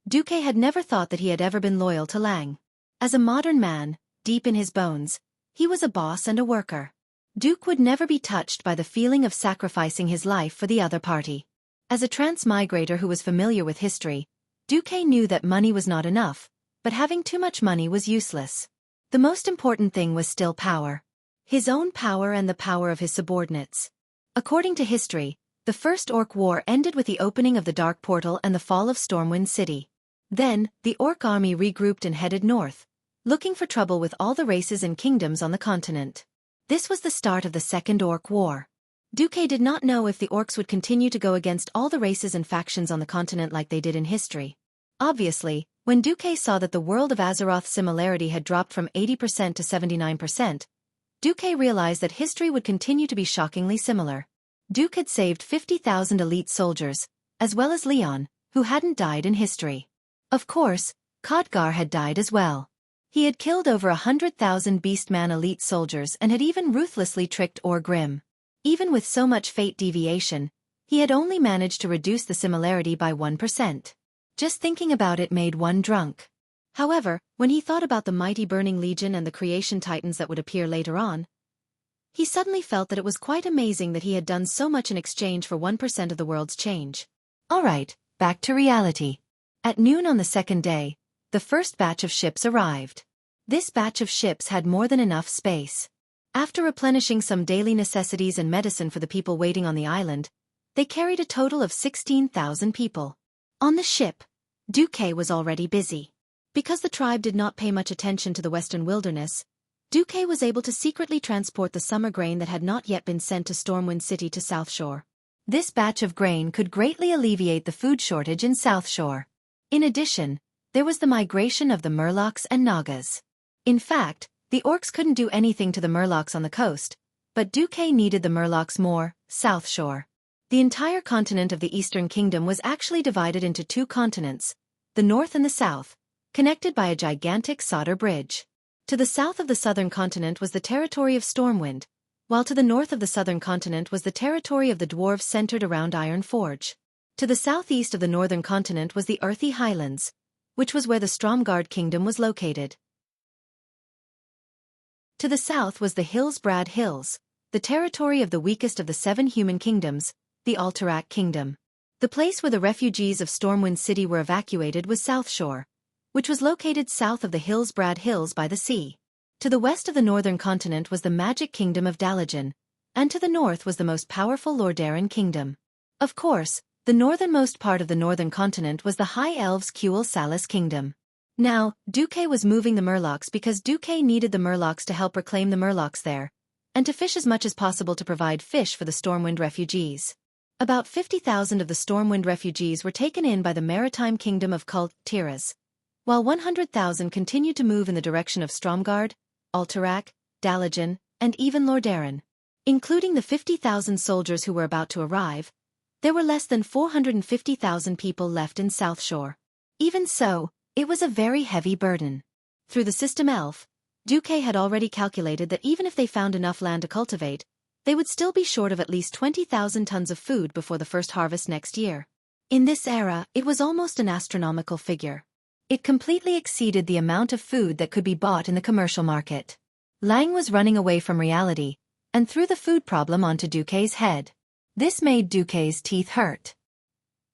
Duque had never thought that he had ever been loyal to Lang. As a modern man, deep in his bones, he was a boss and a worker. Duke would never be touched by the feeling of sacrificing his life for the other party. As a transmigrator who was familiar with history, Duque knew that money was not enough, but having too much money was useless. The most important thing was still power. His own power and the power of his subordinates. According to history, the First Orc War ended with the opening of the Dark Portal and the fall of Stormwind City. Then, the Orc army regrouped and headed north, looking for trouble with all the races and kingdoms on the continent. This was the start of the Second Orc War. Duque did not know if the Orcs would continue to go against all the races and factions on the continent like they did in history. Obviously, when Duque saw that the world of Azeroth's similarity had dropped from 80% to 79%, Duque realized that history would continue to be shockingly similar. Duke had saved 50,000 elite soldiers, as well as Leon, who hadn't died in history. Of course, Khadgar had died as well. He had killed over 100,000 Beastman elite soldiers and had even ruthlessly tricked Orgrim. Even with so much fate deviation, he had only managed to reduce the similarity by 1%. Just thinking about it made one drunk. However, when he thought about the mighty Burning Legion and the Creation Titans that would appear later on, he suddenly felt that it was quite amazing that he had done so much in exchange for 1% of the world's change. Alright, back to reality. At noon on the second day, the first batch of ships arrived. This batch of ships had more than enough space. After replenishing some daily necessities and medicine for the people waiting on the island, they carried a total of 16,000 people. On the ship, Duque was already busy. Because the tribe did not pay much attention to the western wilderness, Duque was able to secretly transport the summer grain that had not yet been sent to Stormwind City to South Shore. This batch of grain could greatly alleviate the food shortage in South Shore. In addition, there was the migration of the Murlocs and Nagas. In fact, the Orcs couldn't do anything to the Murlocs on the coast, but Duque needed the Murlocs more, South Shore. The entire continent of the Eastern Kingdom was actually divided into two continents, the North and the South, connected by a gigantic solder bridge. To the south of the southern continent was the territory of Stormwind, while to the north of the southern continent was the territory of the dwarves centered around Iron Forge. To the southeast of the northern continent was the Earthy Highlands, which was where the Stromgard kingdom was located. To the south was the Hillsbrad Hills, the territory of the weakest of the 7 human kingdoms, the Alterac Kingdom. The place where the refugees of Stormwind City were evacuated was South Shore, which was located south of the Hillsbrad Hills by the sea. To the west of the northern continent was the Magic Kingdom of Dalagen, and to the north was the most powerful Lordaeron Kingdom. Of course, the northernmost part of the northern continent was the High Elves' Kuel Salis Kingdom. Now, Xueqi was moving the Murlocs because Xueqi needed the Murlocs to help reclaim the Murlocs there, and to fish as much as possible to provide fish for the Stormwind refugees. About 50,000 of the Stormwind refugees were taken in by the maritime kingdom of Kul Tiras, while 100,000 continued to move in the direction of Stromgard, Alterac, Dalagen, and even Lordaeron. Including the 50,000 soldiers who were about to arrive, there were less than 450,000 people left in South Shore. Even so, it was a very heavy burden. Through the system Elf, Xueqi had already calculated that even if they found enough land to cultivate, they would still be short of at least 20,000 tons of food before the first harvest next year. In this era, it was almost an astronomical figure. It completely exceeded the amount of food that could be bought in the commercial market. Lang was running away from reality, and threw the food problem onto Xueqi's head. This made Xueqi's teeth hurt.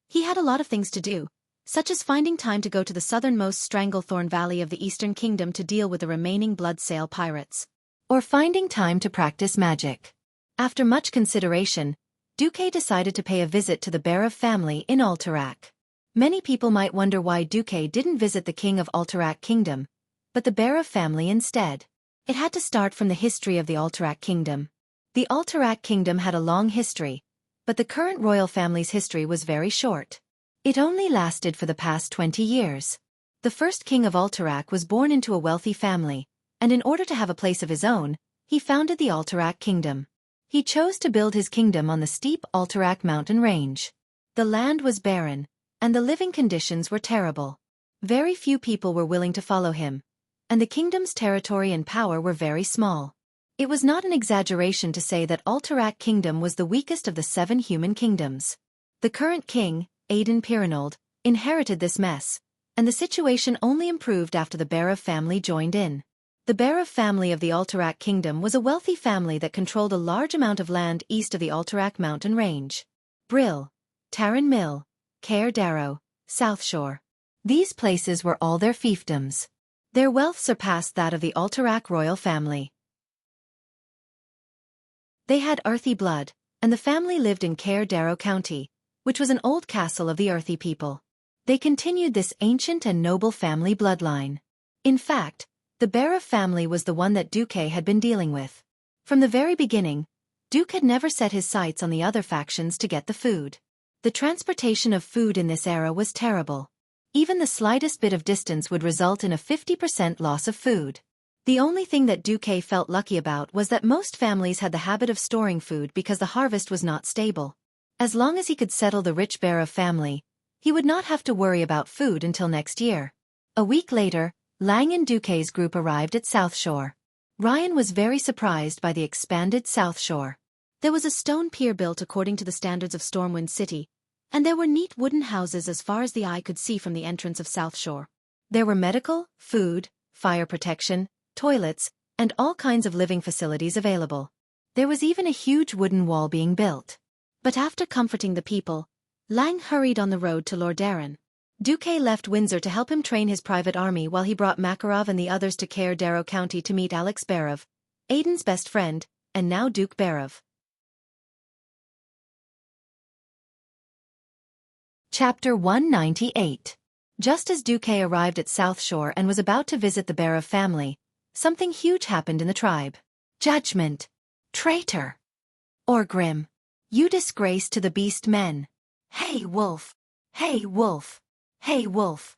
He had a lot of things to do, such as finding time to go to the southernmost Stranglethorn Valley of the Eastern Kingdom to deal with the remaining Bloodsail pirates, or finding time to practice magic. After much consideration, Xueqi decided to pay a visit to the Berev family in Alterac. Many people might wonder why Xueqi didn't visit the king of Alterac Kingdom, but the Berev family instead. It had to start from the history of the Alterac Kingdom. The Alterac Kingdom had a long history, but the current royal family's history was very short. It only lasted for the past 20 years. The first king of Alterac was born into a wealthy family, and in order to have a place of his own, he founded the Alterac Kingdom. He chose to build his kingdom on the steep Alterac mountain range. The land was barren, and the living conditions were terrible. Very few people were willing to follow him, and the kingdom's territory and power were very small. It was not an exaggeration to say that Alterac Kingdom was the weakest of the 7 human kingdoms. The current king, Aiden Pirinold, inherited this mess, and the situation only improved after the Berev family joined in. The Berev family of the Alterac Kingdom was a wealthy family that controlled a large amount of land east of the Alterac mountain range. Brill, Taran Mill, Caer Darrow, South Shore. These places were all their fiefdoms. Their wealth surpassed that of the Alterac royal family. They had earthy blood, and the family lived in Caer Darrow County, which was an old castle of the earthy people. They continued this ancient and noble family bloodline. In fact, the Berev family was the one that Xueqi had been dealing with. From the very beginning, Xueqi had never set his sights on the other factions to get the food. The transportation of food in this era was terrible. Even the slightest bit of distance would result in a 50% loss of food. The only thing that Xueqi felt lucky about was that most families had the habit of storing food because the harvest was not stable. As long as he could settle the rich Berev family, he would not have to worry about food until next year. A week later, Lang and Xueqi's group arrived at South Shore. Ryan was very surprised by the expanded South Shore. There was a stone pier built according to the standards of Stormwind City, and there were neat wooden houses as far as the eye could see from the entrance of South Shore. There were medical, food, fire protection, toilets, and all kinds of living facilities available. There was even a huge wooden wall being built. But after comforting the people, Lang hurried on the road to Lordaeron. Xueqi left Windsor to help him train his private army while he brought Makarov and the others to Caer Darrow County to meet Alex Berev, Aiden's best friend, and now Duke Berev. Chapter 198. Just as Xueqi arrived at South Shore and was about to visit the Berev family, something huge happened in the tribe. Judgment! Traitor! Orgrim! You disgrace to the beast men! Hey wolf! Hey wolf! Hey wolf!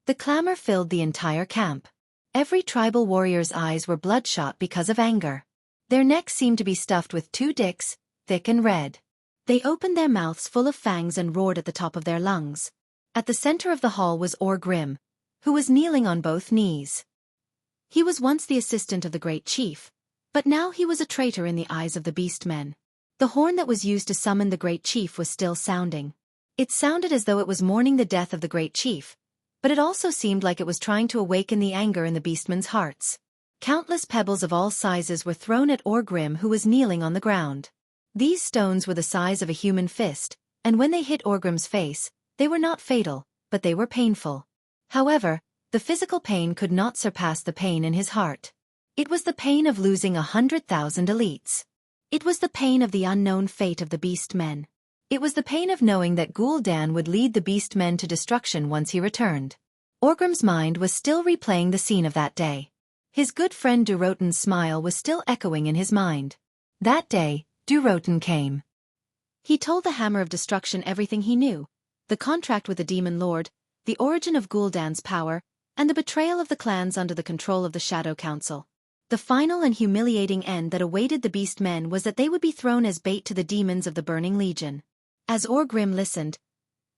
The clamor filled the entire camp. Every tribal warrior's eyes were bloodshot because of anger. Their necks seemed to be stuffed with 2 dicks, thick and red. They opened their mouths full of fangs and roared at the top of their lungs. At the center of the hall was Orgrim, who was kneeling on both knees. He was once the assistant of the great chief, but now he was a traitor in the eyes of the beastmen. The horn that was used to summon the great chief was still sounding. It sounded as though it was mourning the death of the great chief, but it also seemed like it was trying to awaken the anger in the beastmen's hearts. Countless pebbles of all sizes were thrown at Orgrim, who was kneeling on the ground. These stones were the size of a human fist, and when they hit Orgrim's face, they were not fatal, but they were painful. However, the physical pain could not surpass the pain in his heart. It was the pain of losing 100,000 elites. It was the pain of the unknown fate of the beastmen. It was the pain of knowing that Gul'dan would lead the beastmen to destruction once he returned. Orgrim's mind was still replaying the scene of that day. His good friend Durotan's smile was still echoing in his mind. That day, Durotan came. He told the Hammer of Destruction everything he knew, the contract with the Demon Lord, the origin of Gul'dan's power, and the betrayal of the clans under the control of the Shadow Council. The final and humiliating end that awaited the beastmen was that they would be thrown as bait to the demons of the Burning Legion. As Orgrim listened,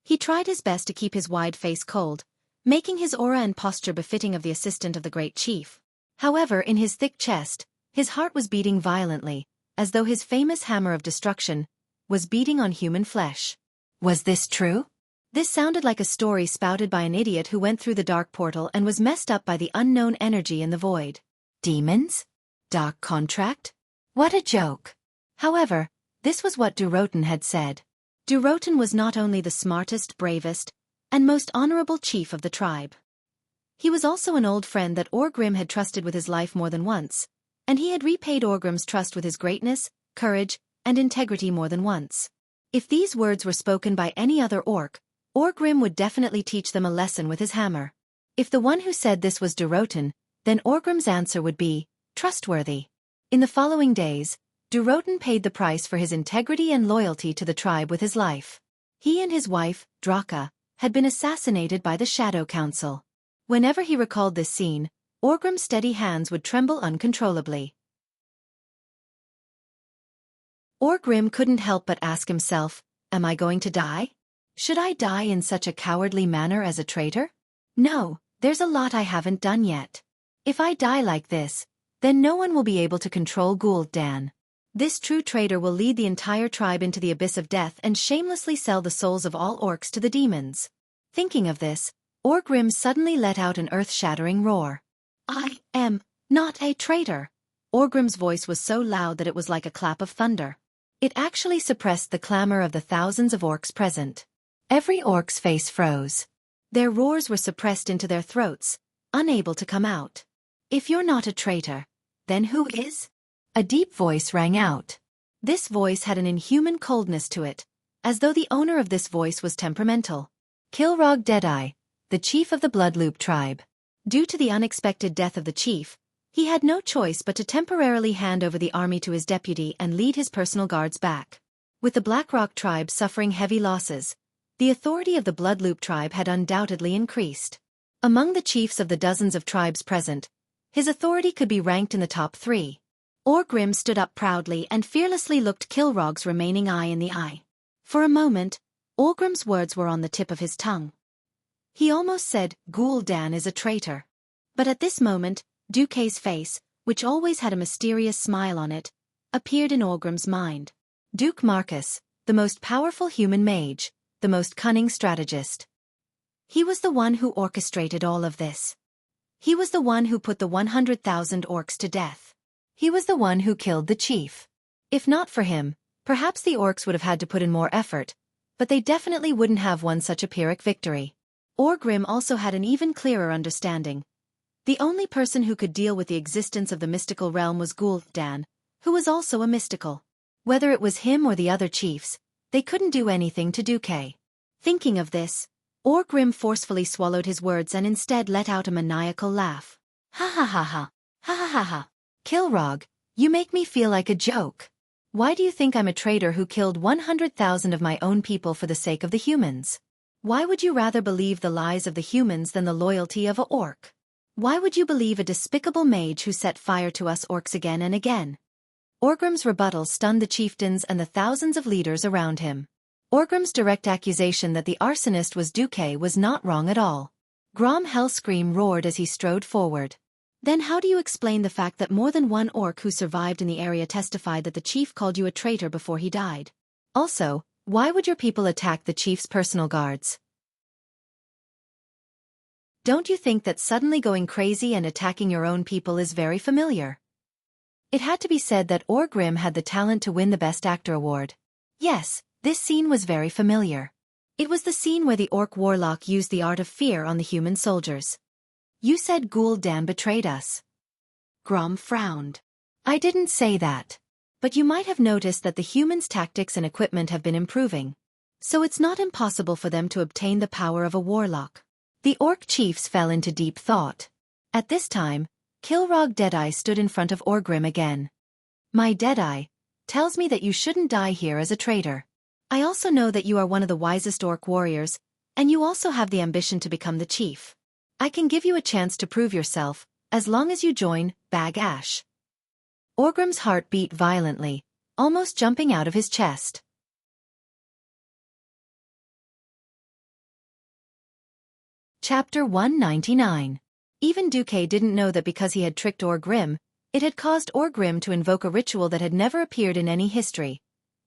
he tried his best to keep his wide face cold, making his aura and posture befitting of the assistant of the great chief. However, in his thick chest, his heart was beating violently, as though his famous Hammer of Destruction was beating on human flesh. Was this true? This sounded like a story spouted by an idiot who went through the dark portal and was messed up by the unknown energy in the void. Demons? Dark contract? What a joke! However, this was what Durotan had said. Durotan was not only the smartest, bravest, and most honorable chief of the tribe. He was also an old friend that Orgrim had trusted with his life more than once, and he had repaid Orgrim's trust with his greatness, courage, and integrity more than once. If these words were spoken by any other orc, Orgrim would definitely teach them a lesson with his hammer. If the one who said this was Durotan, then Orgrim's answer would be trustworthy. In the following days, Durotan paid the price for his integrity and loyalty to the tribe with his life. He and his wife, Draka, had been assassinated by the Shadow Council. Whenever he recalled this scene, Orgrim's steady hands would tremble uncontrollably. Orgrim couldn't help but ask himself, am I going to die? Should I die in such a cowardly manner as a traitor? No, there's a lot I haven't done yet. If I die like this, then no one will be able to control Gul'dan. This true traitor will lead the entire tribe into the abyss of death and shamelessly sell the souls of all orcs to the demons. Thinking of this, Orgrim suddenly let out an earth-shattering roar. I am not a traitor. Orgrim's voice was so loud that it was like a clap of thunder. It actually suppressed the clamor of the thousands of orcs present. Every orc's face froze. Their roars were suppressed into their throats, unable to come out. If you're not a traitor, then who is? A deep voice rang out. This voice had an inhuman coldness to it, as though the owner of this voice was temperamental. Kilrog Deadeye, the chief of the Bloodloop tribe. Due to the unexpected death of the chief, he had no choice but to temporarily hand over the army to his deputy and lead his personal guards back. With the Blackrock tribe suffering heavy losses, the authority of the Bloodloop tribe had undoubtedly increased. Among the chiefs of the dozens of tribes present, his authority could be ranked in the top 3. Orgrim stood up proudly and fearlessly looked Kilrog's remaining eye in the eye. For a moment, Orgrim's words were on the tip of his tongue. He almost said, Gul'dan is a traitor. But at this moment, Duke's face, which always had a mysterious smile on it, appeared in Orgrim's mind. Duke Marcus, the most powerful human mage, the most cunning strategist. He was the one who orchestrated all of this. He was the one who put the 100,000 orcs to death. He was the one who killed the chief. If not for him, perhaps the orcs would have had to put in more effort, but they definitely wouldn't have won such a Pyrrhic victory. Orgrim also had an even clearer understanding. The only person who could deal with the existence of the mystical realm was Gul'dan, who was also a mystical. Whether it was him or the other chiefs, they couldn't do anything to Duke. Thinking of this, Orgrim forcefully swallowed his words and instead let out a maniacal laugh. Ha ha ha ha, ha ha ha ha. Kilrog, you make me feel like a joke. Why do you think I'm a traitor who killed 100,000 of my own people for the sake of the humans? Why would you rather believe the lies of the humans than the loyalty of a orc? Why would you believe a despicable mage who set fire to us orcs again and again? Orgrim's rebuttal stunned the chieftains and the thousands of leaders around him. Orgrim's direct accusation that the arsonist was Duke was not wrong at all. Grom Hellscream roared as he strode forward. Then how do you explain the fact that more than one orc who survived in the area testified that the chief called you a traitor before he died? Also, why would your people attack the chief's personal guards? Don't you think that suddenly going crazy and attacking your own people is very familiar? It had to be said that Orgrim had the talent to win the Best Actor award. Yes, this scene was very familiar. It was the scene where the orc warlock used the art of fear on the human soldiers. You said Gul'dan betrayed us. Grom frowned. I didn't say that. But you might have noticed that the humans' tactics and equipment have been improving. So it's not impossible for them to obtain the power of a warlock. The orc chiefs fell into deep thought. At this time, Kilrog Deadeye stood in front of Orgrim again. My Deadeye tells me that you shouldn't die here as a traitor. I also know that you are one of the wisest orc warriors, and you also have the ambition to become the chief. I can give you a chance to prove yourself, as long as you join Bag Ash. Orgrim's heart beat violently, almost jumping out of his chest. Chapter 199. Even Duque didn't know that because he had tricked Orgrim, it had caused Orgrim to invoke a ritual that had never appeared in any history.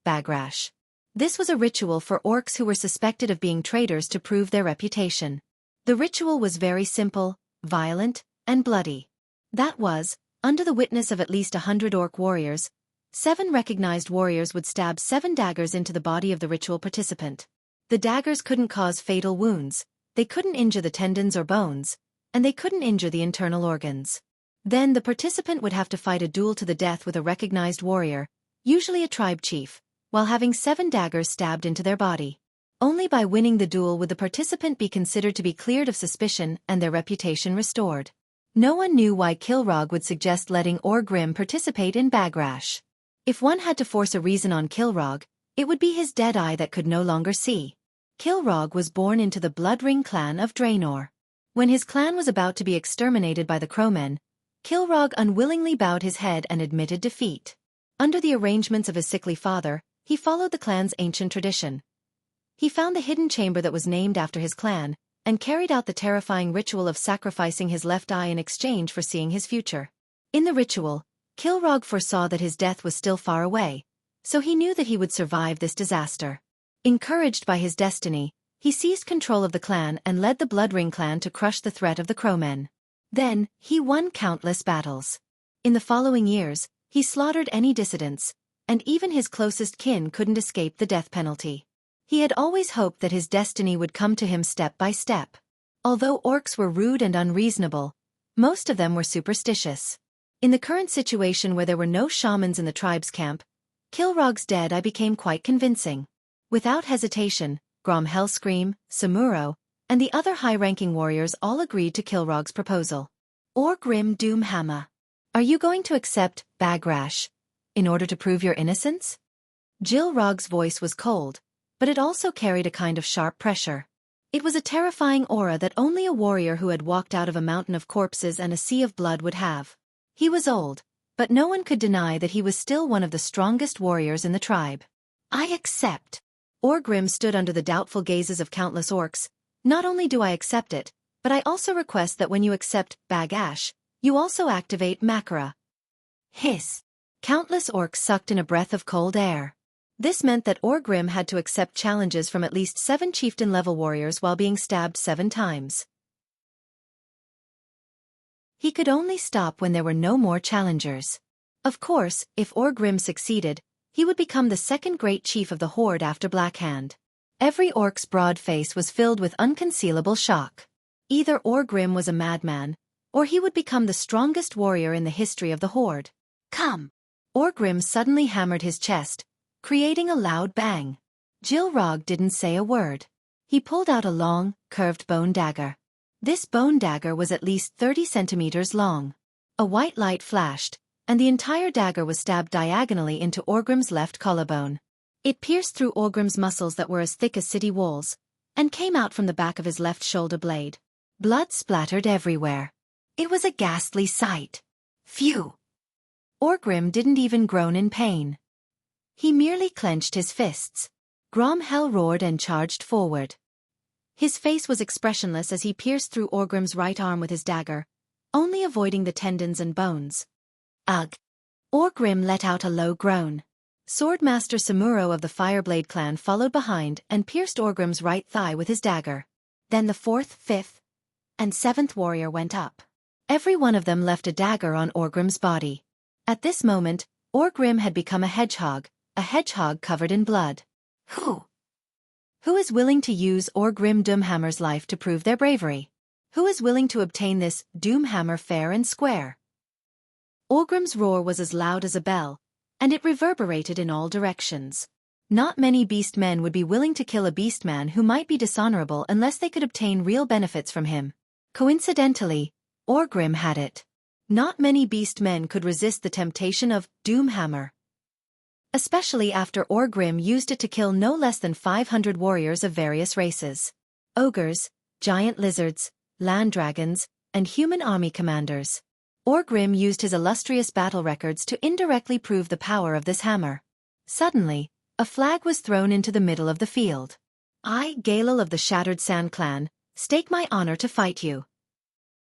Bagrash. This was a ritual for orcs who were suspected of being traitors to prove their reputation. The ritual was very simple, violent, and bloody. That was, under the witness of at least 100 orc warriors, 7 recognized warriors would stab 7 daggers into the body of the ritual participant. The daggers couldn't cause fatal wounds, they couldn't injure the tendons or bones, and they couldn't injure the internal organs. Then the participant would have to fight a duel to the death with a recognized warrior, usually a tribe chief, while having 7 daggers stabbed into their body. Only by winning the duel would the participant be considered to be cleared of suspicion and their reputation restored. No one knew why Kilrog would suggest letting Orgrim participate in Bagrash. If one had to force a reason on Kilrog, it would be his dead eye that could no longer see. Kilrog was born into the Bloodring clan of Draenor. When his clan was about to be exterminated by the Crowmen, Kilrog unwillingly bowed his head and admitted defeat. Under the arrangements of his sickly father, he followed the clan's ancient tradition. He found the hidden chamber that was named after his clan, and carried out the terrifying ritual of sacrificing his left eye in exchange for seeing his future. In the ritual, Kilrog foresaw that his death was still far away, so he knew that he would survive this disaster. Encouraged by his destiny, he seized control of the clan and led the Bloodring clan to crush the threat of the Crowmen. Then, he won countless battles. In the following years, he slaughtered any dissidents, and even his closest kin couldn't escape the death penalty. He had always hoped that his destiny would come to him step by step. Although orcs were rude and unreasonable, most of them were superstitious. In the current situation where there were no shamans in the tribe's camp, Kilrog's dead eye became quite convincing. Without hesitation, Grom Hellscream, Samuro, and the other high-ranking warriors all agreed to Kilrog's proposal. Orgrim Doomhammer. Are you going to accept Bagrash in order to prove your innocence? Gilrog's voice was cold, but it also carried a kind of sharp pressure. It was a terrifying aura that only a warrior who had walked out of a mountain of corpses and a sea of blood would have. He was old, but no one could deny that he was still one of the strongest warriors in the tribe. I accept. Orgrim stood under the doubtful gazes of countless orcs. Not only do I accept it, but I also request that when you accept Bagash, you also activate Makara. Hiss. Countless orcs sucked in a breath of cold air. This meant that Orgrim had to accept challenges from at least 7 chieftain-level warriors while being stabbed 7 times. He could only stop when there were no more challengers. Of course, if Orgrim succeeded, he would become the second great chief of the Horde after Blackhand. Every orc's broad face was filled with unconcealable shock. Either Orgrim was a madman, or he would become the strongest warrior in the history of the Horde. Come! Orgrim suddenly hammered his chest, creating a loud bang. Gilrog didn't say a word. He pulled out a long, curved bone dagger. This bone dagger was at least 30 centimeters long. A white light flashed, and the entire dagger was stabbed diagonally into Orgrim's left collarbone. It pierced through Orgrim's muscles that were as thick as city walls, and came out from the back of his left shoulder blade. Blood splattered everywhere. It was a ghastly sight. Phew! Orgrim didn't even groan in pain. He merely clenched his fists. Gromhell roared and charged forward. His face was expressionless as he pierced through Orgrim's right arm with his dagger, only avoiding the tendons and bones. Ugh! Orgrim let out a low groan. Swordmaster Samuro of the Fireblade clan followed behind and pierced Orgrim's right thigh with his dagger. Then the 4th, 5th, and 7th warrior went up. Every one of them left a dagger on Orgrim's body. At this moment, Orgrim had become a hedgehog covered in blood. Who is willing to use Orgrim Doomhammer's life to prove their bravery? Who is willing to obtain this Doomhammer fair and square? Orgrim's roar was as loud as a bell, and it reverberated in all directions. Not many beastmen would be willing to kill a beastman who might be dishonorable unless they could obtain real benefits from him. Coincidentally, Orgrim had it. Not many beastmen could resist the temptation of Doomhammer, especially after Orgrim used it to kill no less than 500 warriors of various races. Ogres, giant lizards, land dragons, and human army commanders. Orgrim used his illustrious battle records to indirectly prove the power of this hammer. Suddenly, a flag was thrown into the middle of the field. I, Galil of the Shattered Sand clan, stake my honor to fight you.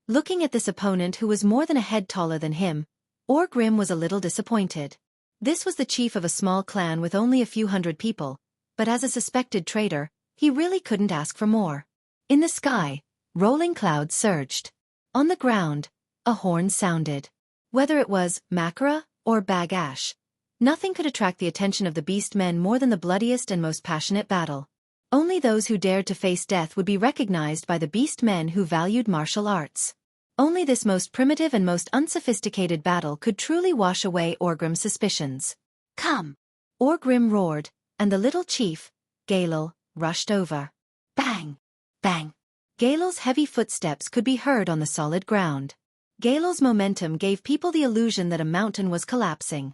Looking at this opponent who was more than a head taller than him, Orgrim was a little disappointed. This was the chief of a small clan with only a few hundred people, but as a suspected traitor, he really couldn't ask for more. In the sky, rolling clouds surged. On the ground, a horn sounded. Whether it was Makara or Bagash, nothing could attract the attention of the beastmen more than the bloodiest and most passionate battle. Only those who dared to face death would be recognized by the beastmen who valued martial arts. Only this most primitive and most unsophisticated battle could truly wash away Orgrim's suspicions. Come! Orgrim roared, and the little chief, Galil, rushed over. Bang! Bang! Galil's heavy footsteps could be heard on the solid ground. Galil's momentum gave people the illusion that a mountain was collapsing.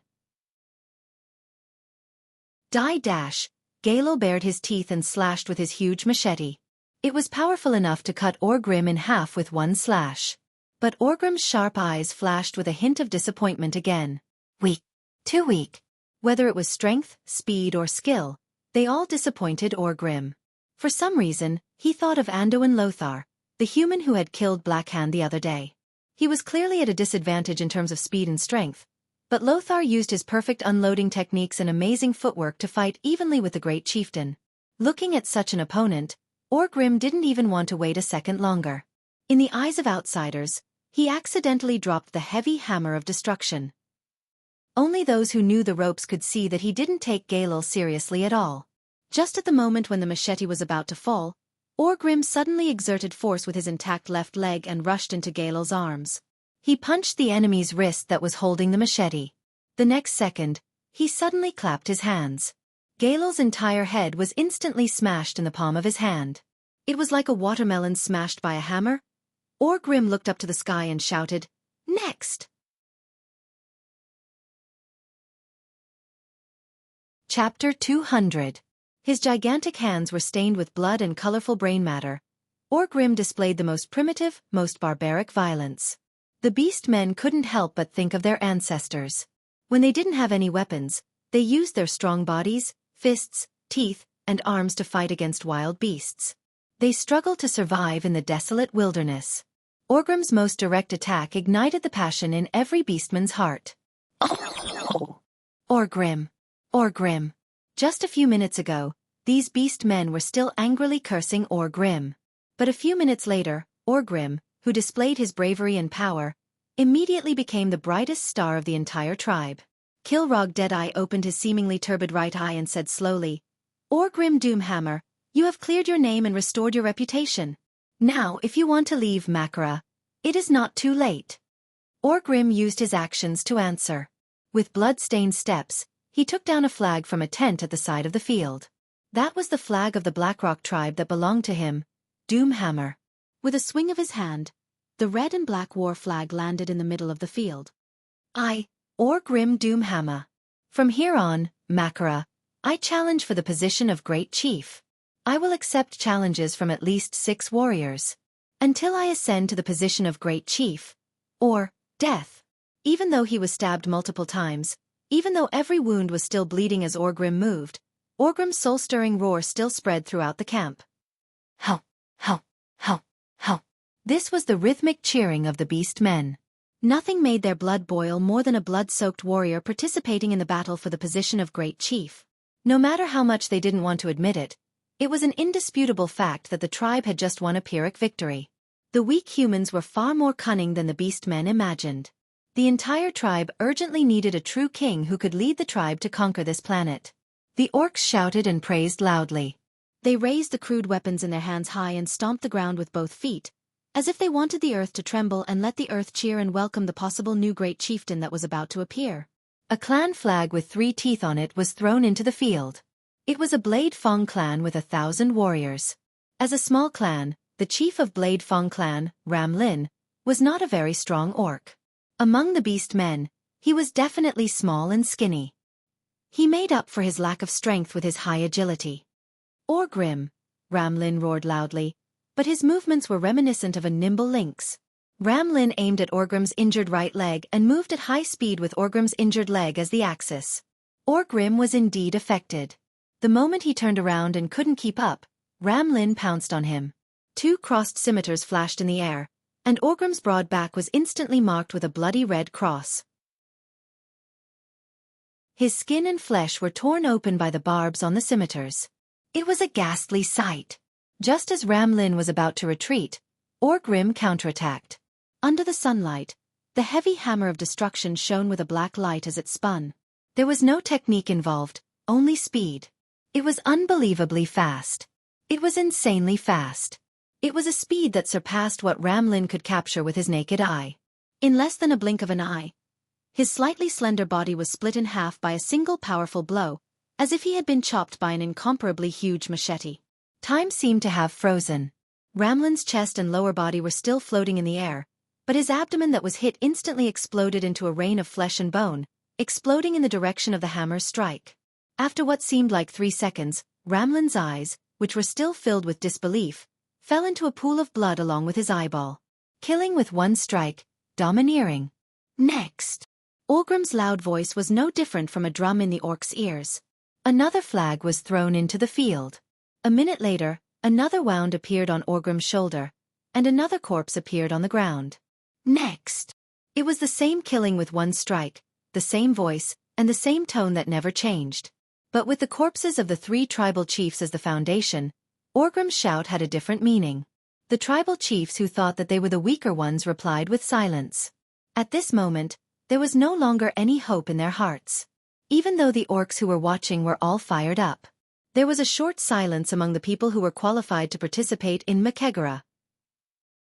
Die-dash! Galil bared his teeth and slashed with his huge machete. It was powerful enough to cut Orgrim in half with one slash. But Orgrim's sharp eyes flashed with a hint of disappointment again. Weak. Too weak. Whether it was strength, speed, or skill, they all disappointed Orgrim. For some reason, he thought of Anduin Lothar, the human who had killed Blackhand the other day. He was clearly at a disadvantage in terms of speed and strength, but Lothar used his perfect unloading techniques and amazing footwork to fight evenly with the great chieftain. Looking at such an opponent, Orgrim didn't even want to wait a second longer. In the eyes of outsiders, he accidentally dropped the heavy hammer of destruction. Only those who knew the ropes could see that he didn't take Galil seriously at all. Just at the moment when the machete was about to fall, Orgrim suddenly exerted force with his intact left leg and rushed into Galil's arms. He punched the enemy's wrist that was holding the machete. The next second, he suddenly clapped his hands. Galil's entire head was instantly smashed in the palm of his hand. It was like a watermelon smashed by a hammer. Orgrim looked up to the sky and shouted, "Next!" Chapter 200. His gigantic hands were stained with blood and colorful brain matter. Orgrim displayed the most primitive, most barbaric violence. The beastmen couldn't help but think of their ancestors. When they didn't have any weapons, they used their strong bodies, fists, teeth, and arms to fight against wild beasts. They struggled to survive in the desolate wilderness. Orgrim's most direct attack ignited the passion in every beastman's heart. Orgrim! Orgrim! Just a few minutes ago, these beastmen were still angrily cursing Orgrim. But a few minutes later, Orgrim, who displayed his bravery and power, immediately became the brightest star of the entire tribe. Kilrog Deadeye opened his seemingly turbid right eye and said slowly, "Orgrim Doomhammer, you have cleared your name and restored your reputation. Now, if you want to leave Makara, it is not too late." Orgrim used his actions to answer. With blood-stained steps, he took down a flag from a tent at the side of the field. That was the flag of the Blackrock tribe that belonged to him, Doomhammer. With a swing of his hand, the red and black war flag landed in the middle of the field. I, Orgrim Doomhammer. From here on, Makara, I challenge for the position of Great Chief. I will accept challenges from at least 6 warriors. Until I ascend to the position of Great Chief. Or, death. Even though he was stabbed multiple times, even though every wound was still bleeding as Orgrim moved, Orgrim's soul-stirring roar still spread throughout the camp. How! How, how. This was the rhythmic cheering of the beast men. Nothing made their blood boil more than a blood-soaked warrior participating in the battle for the position of great chief. No matter how much they didn't want to admit it, it was an indisputable fact that the tribe had just won a Pyrrhic victory. The weak humans were far more cunning than the beast men imagined. The entire tribe urgently needed a true king who could lead the tribe to conquer this planet. The orcs shouted and praised loudly. They raised the crude weapons in their hands high and stomped the ground with both feet, as if they wanted the earth to tremble and let the earth cheer and welcome the possible new great chieftain that was about to appear. A clan flag with 3 teeth on it was thrown into the field. It was a Blade Fong clan with 1,000 warriors. As a small clan, the chief of Blade Fong clan, Ram Lin, was not a very strong orc. Among the beast men, he was definitely small and skinny. He made up for his lack of strength with his high agility. Orgrim, Ram Lin roared loudly, but his movements were reminiscent of a nimble lynx. Ram Lin aimed at Orgrim's injured right leg and moved at high speed with Orgrim's injured leg as the axis. Orgrim was indeed affected. The moment he turned around and couldn't keep up, Ram Lin pounced on him. 2 crossed scimitars flashed in the air, and Orgrim's broad back was instantly marked with a bloody red cross. His skin and flesh were torn open by the barbs on the scimitars. It was a ghastly sight. Just as Ram Lin was about to retreat, Orgrim counterattacked. Under the sunlight, the heavy hammer of destruction shone with a black light as it spun. There was no technique involved, only speed. It was unbelievably fast. It was insanely fast. It was a speed that surpassed what Ram Lin could capture with his naked eye. In less than a blink of an eye, his slightly slender body was split in half by a single powerful blow, as if he had been chopped by an incomparably huge machete. Time seemed to have frozen. Ram Lin's chest and lower body were still floating in the air, but his abdomen that was hit instantly exploded into a rain of flesh and bone, exploding in the direction of the hammer's strike. After what seemed like 3 seconds, Ram Lin's eyes, which were still filled with disbelief, fell into a pool of blood along with his eyeball. Killing with 1 strike, domineering. Next! Orgrim's loud voice was no different from a drum in the orc's ears. Another flag was thrown into the field. A minute later, another wound appeared on Orgrim's shoulder, and another corpse appeared on the ground. Next! It was the same killing with 1 strike, the same voice, and the same tone that never changed. But with the corpses of the 3 tribal chiefs as the foundation, Orgrim's shout had a different meaning. The tribal chiefs who thought that they were the weaker ones replied with silence. At this moment, there was no longer any hope in their hearts. Even though the orcs who were watching were all fired up. There was a short silence among the people who were qualified to participate in Mekegera.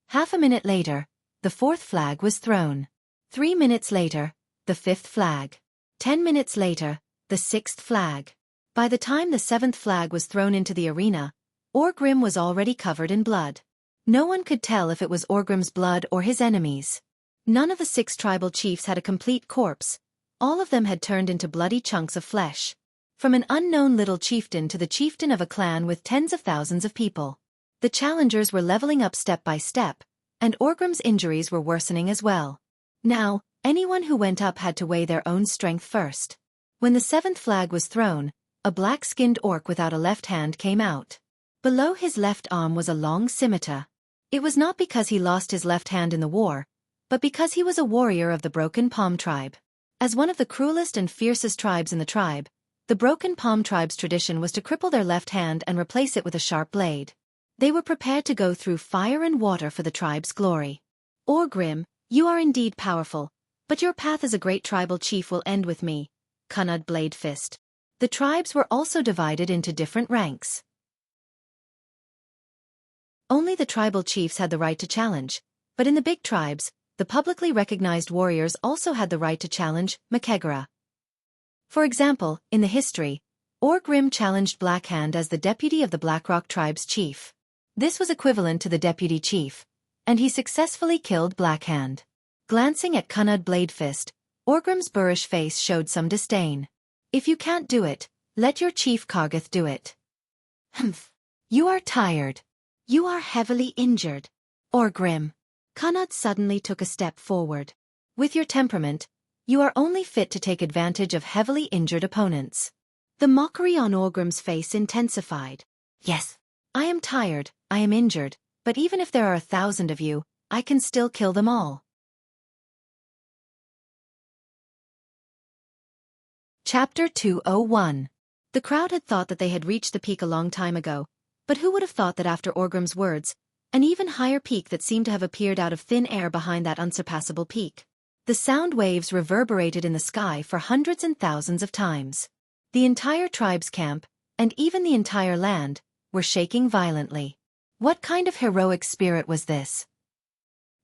Half a minute later, the 4th flag was thrown. 3 minutes later, the 5th flag. 10 minutes later, the 6th flag. By the time the 7th flag was thrown into the arena, Orgrim was already covered in blood. No one could tell if it was Orgrim's blood or his enemies. None of the 6 tribal chiefs had a complete corpse. All of them had turned into bloody chunks of flesh. From an unknown little chieftain to the chieftain of a clan with tens of thousands of people. The challengers were leveling up step by step, and Orgrim's injuries were worsening as well. Now, anyone who went up had to weigh their own strength first. When the 7th flag was thrown, a black-skinned orc without a left hand came out. Below his left arm was a long scimitar. It was not because he lost his left hand in the war, but because he was a warrior of the Broken Palm tribe. As one of the cruelest and fiercest tribes in the tribe, the Broken Palm tribe's tradition was to cripple their left hand and replace it with a sharp blade. They were prepared to go through fire and water for the tribe's glory. Orgrim, you are indeed powerful, but your path as a great tribal chief will end with me, Kunnud Bladefist. The tribes were also divided into different ranks. Only the tribal chiefs had the right to challenge, but in the big tribes, the publicly recognized warriors also had the right to challenge Mekegera. For example, in the history, Orgrim challenged Blackhand as the deputy of the Blackrock tribe's chief. This was equivalent to the deputy chief, and he successfully killed Blackhand. Glancing at Kunnud Bladefist, Orgrim's boorish face showed some disdain. If you can't do it, let your chief Kargath do it. Humph. You are tired. You are heavily injured. Orgrim. Kunnud suddenly took a step forward. With your temperament, you are only fit to take advantage of heavily injured opponents. The mockery on Orgrim's face intensified. Yes, I am tired, I am injured, but even if there are 1,000 of you, I can still kill them all. Chapter 201. The crowd had thought that they had reached the peak a long time ago, but who would have thought that after Orgrim's words, an even higher peak that seemed to have appeared out of thin air behind that unsurpassable peak. The sound waves reverberated in the sky for hundreds and thousands of times. The entire tribe's camp, and even the entire land, were shaking violently. What kind of heroic spirit was this?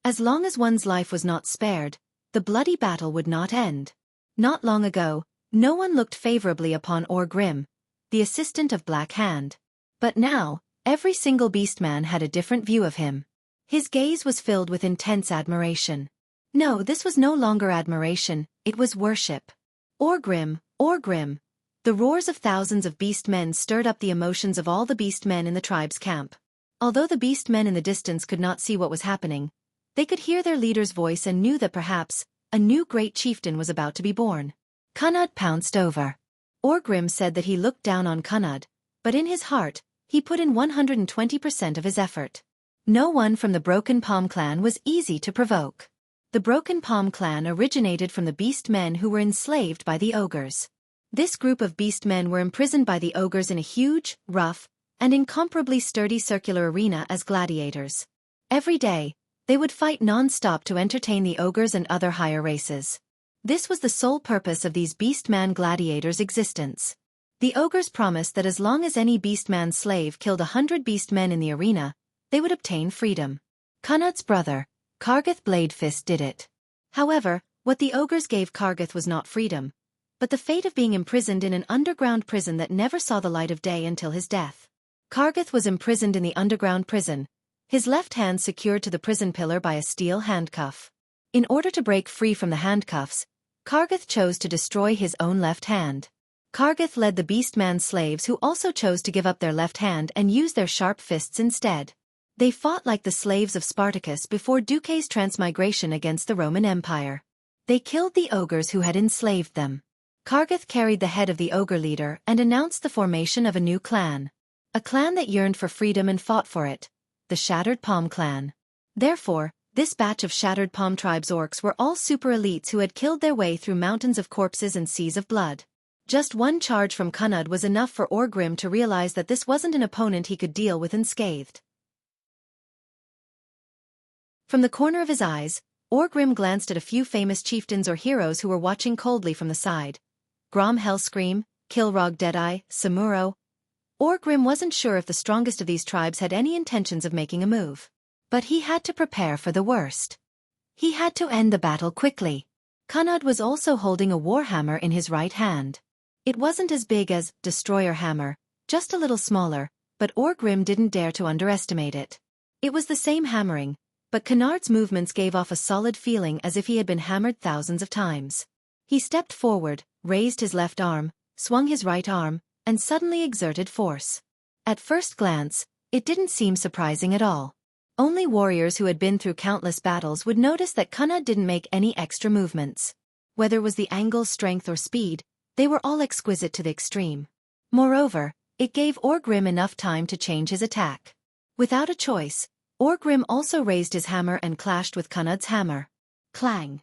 As long as one's life was not spared, the bloody battle would not end. Not long ago, no one looked favorably upon Orgrim, the assistant of Black Hand. But now, every single beastman had a different view of him. His gaze was filled with intense admiration. No, this was no longer admiration, it was worship. Orgrim, Orgrim. The roars of thousands of beastmen stirred up the emotions of all the beastmen in the tribe's camp. Although the beastmen in the distance could not see what was happening, they could hear their leader's voice and knew that perhaps a new great chieftain was about to be born. Kunud pounced over. Orgrim said that he looked down on Kunud, but in his heart, he put in 120% of his effort. No one from the Broken Palm clan was easy to provoke. The Broken Palm clan originated from the beastmen who were enslaved by the ogres. This group of beastmen were imprisoned by the ogres in a huge, rough, and incomparably sturdy circular arena as gladiators. Every day, they would fight non-stop to entertain the ogres and other higher races. This was the sole purpose of these beastman gladiators' existence. The ogres promised that as long as any beastman slave killed 100 beastmen in the arena, they would obtain freedom. Kunud's brother, Kargath Bladefist, did it. However, what the ogres gave Kargath was not freedom, but the fate of being imprisoned in an underground prison that never saw the light of day until his death. Kargath was imprisoned in the underground prison, his left hand secured to the prison pillar by a steel handcuff. In order to break free from the handcuffs, Kargath chose to destroy his own left hand. Kargath led the beastman slaves who also chose to give up their left hand and use their sharp fists instead. They fought like the slaves of Spartacus before Duce's transmigration against the Roman Empire. They killed the ogres who had enslaved them. Kargath carried the head of the ogre leader and announced the formation of a new clan. A clan that yearned for freedom and fought for it. The Shattered Palm clan. Therefore, this batch of Shattered Palm tribe's orcs were all super elites who had killed their way through mountains of corpses and seas of blood. Just one charge from Kunud was enough for Orgrim to realize that this wasn't an opponent he could deal with unscathed. From the corner of his eyes, Orgrim glanced at a few famous chieftains or heroes who were watching coldly from the side. Grom Hellscream, Kilrog Deadeye, Samuro. Orgrim wasn't sure if the strongest of these tribes had any intentions of making a move. But he had to prepare for the worst. He had to end the battle quickly. Kunud was also holding a warhammer in his right hand. It wasn't as big as Destroyer Hammer, just a little smaller, but Orgrim didn't dare to underestimate it. It was the same hammering, but Kunud's movements gave off a solid feeling as if he had been hammered thousands of times. He stepped forward, raised his left arm, swung his right arm, and suddenly exerted force. At first glance, it didn't seem surprising at all. Only warriors who had been through countless battles would notice that Kunud didn't make any extra movements. Whether it was the angle, strength, or speed, they were all exquisite to the extreme. Moreover, it gave Orgrim enough time to change his attack. Without a choice, Orgrim also raised his hammer and clashed with Kunud's hammer. Clang!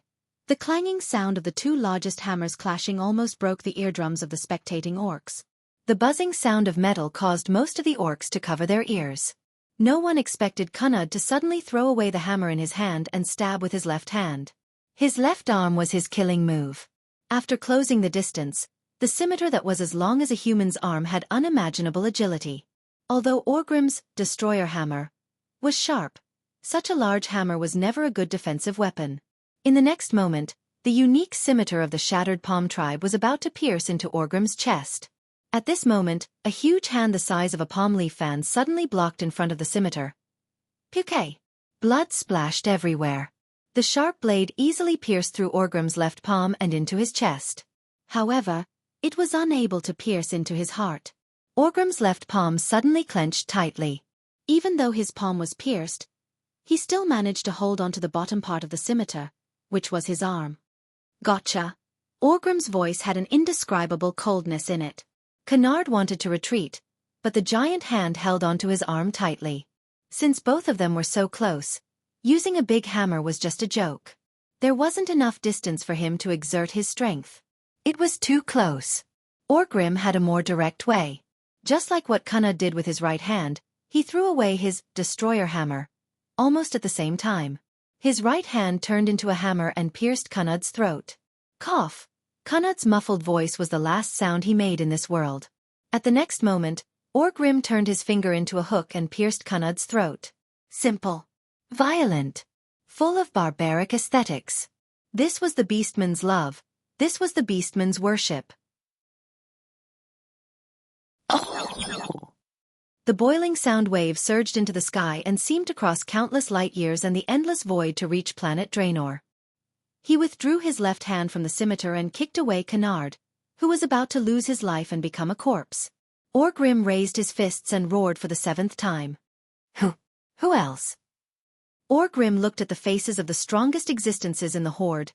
The clanging sound of the two largest hammers clashing almost broke the eardrums of the spectating orcs. The buzzing sound of metal caused most of the orcs to cover their ears. No one expected Kunud to suddenly throw away the hammer in his hand and stab with his left hand. His left arm was his killing move. After closing the distance, the scimitar that was as long as a human's arm had unimaginable agility. Although Orgrim's Destroyer Hammer was sharp, such a large hammer was never a good defensive weapon. In the next moment, the unique scimitar of the Shattered Palm tribe was about to pierce into Orgrim's chest. At this moment, a huge hand the size of a palm leaf fan suddenly blocked in front of the scimitar. Puke! Blood splashed everywhere. The sharp blade easily pierced through Orgrim's left palm and into his chest. However, it was unable to pierce into his heart. Orgrim's left palm suddenly clenched tightly. Even though his palm was pierced, he still managed to hold onto the bottom part of the scimitar, which was his arm. Gotcha! Orgrim's voice had an indescribable coldness in it. Kunud wanted to retreat, but the giant hand held onto his arm tightly. Since both of them were so close, using a big hammer was just a joke. There wasn't enough distance for him to exert his strength. It was too close. Orgrim had a more direct way. Just like what Kunad did with his right hand, he threw away his destroyer hammer, almost at the same time. His right hand turned into a hammer and pierced Kunad's throat. Cough! Kunad's muffled voice was the last sound he made in this world. At the next moment, Orgrim turned his finger into a hook and pierced Kunad's throat. Simple. Violent. Full of barbaric aesthetics. This was the beastman's love. This was the beastman's worship. The boiling sound wave surged into the sky and seemed to cross countless light years and the endless void to reach planet Draenor. He withdrew his left hand from the scimitar and kicked away Canard, who was about to lose his life and become a corpse. Orgrim raised his fists and roared for the 7th time. Who else? Orgrim looked at the faces of the strongest existences in the horde.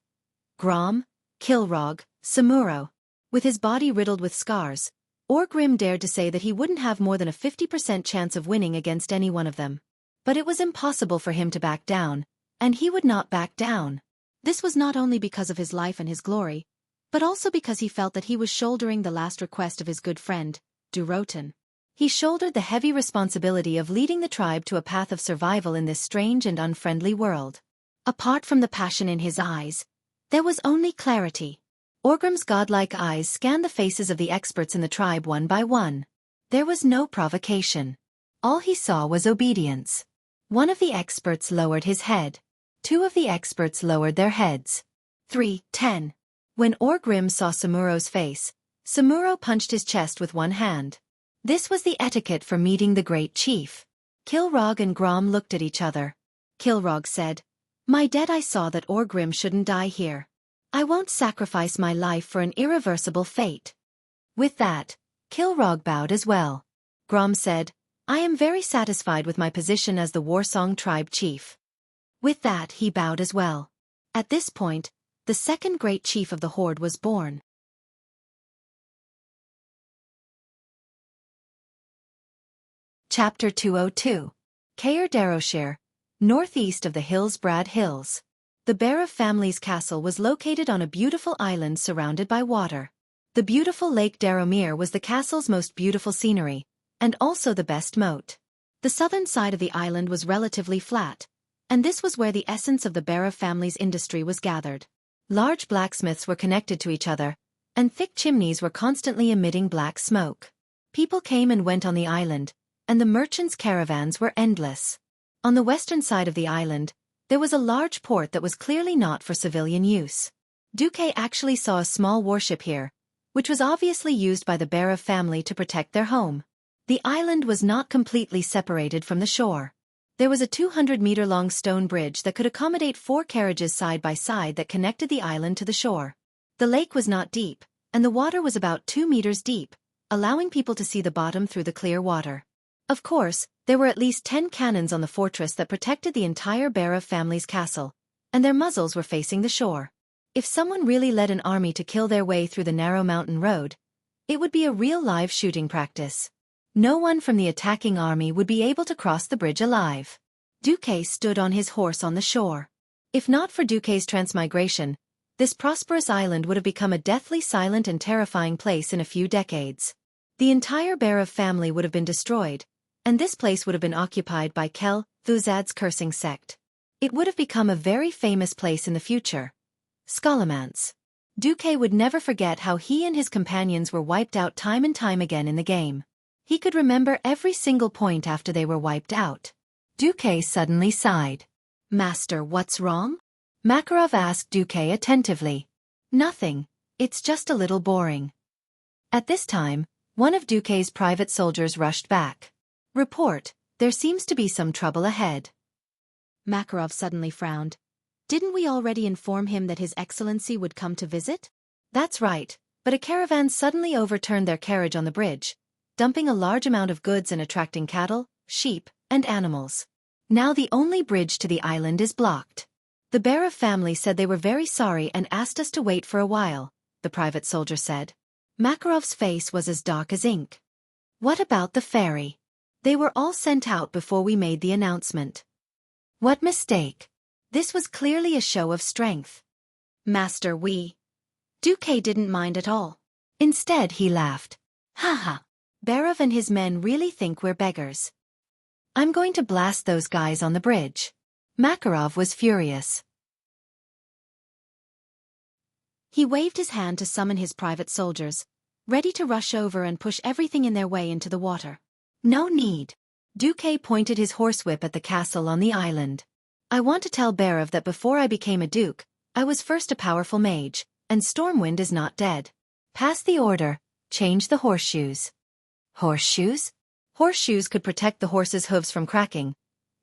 Grom, Kilrog, Samuro. With his body riddled with scars, Orgrim dared to say that he wouldn't have more than a 50% chance of winning against any one of them. But it was impossible for him to back down, and he would not back down. This was not only because of his life and his glory, but also because he felt that he was shouldering the last request of his good friend, Durotan. He shouldered the heavy responsibility of leading the tribe to a path of survival in this strange and unfriendly world. Apart from the passion in his eyes, there was only clarity. Orgrim's godlike eyes scanned the faces of the experts in the tribe one by one. There was no provocation. All he saw was obedience. One of the experts lowered his head. 2 of the experts lowered their heads. 3, 10. When Orgrim saw Samuro's face, Samuro punched his chest with one hand. This was the etiquette for meeting the great chief. Kilrog and Grom looked at each other. Kilrog said, "My dead, I saw that Orgrim shouldn't die here. I won't sacrifice my life for an irreversible fate." With that, Kilrog bowed as well. Grom said, "I am very satisfied with my position as the Warsong tribe chief." With that he bowed as well. At this point, the second great chief of the horde was born. Chapter 202. Caer Daroshire, northeast of the Hillsbrad Hills. The Bear family's castle was located on a beautiful island surrounded by water. The beautiful Lake Daromir was the castle's most beautiful scenery, and also the best moat. The southern side of the island was relatively flat, and this was where the essence of the Bear family's industry was gathered. Large blacksmiths were connected to each other, and thick chimneys were constantly emitting black smoke. People came and went on the island, and the merchants' caravans were endless. On the western side of the island, there was a large port that was clearly not for civilian use. Duque actually saw a small warship here, which was obviously used by the Bear family to protect their home. The island was not completely separated from the shore. There was a 200-meter-long stone bridge that could accommodate 4 carriages side by side that connected the island to the shore. The lake was not deep, and the water was about 2 meters deep, allowing people to see the bottom through the clear water. Of course, there were at least 10 cannons on the fortress that protected the entire Bear family's castle, and their muzzles were facing the shore. If someone really led an army to kill their way through the narrow mountain road, it would be a real live shooting practice. No one from the attacking army would be able to cross the bridge alive. Duque stood on his horse on the shore. If not for Duque's transmigration, this prosperous island would have become a deathly silent and terrifying place in a few decades. The entire Bear family would have been destroyed, and this place would have been occupied by Kel Thuzad's cursing sect. It would have become a very famous place in the future. Scholomance. Duque would never forget how he and his companions were wiped out time and time again in the game. He could remember every single point after they were wiped out. Duque suddenly sighed. "Master, what's wrong?" Makarov asked Duque attentively. "Nothing, it's just a little boring." At this time, one of Duque's private soldiers rushed back. "Report, there seems to be some trouble ahead." Makarov suddenly frowned. "Didn't we already inform him that His Excellency would come to visit?" "That's right, but a caravan suddenly overturned their carriage on the bridge, dumping a large amount of goods and attracting cattle, sheep, and animals. Now the only bridge to the island is blocked. The Bear family said they were very sorry and asked us to wait for a while," the private soldier said. Makarov's face was as dark as ink. What about the ferry? They were all sent out before we made the announcement. What mistake? This was clearly a show of strength. Master Xueqi didn't mind at all. Instead he laughed. Haha. Barav and his men really think we're beggars. I'm going to blast those guys on the bridge. Makarov was furious. He waved his hand to summon his private soldiers, ready to rush over and push everything in their way into the water. No need. Xueqi pointed his horsewhip at the castle on the island. I want to tell Barav that before I became a duke, I was first a powerful mage, and Stormwind is not dead. Pass the order, change the horseshoes. Horseshoes? Horseshoes could protect the horse's hooves from cracking,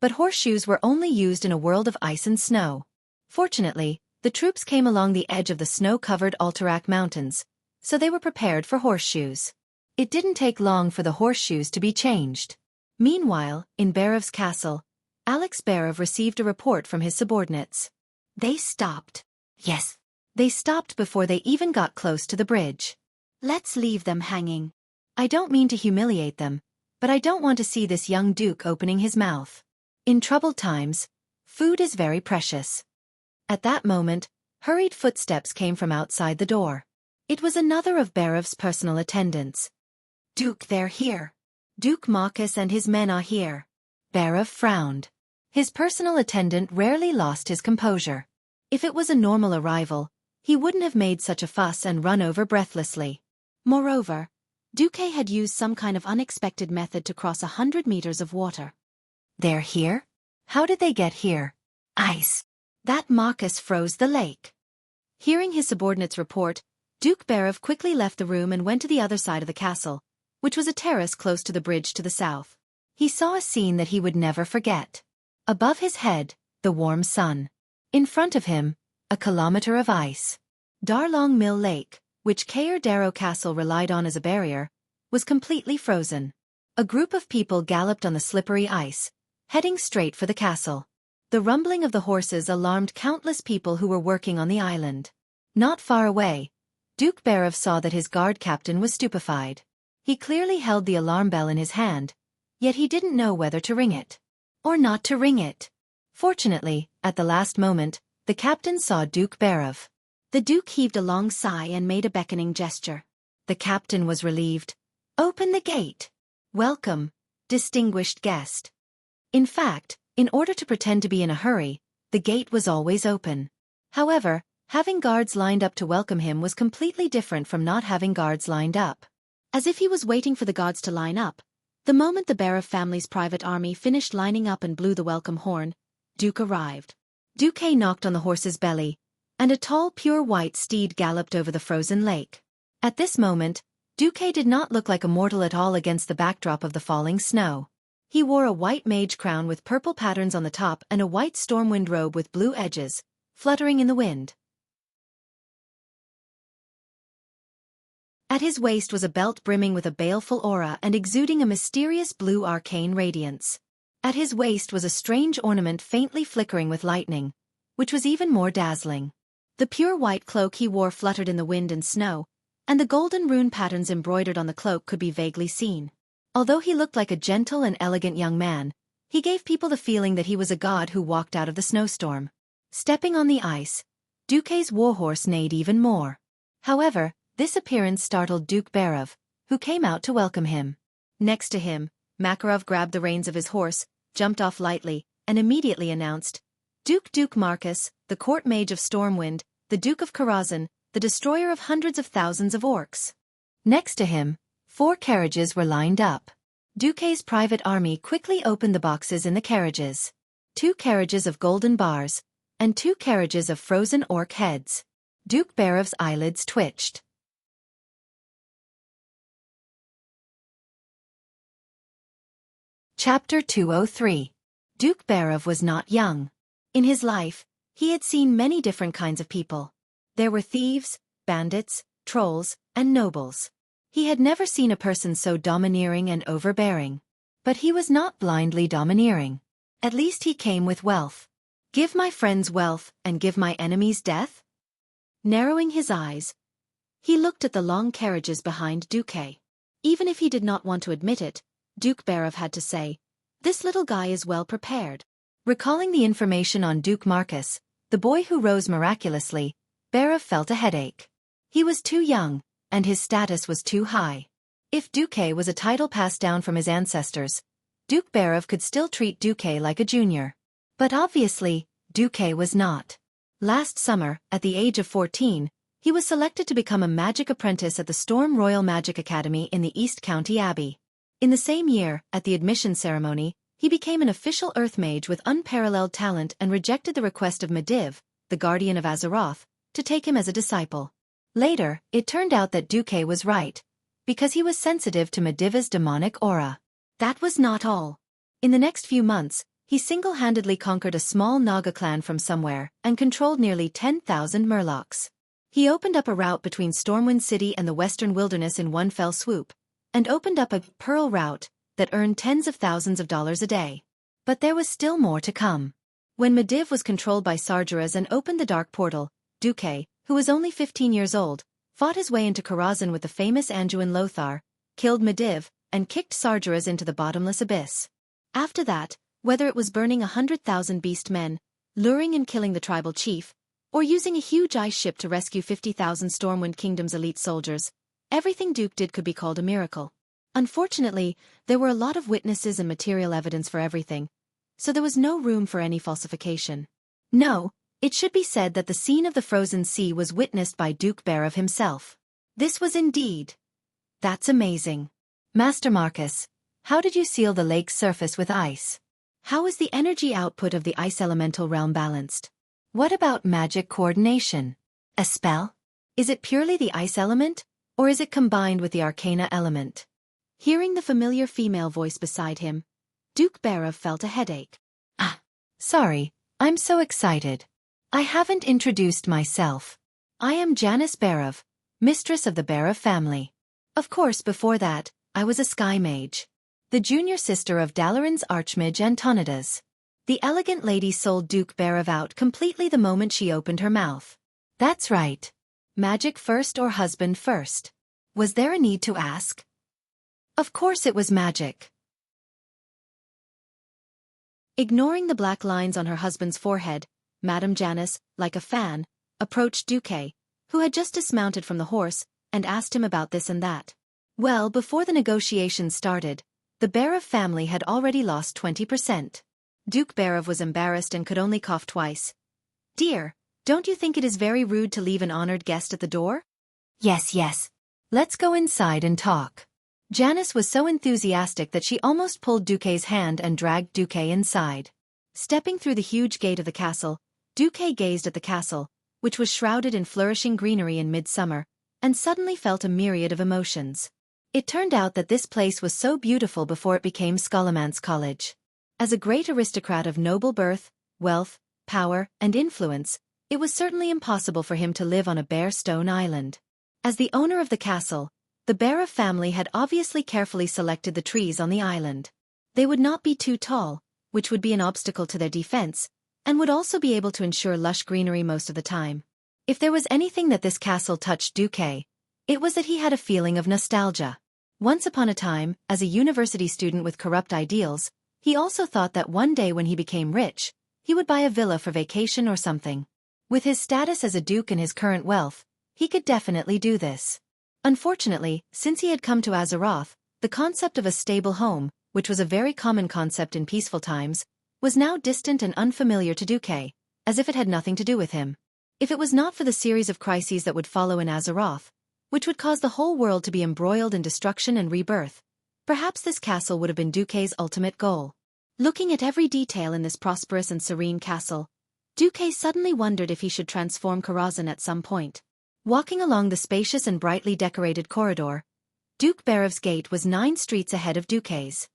but horseshoes were only used in a world of ice and snow. Fortunately, the troops came along the edge of the snow-covered Alterac Mountains, so they were prepared for horseshoes. It didn't take long for the horseshoes to be changed. Meanwhile, in Barav's castle, Alex Barav received a report from his subordinates. They stopped. Yes, they stopped before they even got close to the bridge. Let's leave them hanging. I don't mean to humiliate them, but I don't want to see this young duke opening his mouth. In troubled times, food is very precious. At that moment, hurried footsteps came from outside the door. It was another of Barav's personal attendants. Duke, they're here. Duke Marcus and his men are here. Barav frowned. His personal attendant rarely lost his composure. If it was a normal arrival, he wouldn't have made such a fuss and run over breathlessly. Moreover, Xueqi had used some kind of unexpected method to cross 100 meters of water. They're here? How did they get here? Ice. That Marcus froze the lake. Hearing his subordinate's report, Duke Barav quickly left the room and went to the other side of the castle, which was a terrace close to the bridge to the south. He saw a scene that he would never forget. Above his head, the warm sun. In front of him, a kilometer of ice. Darlong Mill Lake, which Kair Darrow Castle relied on as a barrier, was completely frozen. A group of people galloped on the slippery ice, heading straight for the castle. The rumbling of the horses alarmed countless people who were working on the island. Not far away, Duke Barav saw that his guard captain was stupefied. He clearly held the alarm bell in his hand, yet he didn't know whether to ring it or not to ring it. Fortunately, at the last moment, the captain saw Duke Barav. The Duke heaved a long sigh and made a beckoning gesture. The captain was relieved. Open the gate. Welcome, distinguished guest. In fact, in order to pretend to be in a hurry, the gate was always open. However, having guards lined up to welcome him was completely different from not having guards lined up. As if he was waiting for the guards to line up, the moment the Barav family's private army finished lining up and blew the welcome horn, Duke arrived. Xueqi knocked on the horse's belly, and a tall pure white steed galloped over the frozen lake. At this moment, Xueqi did not look like a mortal at all against the backdrop of the falling snow. He wore a white mage crown with purple patterns on the top and a white Stormwind robe with blue edges, fluttering in the wind. At his waist was a belt brimming with a baleful aura and exuding a mysterious blue arcane radiance. At his waist was a strange ornament faintly flickering with lightning, which was even more dazzling. The pure white cloak he wore fluttered in the wind and snow, and the golden rune patterns embroidered on the cloak could be vaguely seen. Although he looked like a gentle and elegant young man, he gave people the feeling that he was a god who walked out of the snowstorm. Stepping on the ice, Xueqi's warhorse neighed even more. However, this appearance startled Duke Barav, who came out to welcome him. Next to him, Makarov grabbed the reins of his horse, jumped off lightly, and immediately announced, Duke Marcus, the court mage of Stormwind, the Duke of Karazhan, the destroyer of hundreds of thousands of orcs. Next to him, 4 carriages were lined up. Xueqi's private army quickly opened the boxes in the carriages. 2 carriages of golden bars, and 2 carriages of frozen orc heads. Duke Barav's eyelids twitched. Chapter 203. Duke Barav was not young. In his life, he had seen many different kinds of people. There were thieves, bandits, trolls, and nobles. He had never seen a person so domineering and overbearing. But he was not blindly domineering. At least he came with wealth. Give my friends wealth and give my enemies death? Narrowing his eyes, he looked at the long carriages behind Xueqi. Even if he did not want to admit it, Duke Berov had to say, "This little guy is well prepared." Recalling the information on Duke Marcus, the boy who rose miraculously, Berov felt a headache. He was too young, and his status was too high. If Duque was a title passed down from his ancestors, Duke Berov could still treat Duque like a junior. But obviously, Duque was not. Last summer, at the age of 14, he was selected to become a magic apprentice at the Storm Royal Magic Academy in the East County Abbey. In the same year, at the admission ceremony, he became an official Earth Mage with unparalleled talent and rejected the request of Medivh, the guardian of Azeroth, to take him as a disciple. Later, it turned out that Duque was right, because he was sensitive to Medivh's demonic aura. That was not all. In the next few months, he single-handedly conquered a small Naga clan from somewhere and controlled nearly 10,000 murlocs. He opened up a route between Stormwind City and the Western Wilderness in one fell swoop, and opened up a Pearl route that earned tens of thousands of dollars a day. But there was still more to come. When Medivh was controlled by Sargeras and opened the Dark Portal, Duque, who was only 15 years old, fought his way into Karazhan with the famous Anduin Lothar, killed Medivh, and kicked Sargeras into the bottomless abyss. After that, whether it was burning 100,000 beast men, luring and killing the tribal chief, or using a huge ice ship to rescue 50,000 Stormwind Kingdom's elite soldiers, everything Duke did could be called a miracle. Unfortunately, there were a lot of witnesses and material evidence for everything, so there was no room for any falsification. No, it should be said that the scene of the frozen sea was witnessed by Duke Berov himself. This was indeed. That's amazing. Master Marcus, how did you seal the lake's surface with ice? How is the energy output of the ice elemental realm balanced? What about magic coordination? A spell? Is it purely the ice element, or is it combined with the arcana element? Hearing the familiar female voice beside him, Duke Berov felt a headache. Sorry, I'm so excited. I haven't introduced myself. I am Janice Berov, mistress of the Berov family. Of course, before that, I was a sky mage. The junior sister of Dalaran's archmage Antonidas. The elegant lady sold Duke Berov out completely the moment she opened her mouth. That's right. Magic first or husband first? Was there a need to ask? Of course it was magic. Ignoring the black lines on her husband's forehead, Madame Janice, like a fan, approached Duque, who had just dismounted from the horse, and asked him about this and that. Well, before the negotiations started, the Berov family had already lost 20%. Duke Berov was embarrassed and could only cough twice. Dear, don't you think it is very rude to leave an honored guest at the door? Yes. Let's go inside and talk. Janice was so enthusiastic that she almost pulled Duque's hand and dragged Duque inside. Stepping through the huge gate of the castle, Duque gazed at the castle, which was shrouded in flourishing greenery in midsummer, and suddenly felt a myriad of emotions. It turned out that this place was so beautiful before it became Scholomance College. As a great aristocrat of noble birth, wealth, power, and influence, it was certainly impossible for him to live on a bare stone island. As the owner of the castle, the Berov family had obviously carefully selected the trees on the island. They would not be too tall, which would be an obstacle to their defense, and would also be able to ensure lush greenery most of the time. If there was anything that this castle touched Duque, it was that he had a feeling of nostalgia. Once upon a time, as a university student with corrupt ideals, he also thought that one day when he became rich, he would buy a villa for vacation or something. With his status as a duke and his current wealth, he could definitely do this. Unfortunately, since he had come to Azeroth, the concept of a stable home, which was a very common concept in peaceful times, was now distant and unfamiliar to Duque, as if it had nothing to do with him. If it was not for the series of crises that would follow in Azeroth, which would cause the whole world to be embroiled in destruction and rebirth, perhaps this castle would have been Duque's ultimate goal. Looking at every detail in this prosperous and serene castle, Duque suddenly wondered if he should transform Karazhan at some point. Walking along the spacious and brightly decorated corridor, Duke Berov's gate was 9 streets ahead of Duque's.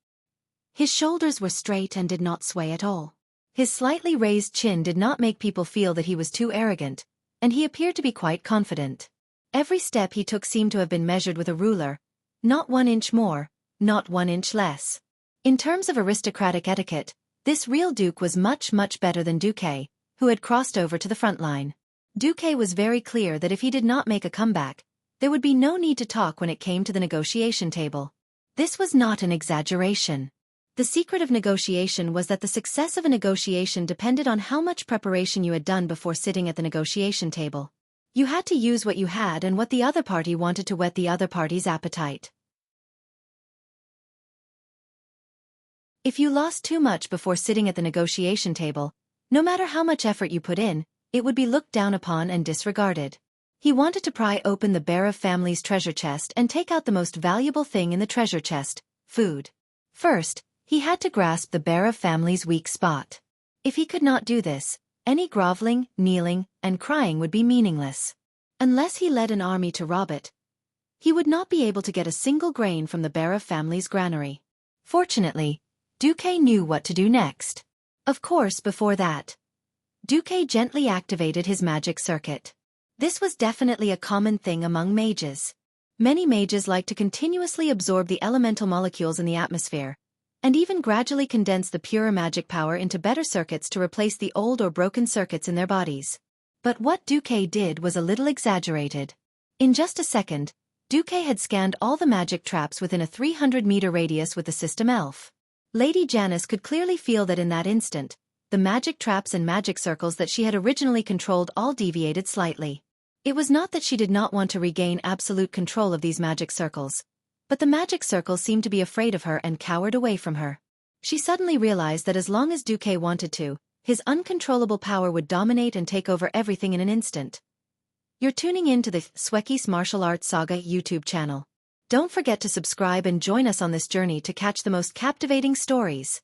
His shoulders were straight and did not sway at all. His slightly raised chin did not make people feel that he was too arrogant, and he appeared to be quite confident. Every step he took seemed to have been measured with a ruler, not 1 inch more, not 1 inch less. In terms of aristocratic etiquette, this real duke was much better than Duque, who had crossed over to the front line. Duque was very clear that if he did not make a comeback, There would be no need to talk when it came to the negotiation table. This was not an exaggeration. The secret of negotiation was that the success of a negotiation depended on how much preparation you had done before sitting at the negotiation table. You had to use what you had and what the other party wanted to whet the other party's appetite. If you lost too much before sitting at the negotiation table, no matter how much effort you put in, it would be looked down upon and disregarded. He wanted to pry open the Bear of family's treasure chest and take out the most valuable thing in the treasure chest, food. First, he had to grasp the Bear of family's weak spot. If he could not do this, any groveling, kneeling, and crying would be meaningless. Unless he led an army to rob it, he would not be able to get a single grain from the Bear of family's granary. Fortunately, Xueqi knew what to do next. Of course, before that, Xueqi gently activated his magic circuit. This was definitely a common thing among mages. Many mages like to continuously absorb the elemental molecules in the atmosphere, and even gradually condense the purer magic power into better circuits to replace the old or broken circuits in their bodies. But what Xueqi did was a little exaggerated. In just a second, Xueqi had scanned all the magic traps within a 300-meter radius with the system elf. Lady Janice could clearly feel that in that instant, the magic traps and magic circles that she had originally controlled all deviated slightly. It was not that she did not want to regain absolute control of these magic circles, but the magic circles seemed to be afraid of her and cowered away from her. She suddenly realized that as long as Xueqi wanted to, his uncontrollable power would dominate and take over everything in an instant. You're tuning in to the Xueqi's Martial Arts Saga YouTube channel. Don't forget to subscribe and join us on this journey to catch the most captivating stories.